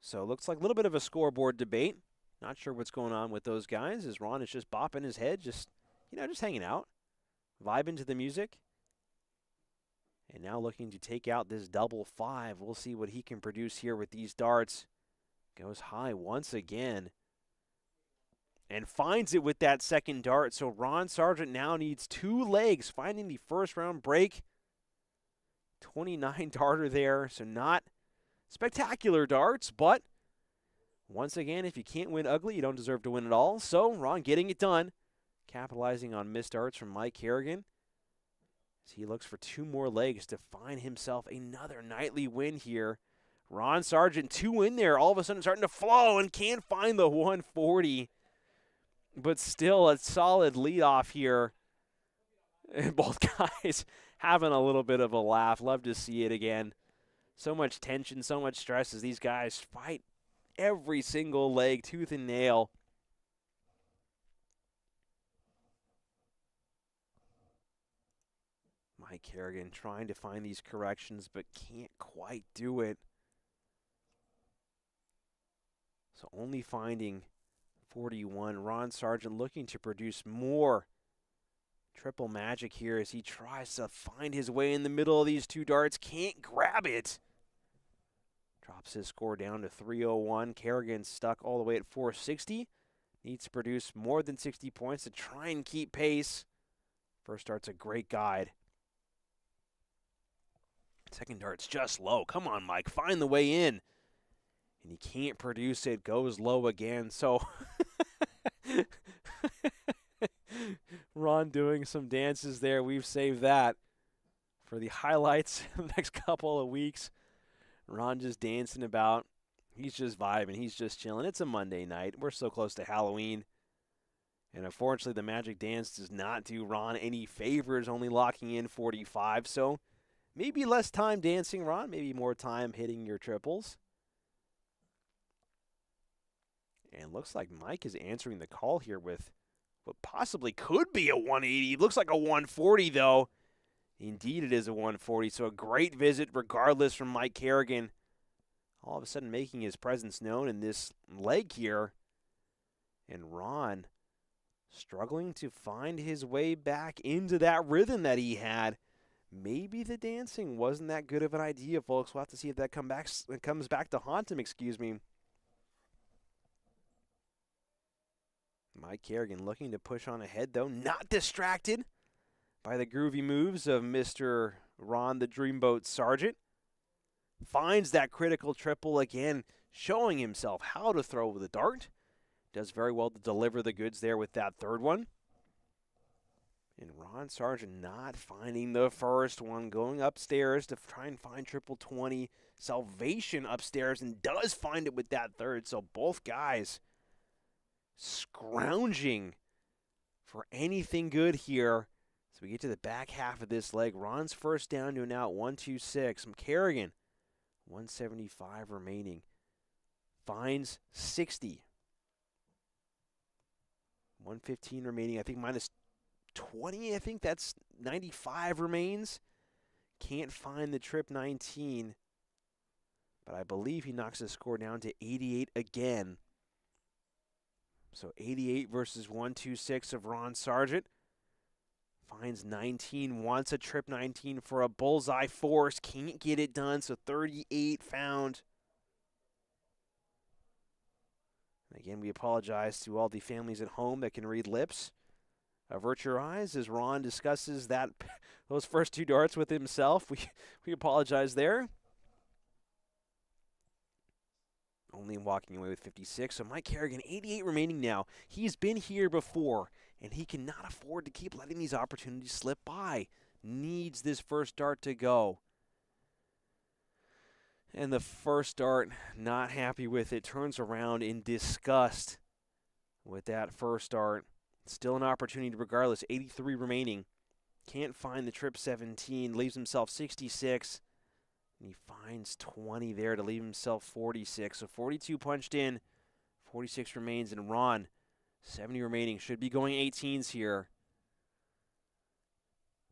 So it looks like a little bit of a scoreboard debate. Not sure what's going on with those guys, as Ron is just bopping his head, just hanging out, vibing to the music. And now looking to take out this double 5. We'll see what he can produce here with these darts. Goes high once again. And finds it with that second dart. So Ron Sargent now needs 2 legs, finding the first round break. 29 darter there, so not spectacular darts, but once again, if you can't win ugly, you don't deserve to win at all. So Ron getting it done, capitalizing on missed darts from Mike Carignan. As he looks for 2 more legs to find himself another nightly win here Ron Sargent, 2 in there, all of a sudden starting to flow and can't find the 140. But still a solid leadoff here. And both guys having a little bit of a laugh. Love to see it again. So much tension, so much stress as these guys fight every single leg, tooth and nail. Mike Carignan trying to find these corrections, but can't quite do it. So only finding 41. Ron Sargent looking to produce more triple magic here as he tries to find his way in the middle of these 2 darts. Can't grab it. Drops his score down to 301. Carignan stuck all the way at 460. Needs to produce more than 60 points to try and keep pace. First dart's a great guide. Second dart's just low. Come on, Mike. Find the way in. And he can't produce it. Goes low again. So Ron doing some dances there. We've saved that for the highlights of the next couple of weeks. Ron just dancing about. He's just vibing. He's just chilling. It's a Monday night. We're so close to Halloween. And unfortunately, the Magic Dance does not do Ron any favors, only locking in 45. So maybe less time dancing, Ron. Maybe more time hitting your triples. And looks like Mike is answering the call here with what possibly could be a 180. It looks like a 140, though. Indeed, it is a 140. So a great visit, regardless, from Mike Carignan. All of a sudden making his presence known in this leg here. And Ron struggling to find his way back into that rhythm that he had. Maybe the dancing wasn't that good of an idea, folks. We'll have to see if that comes back to haunt him, Mike Carignan looking to push on ahead, though. Not distracted by the groovy moves of Mr. Ron the Dreamboat Sargent. Finds that critical triple again, showing himself how to throw the dart. Does very well to deliver the goods there with that third one. And Ron Sargent not finding the first one, going upstairs to try and find triple 20. Salvation upstairs, and does find it with that third. So both guys scrounging for anything good here. So we get to the back half of this leg. Ron's first down to an out, 1-2-6. Carignan, 175 remaining. Finds 60. 115 remaining. I think minus 20. I think that's 95 remains. Can't find the trip 19. But I believe he knocks the score down to 88 again. So 88 versus 126 of Ron Sargent. Finds 19, wants a trip 19 for a bullseye force. Can't get it done, so 38 found. And again, we apologize to all the families at home that can read lips. Avert your eyes as Ron discusses those first 2 darts with himself. We apologize there. Only walking away with 56. So Mike Carignan, 88 remaining now. He's been here before, and he cannot afford to keep letting these opportunities slip by. Needs this first dart to go. And the first dart, not happy with it, turns around in disgust with that first dart. Still an opportunity regardless. 83 remaining. Can't find the trip 17. Leaves himself 66. And he finds 20 there to leave himself 46. So 42 punched in. 46 remains. And Ron, 70 remaining. Should be going 18s here.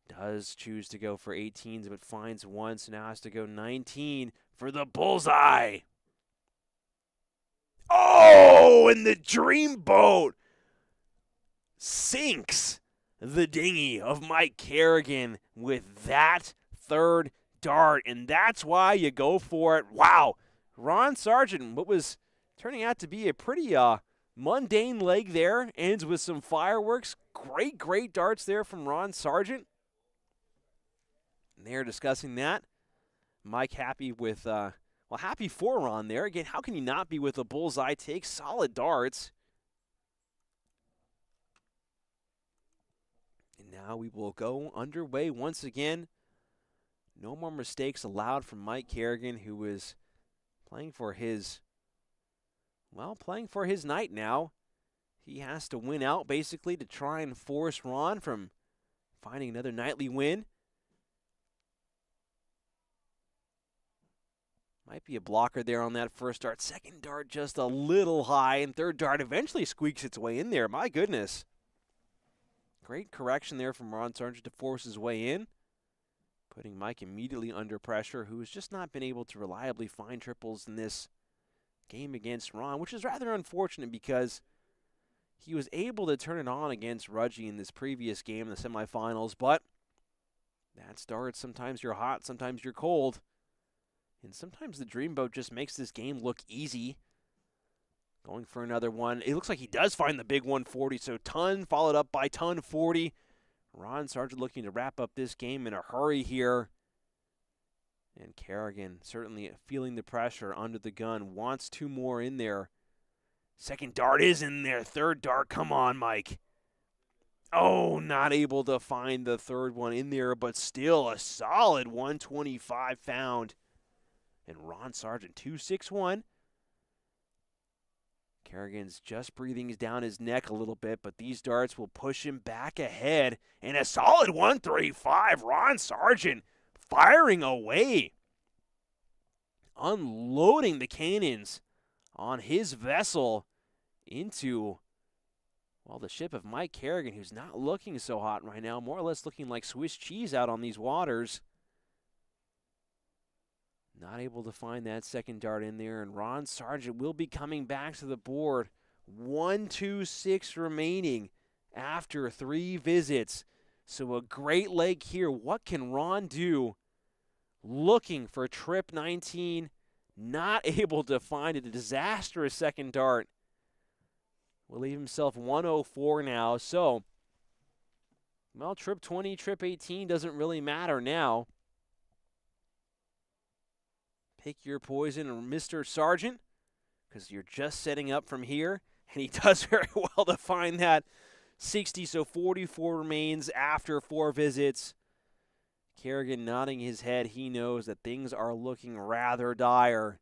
Does choose to go for 18s, but finds one. So now has to go 19 for the bullseye. Oh, and the Dreamboat sinks the dinghy of Mike Carignan with that third dart, and that's why you go for it. Wow. Ron Sargent, what was turning out to be a pretty mundane leg there, ends with some fireworks. Great darts there from Ron Sargent. And they're discussing that. Mike happy with, happy for Ron there. Again, how can you not be with a bullseye take? Solid darts. And now we will go underway once again. No more mistakes allowed from Mike Carignan, who was playing for his night now. He has to win out basically to try and force Ron from finding another nightly win. Might be a blocker there on that first dart. Second dart just a little high, and third dart eventually squeaks its way in there. My goodness. Great correction there from Ron Sargent to force his way in, putting Mike immediately under pressure, who has just not been able to reliably find triples in this game against Ron, which is rather unfortunate because he was able to turn it on against Rudge in this previous game in the semifinals, but that starts. Sometimes you're hot, sometimes you're cold. And sometimes the Dreamboat just makes this game look easy. Going for another one. It looks like he does find the big 140. So ton followed up by ton 40. Ron Sargent looking to wrap up this game in a hurry here. And Carignan certainly feeling the pressure under the gun. Wants two more in there. Second dart is in there. Third dart. Come on, Mike. Oh, not able to find the third one in there, but still a solid 125 found. And Ron Sargent, 2-6-1. Carrigan's just breathing down his neck a little bit, but these darts will push him back ahead. And a solid 135. Ron Sargent firing away. Unloading the cannons on his vessel into, well, the ship of Mike Carignan, who's not looking so hot right now. More or less looking like Swiss cheese out on these waters. Not able to find that second dart in there, and Ron Sargent will be coming back to the board. 1-2-6 remaining after 3 visits. So a great leg here. What can Ron do? Looking for trip 19. Not able to find it. A disastrous second dart. Will leave himself 104 now. So, well, trip 20, trip 18 doesn't really matter now. Pick your poison, Mr. Sargent, because you're just setting up from here. And he does very well to find that 60, so 44 remains after 4 visits. Carignan nodding his head. He knows that things are looking rather dire.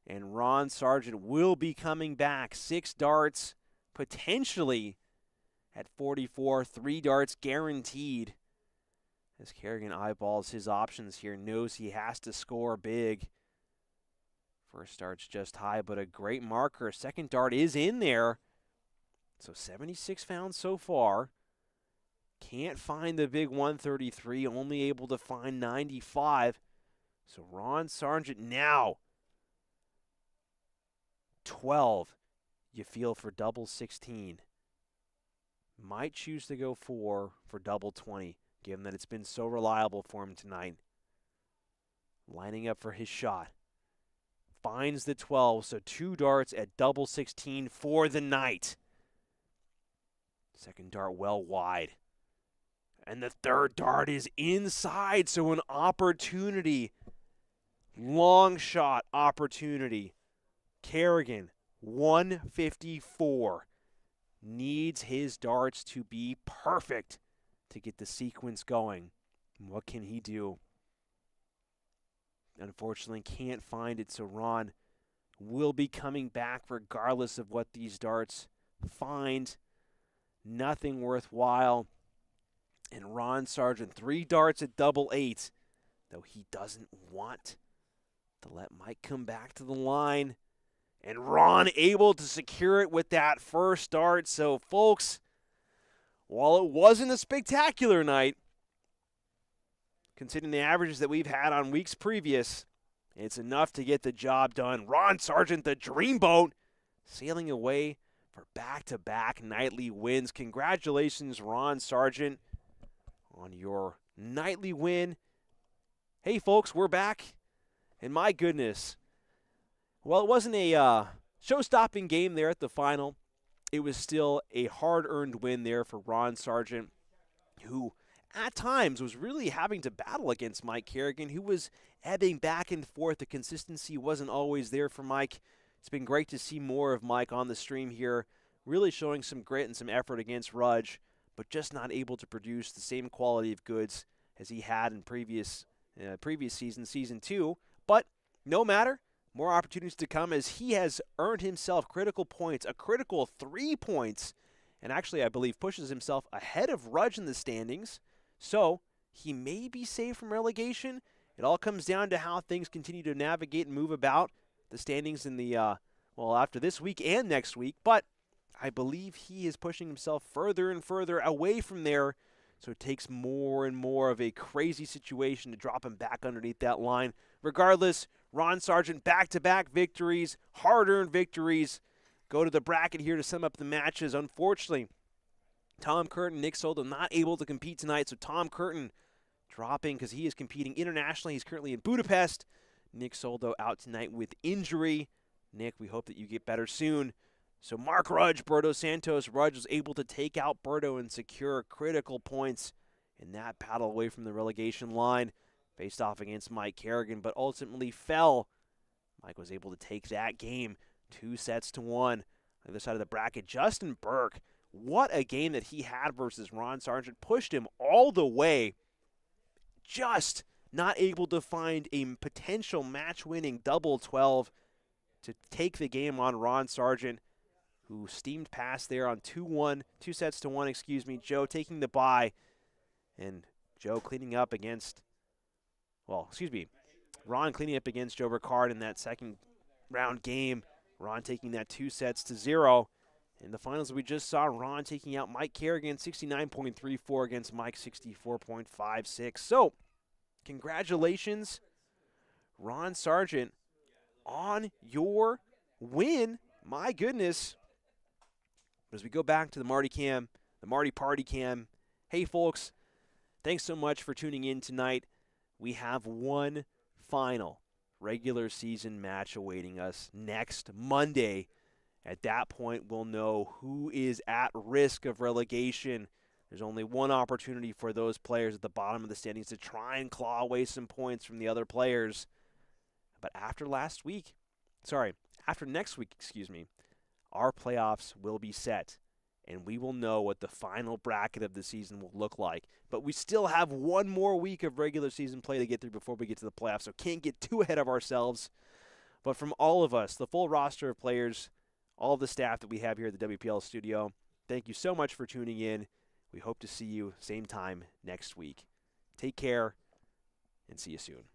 And Ron Sargent will be coming back. 6 darts, potentially at 44. 3 darts guaranteed. As Carignan eyeballs his options here, knows he has to score big. First dart's just high, but a great marker. Second dart is in there. So 76 found so far. Can't find the big 133, only able to find 95. So Ron Sargent now 12. You feel for double 16. Might choose to go for double 20, given that it's been so reliable for him tonight. Lining up for his shot. Finds the 12, so 2 darts at double 16 for the night. Second dart well wide. And the third dart is inside, so an opportunity. Long shot opportunity. Carignan, 154. Needs his darts to be perfect to get the sequence going. What can he do? Unfortunately, can't find it, so Ron will be coming back regardless of what these darts find. Nothing worthwhile. And Ron Sargent, 3 darts at double 8, though he doesn't want to let Mike come back to the line. And Ron able to secure it with that first dart. So, folks, while it wasn't a spectacular night, considering the averages that we've had on weeks previous, it's enough to get the job done. Ron Sargent, the Dreamboat, sailing away for back-to-back nightly wins. Congratulations, Ron Sargent, on your nightly win. Hey, folks, we're back. And my goodness, well, it wasn't a show-stopping game there at the final. It was still a hard-earned win there for Ron Sargent, who at times was really having to battle against Mike Carignan, who was ebbing back and forth. The consistency wasn't always there for Mike. It's been great to see more of Mike on the stream here, really showing some grit and some effort against Rudge, but just not able to produce the same quality of goods as he had in previous season, Season 2. But no matter, more opportunities to come as he has earned himself critical points, a critical 3 points, and actually I believe pushes himself ahead of Rudge in the standings. So he may be saved from relegation. It all comes down to how things continue to navigate and move about the standings in the, after this week and next week. But I believe he is pushing himself further and further away from there. So it takes more and more of a crazy situation to drop him back underneath that line. Regardless, Ron Sargent back-to-back victories, hard-earned victories. Go to the bracket here to sum up the matches. Unfortunately, Tom Curtin, Nick Soldo not able to compete tonight. So Tom Curtin dropping because he is competing internationally. He's currently in Budapest. Nick Soldo out tonight with injury. Nick, we hope that you get better soon. So Mark Rudge, Berto, Santos. Rudge was able to take out Berto and secure critical points in that battle away from the relegation line. Faced off against Mike Carignan, but ultimately fell. Mike was able to take that game 2-1. On the other side of the bracket, Justin Burke. What a game that he had versus Ron Sargent. Pushed him all the way. Just not able to find a potential match-winning double 12 to take the game on Ron Sargent, who steamed past there on 2-1, Joe taking the bye, and Joe cleaning up against, Ron cleaning up against Joe Ricard in that second round game. Ron taking that 2-0. In the finals, we just saw Ron taking out Mike Carignan 69.34 against Mike 64.56. So, congratulations, Ron Sargent, on your win. My goodness. As we go back to the Marty cam, the Marty party cam, hey folks, thanks so much for tuning in tonight. We have one final regular season match awaiting us next Monday. At that point, we'll know who is at risk of relegation. There's only one opportunity for those players at the bottom of the standings to try and claw away some points from the other players. But after next week, our playoffs will be set, and we will know what the final bracket of the season will look like. But we still have one more week of regular season play to get through before we get to the playoffs, so can't get too ahead of ourselves. But from all of us, the full roster of players, all of the staff that we have here at the WPL studio, thank you so much for tuning in. We hope to see you same time next week. Take care, and see you soon.